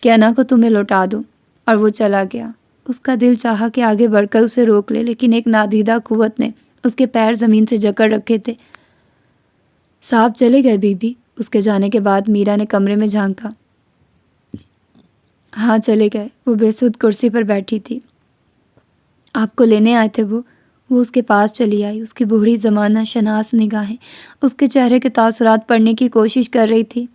کہ انا کو تمہیں لوٹا دوں۔ اور وہ چلا گیا۔ اس کا دل چاہا کہ آگے بڑھ کر اسے روک لے، لیکن ایک نادیدہ قوت نے اس کے پیر زمین سے جکڑ رکھے تھے۔ صاحب چلے گئے بی بی؟ اس کے جانے کے بعد میرا نے کمرے میں جھانکا۔ ہاں چلے گئے۔ وہ بے سود کرسی پر بیٹھی تھی۔ آپ کو لینے آئے تھے وہ اس کے پاس چلی آئی۔ اس کی بوڑھی زمانہ شناس نگاہیں اس کے چہرے کے تاثرات پڑھنے کی کوشش کر رہی تھی۔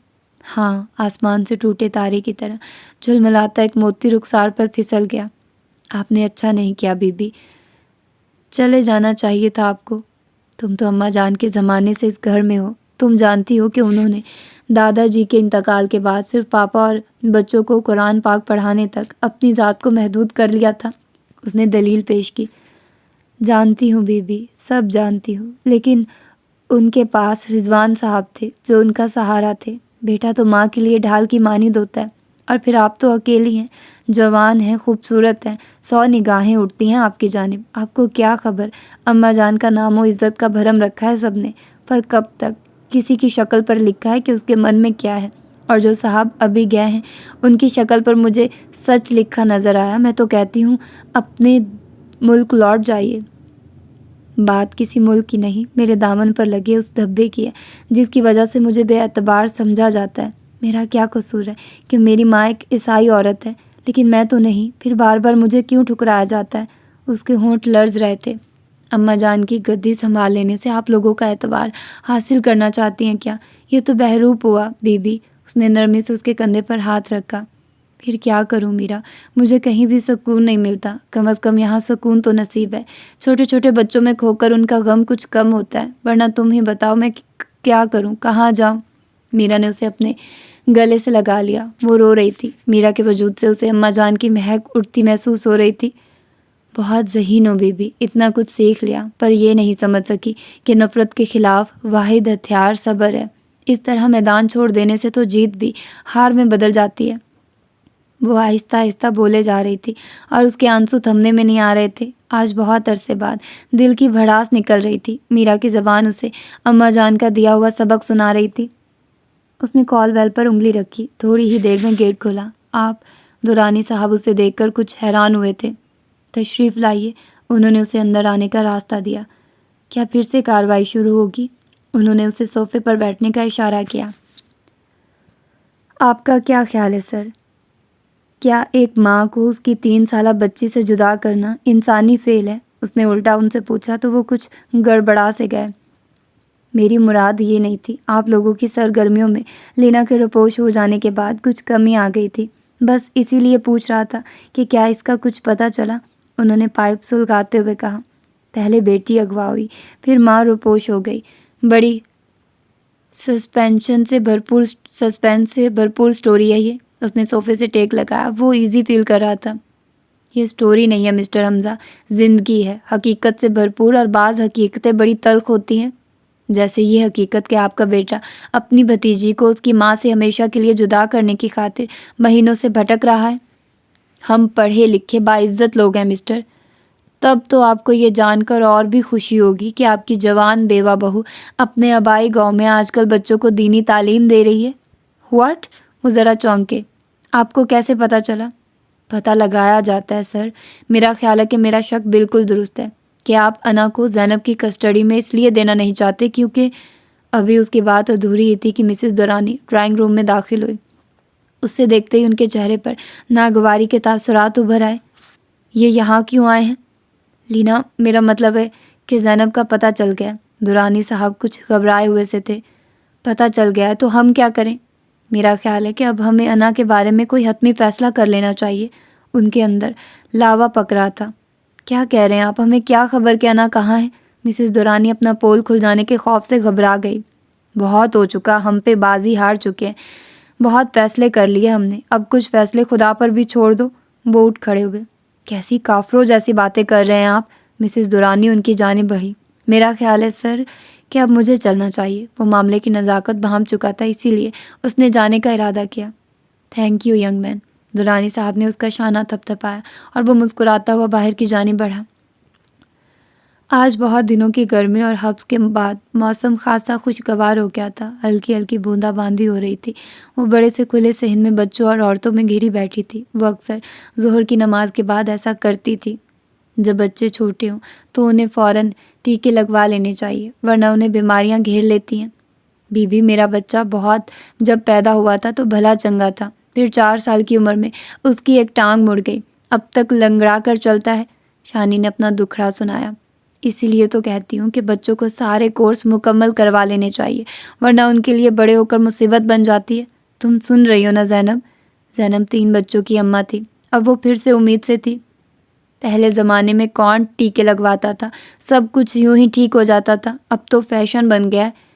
ہاں، آسمان سے ٹوٹے تارے کی طرح جھلملاتا ایک موتی رخسار پر پھسل گیا۔ آپ نے اچھا نہیں کیا بی بی، چلے جانا چاہیے تھا آپ کو۔ تم تو اماں جان کے زمانے سے اس گھر میں ہو۔ تم جانتی ہو کہ انہوں نے دادا جی کے انتقال کے بعد صرف پاپا اور بچوں کو قرآن پاک پڑھانے تک اپنی ذات کو محدود کر لیا تھا۔ اس نے دلیل پیش کی۔ جانتی ہوں بی بی، سب جانتی ہوں، لیکن ان کے پاس رضوان صاحب تھے جو ان کا سہارا تھے۔ بیٹا تو ماں کے لیے ڈھال کی مانند ہوتا ہے، اور پھر آپ تو اکیلی ہیں، جوان ہیں، خوبصورت ہیں، 100 نگاہیں اٹھتی ہیں آپ کی جانب۔ آپ کو کیا خبر، اماں جان کا نام و عزت کا بھرم رکھا ہے سب نے، پر کب تک؟ کسی کی شکل پر لکھا ہے کہ اس کے من میں کیا ہے، اور جو صاحب ابھی گئے ہیں ان کی شکل پر مجھے سچ لکھا نظر آیا۔ میں تو کہتی ہوں اپنے ملک لوٹ جائیے۔ بات کسی ملک کی نہیں، میرے دامن پر لگے اس دھبے کی ہے جس کی وجہ سے مجھے بے اعتبار سمجھا جاتا ہے۔ میرا کیا قصور ہے کہ میری ماں ایک عیسائی عورت ہے، لیکن میں تو نہیں، پھر بار بار مجھے کیوں ٹھکرایا جاتا ہے؟ اس کے ہونٹ لرز رہے تھے۔ اماں جان کی گدی سنبھال لینے سے آپ لوگوں کا اعتبار حاصل کرنا چاہتی ہیں کیا؟ یہ تو بہروپ ہوا بی بی۔ اس نے نرمی سے اس کے کندھے پر ہاتھ رکھا۔ پھر کیا کروں میرا، مجھے کہیں بھی سکون نہیں ملتا، کم از کم یہاں سکون تو نصیب ہے۔ چھوٹے چھوٹے بچوں میں کھو کر ان کا غم کچھ کم ہوتا ہے، ورنہ تم ہی بتاؤ میں کیا کروں، کہاں جاؤں؟ میرا نے اسے اپنے گلے سے لگا لیا۔ وہ رو رہی تھی۔ میرا کے وجود سے اسے اماں جان کی مہک اٹھتی محسوس ہو رہی تھی۔ بہت ذہین ہو بی بی، اتنا کچھ سیکھ لیا، پر یہ نہیں سمجھ سکی کہ نفرت کے خلاف واحد ہتھیار صبر ہے۔ اس طرح میدان چھوڑ دینے سے تو جیت بھی ہار میں بدل جاتی ہے۔ وہ آہستہ آہستہ بولے جا رہی تھی اور اس کے آنسو تھمنے میں نہیں آ رہے تھے۔ آج بہت عرصے بعد دل کی بھڑاس نکل رہی تھی۔ میرا کی زبان اسے اماں جان کا دیا ہوا سبق سنا رہی تھی۔ اس نے کال بیل پر انگلی رکھی۔ تھوڑی ہی دیر میں گیٹ کھلا۔ آپ دورانی صاحب اسے دیکھ کر کچھ حیران ہوئے تھے۔ تشریف لائیے۔ انہوں نے اسے اندر آنے کا راستہ دیا۔ کیا پھر سے کارروائی شروع ہوگی؟ انہوں نے اسے صوفے پر بیٹھنے کا اشارہ کیا۔ آپ کا کیا خیال ہے سر؟ کیا ایک ماں کو اس کی 3 سالہ بچی سے جدا کرنا انسانی فعل ہے؟ اس نے الٹا ان سے پوچھا تو وہ کچھ گڑبڑا سے گئے۔ میری مراد یہ نہیں تھی۔ آپ لوگوں کی سرگرمیوں میں لینا کے روپوش ہو جانے کے بعد کچھ کمی آ گئی تھی، بس اسی لیے پوچھ رہا تھا کہ کیا اس کا کچھ پتہ چلا؟ انہوں نے پائپ سلگاتے ہوئے کہا۔ پہلے بیٹی اغوا ہوئی، پھر ماں روپوش ہو گئی۔ بڑی سسپینس سے بھرپور سٹوری ہے یہ۔ اس نے صوفے سے ٹیک لگایا۔ وہ ایزی فیل کر رہا تھا۔ یہ سٹوری نہیں ہے مسٹر حمزہ، زندگی ہے، حقیقت سے بھرپور، اور بعض حقیقتیں بڑی تلخ ہوتی ہیں، جیسے یہ حقیقت کہ آپ کا بیٹا اپنی بھتیجی کو اس کی ماں سے ہمیشہ کے لیے جدا کرنے کی خاطر مہینوں سے بھٹک رہا ہے۔ ہم پڑھے لکھے باعزت لوگ ہیں مسٹر۔ تب تو آپ کو یہ جان کر اور بھی خوشی ہوگی کہ آپ کی جوان بیوہ بہو اپنے آبائی گاؤں میں آج کل بچوں کو دینی تعلیم دے رہی ہے۔ واٹ؟ وہ ذرا چونکے۔ آپ کو کیسے پتہ چلا؟ پتہ لگایا جاتا ہے سر۔ میرا خیال ہے کہ میرا شک بالکل درست ہے۔ کہ آپ انا کو زینب کی کسٹڈی میں اس لیے دینا نہیں چاہتے کیونکہ ابھی اس کی بات ادھوری ہی تھی کہ مسز دورانی ڈرائنگ روم میں داخل ہوئی۔ اسے دیکھتے ہی ان کے چہرے پر ناگواری کے تاثرات ابھر آئے۔ یہ یہاں کیوں آئے ہیں؟ لینا، میرا مطلب ہے کہ زینب کا پتہ چل گیا۔ دورانی صاحب کچھ گھبرائے ہوئے سے تھے۔ پتہ چل گیا ہے تو ہم کیا کریں؟ میرا خیال ہے کہ اب ہمیں انا کے بارے میں کوئی حتمی فیصلہ کر لینا چاہیے۔ ان کے اندر لاوا پک رہا تھا۔ کیا کہہ رہے ہیں آپ؟ ہمیں کیا خبر کہ انا کہاں ہے؟ مسز دورانی اپنا پول کھل جانے کے خوف سے گھبرا گئی۔ بہت ہو چکا، ہم پہ بازی ہار چکے ہیں، بہت فیصلے کر لیے ہم نے، اب کچھ فیصلے خدا پر بھی چھوڑ دو۔ وہ اٹھ کھڑے ہوئے۔ کیسی کافروں جیسی باتیں کر رہے ہیں آپ؟ مسز دورانی ان کی جانب بڑھی۔ میرا خیال ہے سر کہ اب مجھے چلنا چاہیے۔ وہ معاملے کی نزاکت بھانپ چکا تھا، اسی لیے اس نے جانے کا ارادہ کیا۔ Thank you young man. Durrani صاحب نے اس کا شانہ تھپ تھپایا اور وہ مسکراتا ہوا باہر کی جانب بڑھا۔ آج بہت دنوں کی گرمی اور حبس کے بعد موسم خاصا خوشگوار ہو گیا تھا۔ ہلکی ہلکی بوندا باندی ہو رہی تھی۔ وہ بڑے سے کھلے صحن میں بچوں اور عورتوں میں گھری بیٹھی تھی۔ وہ اکثر ظہر کی نماز کے بعد ایسا کرتی تھی۔ جب بچے چھوٹے ہوں تو انہیں فوراً ٹیکے لگوا لینے چاہیے، ورنہ انہیں بیماریاں گھیر لیتی ہیں۔ بی بی، میرا بچہ بہت جب پیدا ہوا تھا تو بھلا چنگا تھا، پھر 4 سال کی عمر میں اس کی ایک ٹانگ مڑ گئی، اب تک لنگڑا کر چلتا ہے۔ شانی نے اپنا دکھڑا سنایا۔ اسی لیے تو کہتی ہوں کہ بچوں کو سارے کورس مکمل کروا لینے چاہیے، ورنہ ان کے لیے بڑے ہو کر مصیبت بن جاتی ہے۔ تم سن رہی ہو نا زینب؟ زینب 3 بچوں کی اماں تھی، اب وہ پھر سے امید سے تھی۔ پہلے زمانے میں کون ٹیکے لگواتا تھا، سب کچھ یوں ہی ٹھیک ہو جاتا تھا، اب تو فیشن بن گیا ہے۔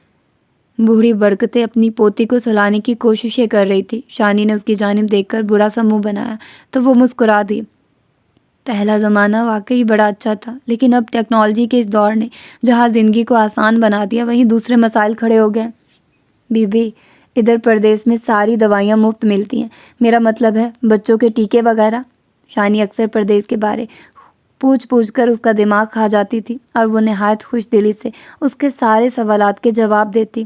بوڑھی برکتیں اپنی پوتی کو سلانے کی کوششیں کر رہی تھی۔ شانی نے اس کی جانب دیکھ کر برا سا منہ بنایا تو وہ مسکرا دی۔ پہلا زمانہ واقعی بڑا اچھا تھا، لیکن اب ٹیکنالوجی کے اس دور نے جہاں زندگی کو آسان بنا دیا، وہیں دوسرے مسائل کھڑے ہو گئے۔ بی بی، ادھر پردیس میں ساری دوائیاں مفت ملتی ہیں، میرا مطلب ہے بچوں کے ٹیکے وغیرہ۔ شانی اکثر پردیس کے بارے پوچھ کر اس کا دماغ کھا جاتی تھی اور وہ نہایت خوش دلی سے اس کے سارے سوالات کے جواب دیتی۔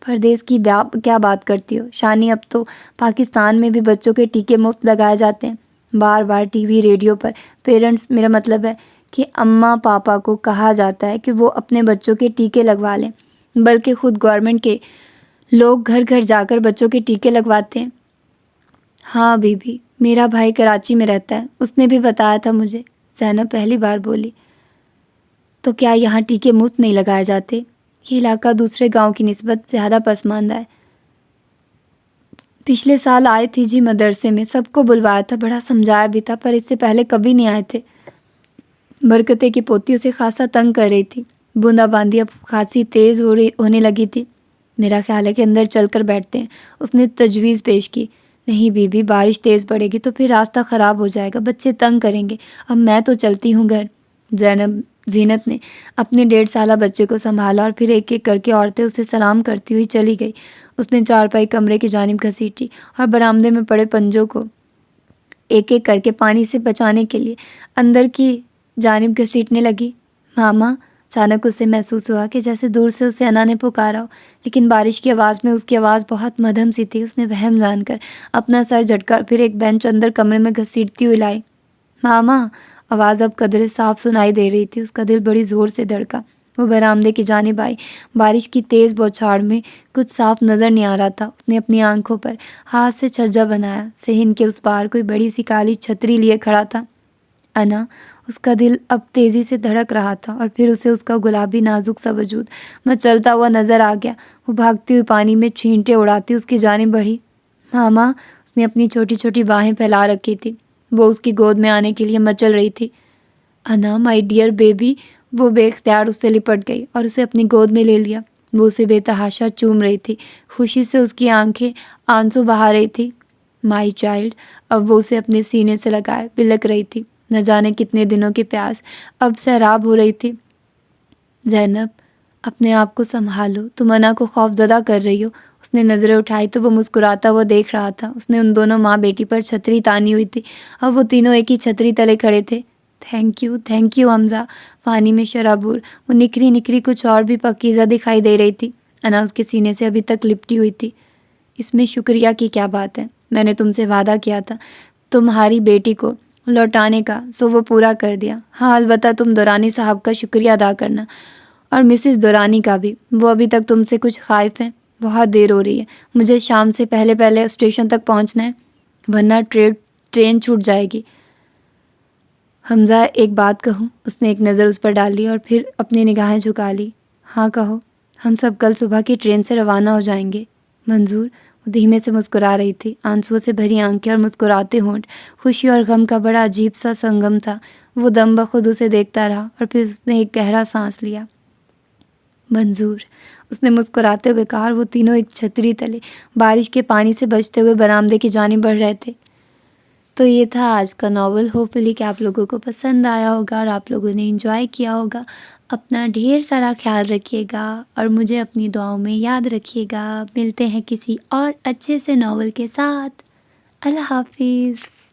پردیس کی کیا بات کرتی ہو شانی، اب تو پاکستان میں بھی بچوں کے ٹیکے مفت لگائے جاتے ہیں۔ بار بار ٹی وی ریڈیو پر پیرنٹس، میرا مطلب ہے کہ اماں پاپا کو کہا جاتا ہے کہ وہ اپنے بچوں کے ٹیکے لگوا لیں، بلکہ خود گورنمنٹ کے لوگ گھر گھر جا کر بچوں کے ٹیکے لگواتے ہیں۔ ہاں بی بی، میرا بھائی کراچی میں رہتا ہے، اس نے بھی بتایا تھا مجھے۔ زینب پہلی بار بولی۔ تو کیا یہاں ٹیکے مفت نہیں لگائے جاتے؟ یہ علاقہ دوسرے گاؤں کی نسبت زیادہ پسماندہ ہے۔ پچھلے سال آئے تھی جی، مدرسے میں سب کو بلوایا تھا، بڑا سمجھایا بھی تھا، پر اس سے پہلے کبھی نہیں آئے تھے۔ برکتے کی پوتی اسے خاصا تنگ کر رہی تھی۔ بوندا باندی اب خاصی تیز ہونے لگی تھی۔ میرا خیال ہے کہ اندر چل کر بیٹھتے ہیں، اس نے تجویز پیش کی۔ نہیں بی بی، بارش تیز پڑے گی تو پھر راستہ خراب ہو جائے گا، بچے تنگ کریں گے، اب میں تو چلتی ہوں گھر۔ زینت نے اپنے 1.5 سالہ بچے کو سنبھالا اور پھر ایک ایک کر کے عورتیں اسے سلام کرتی ہوئی چلی گئی۔ اس نے چارپائی کمرے کی جانب گھسیٹی اور برآمدے میں پڑے پنجوں کو ایک ایک کر کے پانی سے بچانے کے لیے اندر کی جانب گھسیٹنے لگی۔ ماما، اچانک اسے محسوس ہوا کہ جیسے دور سے اسے انا نے پکارا ہو، لیکن بارش کی آواز میں اس کی آواز بہت مدھم سی تھی۔ اس نے وہم جان کر اپنا سر جھٹکا پھر ایک بینچ اندر کمرے میں گھسیٹتی ہوئی لائی۔ ماما، آواز اب قدرے صاف سنائی دے رہی تھی۔ اس کا دل بڑی زور سے دھڑکا۔ وہ برآمدے کی جانب آئی۔ بارش کی تیز بوچھاڑ میں کچھ صاف نظر نہیں آ رہا تھا۔ اس نے اپنی آنکھوں پر ہاتھ سے چھجا بنایا۔ صحن کے اس پار کوئی بڑی سی کالی چھتری لیے کھڑا تھا۔ انا، اس کا دل اب تیزی سے دھڑک رہا تھا اور پھر اسے اس کا گلابی نازک سا وجود مچلتا ہوا نظر آ گیا۔ وہ بھاگتی ہوئی پانی میں چھینٹے اڑاتی اس کی جانب بڑھی۔ ماما، اس نے اپنی چھوٹی چھوٹی باہیں پھیلا رکھی تھی۔ وہ اس کی گود میں آنے کے لیے مچل رہی تھی۔ انا، مائی ڈیئر بیبی۔ وہ بے اختیار اس سے لپٹ گئی اور اسے اپنی گود میں لے لیا۔ وہ اسے بے تحاشا چوم رہی تھی۔ خوشی سے اس کی آنکھیں آنسو بہا رہی تھی۔ My child. اب وہ اسے اپنے سینے سے لگائے بلک رہی تھی۔ نہ جانے کتنے دنوں کی پیاس اب سیراب ہو رہی تھی۔ زینب، اپنے آپ کو سنبھالو، تم انا کو خوف زدہ کر رہی ہو۔ اس نے نظریں اٹھائی تو وہ مسکراتا ہوا دیکھ رہا تھا۔ اس نے ان دونوں ماں بیٹی پر چھتری تانی ہوئی تھی۔ اب وہ تینوں ایک ہی چھتری تلے کھڑے تھے۔ تھینک یو حمزہ۔ پانی میں شرابور وہ نکھری نکھری کچھ اور بھی پکیزہ دکھائی دے رہی تھی۔ انا اس کے سینے سے ابھی تک لپٹی ہوئی تھی۔ اس میں شکریہ کی کیا بات ہے؟ میں نے تم سے وعدہ کیا تھا تمہاری بیٹی کو لوٹانے کا، سو وہ پورا کر دیا۔ ہاں البتہ تم دورانی صاحب کا شکریہ ادا کرنا، اور مسز دورانی کا بھی، وہ ابھی تک تم سے کچھ خائف ہیں۔ بہت دیر ہو رہی ہے، مجھے شام سے پہلے اسٹیشن تک پہنچنا ہے، ورنہ ٹرین چھوٹ جائے گی۔ حمزہ ایک بات کہوں؟ اس نے ایک نظر اس پر ڈالی اور پھر اپنی نگاہیں جھکا لی۔ ہاں کہو۔ ہم سب کل صبح کی ٹرین سے روانہ ہو جائیں گے۔ منظور؟ وہ دھیمے سے مسکرا رہی تھی، آنسوؤں سے بھری آنکھیں اور مسکراتے ہونٹ۔ خوشی اور غم کا بڑا عجیب سا سنگم تھا۔ وہ دم بخود اسے دیکھتا رہا اور پھر اس نے ایک گہرا سانس لیا۔ منظور، اس نے مسکراتے ہوئے کہا، اور وہ تینوں ایک چھتری تلے بارش کے پانی سے بچتے ہوئے برآمدے کی جانب بڑھ رہے تھے۔ تو یہ تھا آج کا ناول۔ ہوپفلی کہ آپ لوگوں کو پسند آیا ہوگا اور آپ لوگوں نے انجوائے کیا ہوگا۔ اپنا ڈھیر سارا خیال رکھیے گا اور مجھے اپنی دعاؤں میں یاد رکھیے گا۔ ملتے ہیں کسی اور اچھے سے ناول کے ساتھ۔ اللہ حافظ۔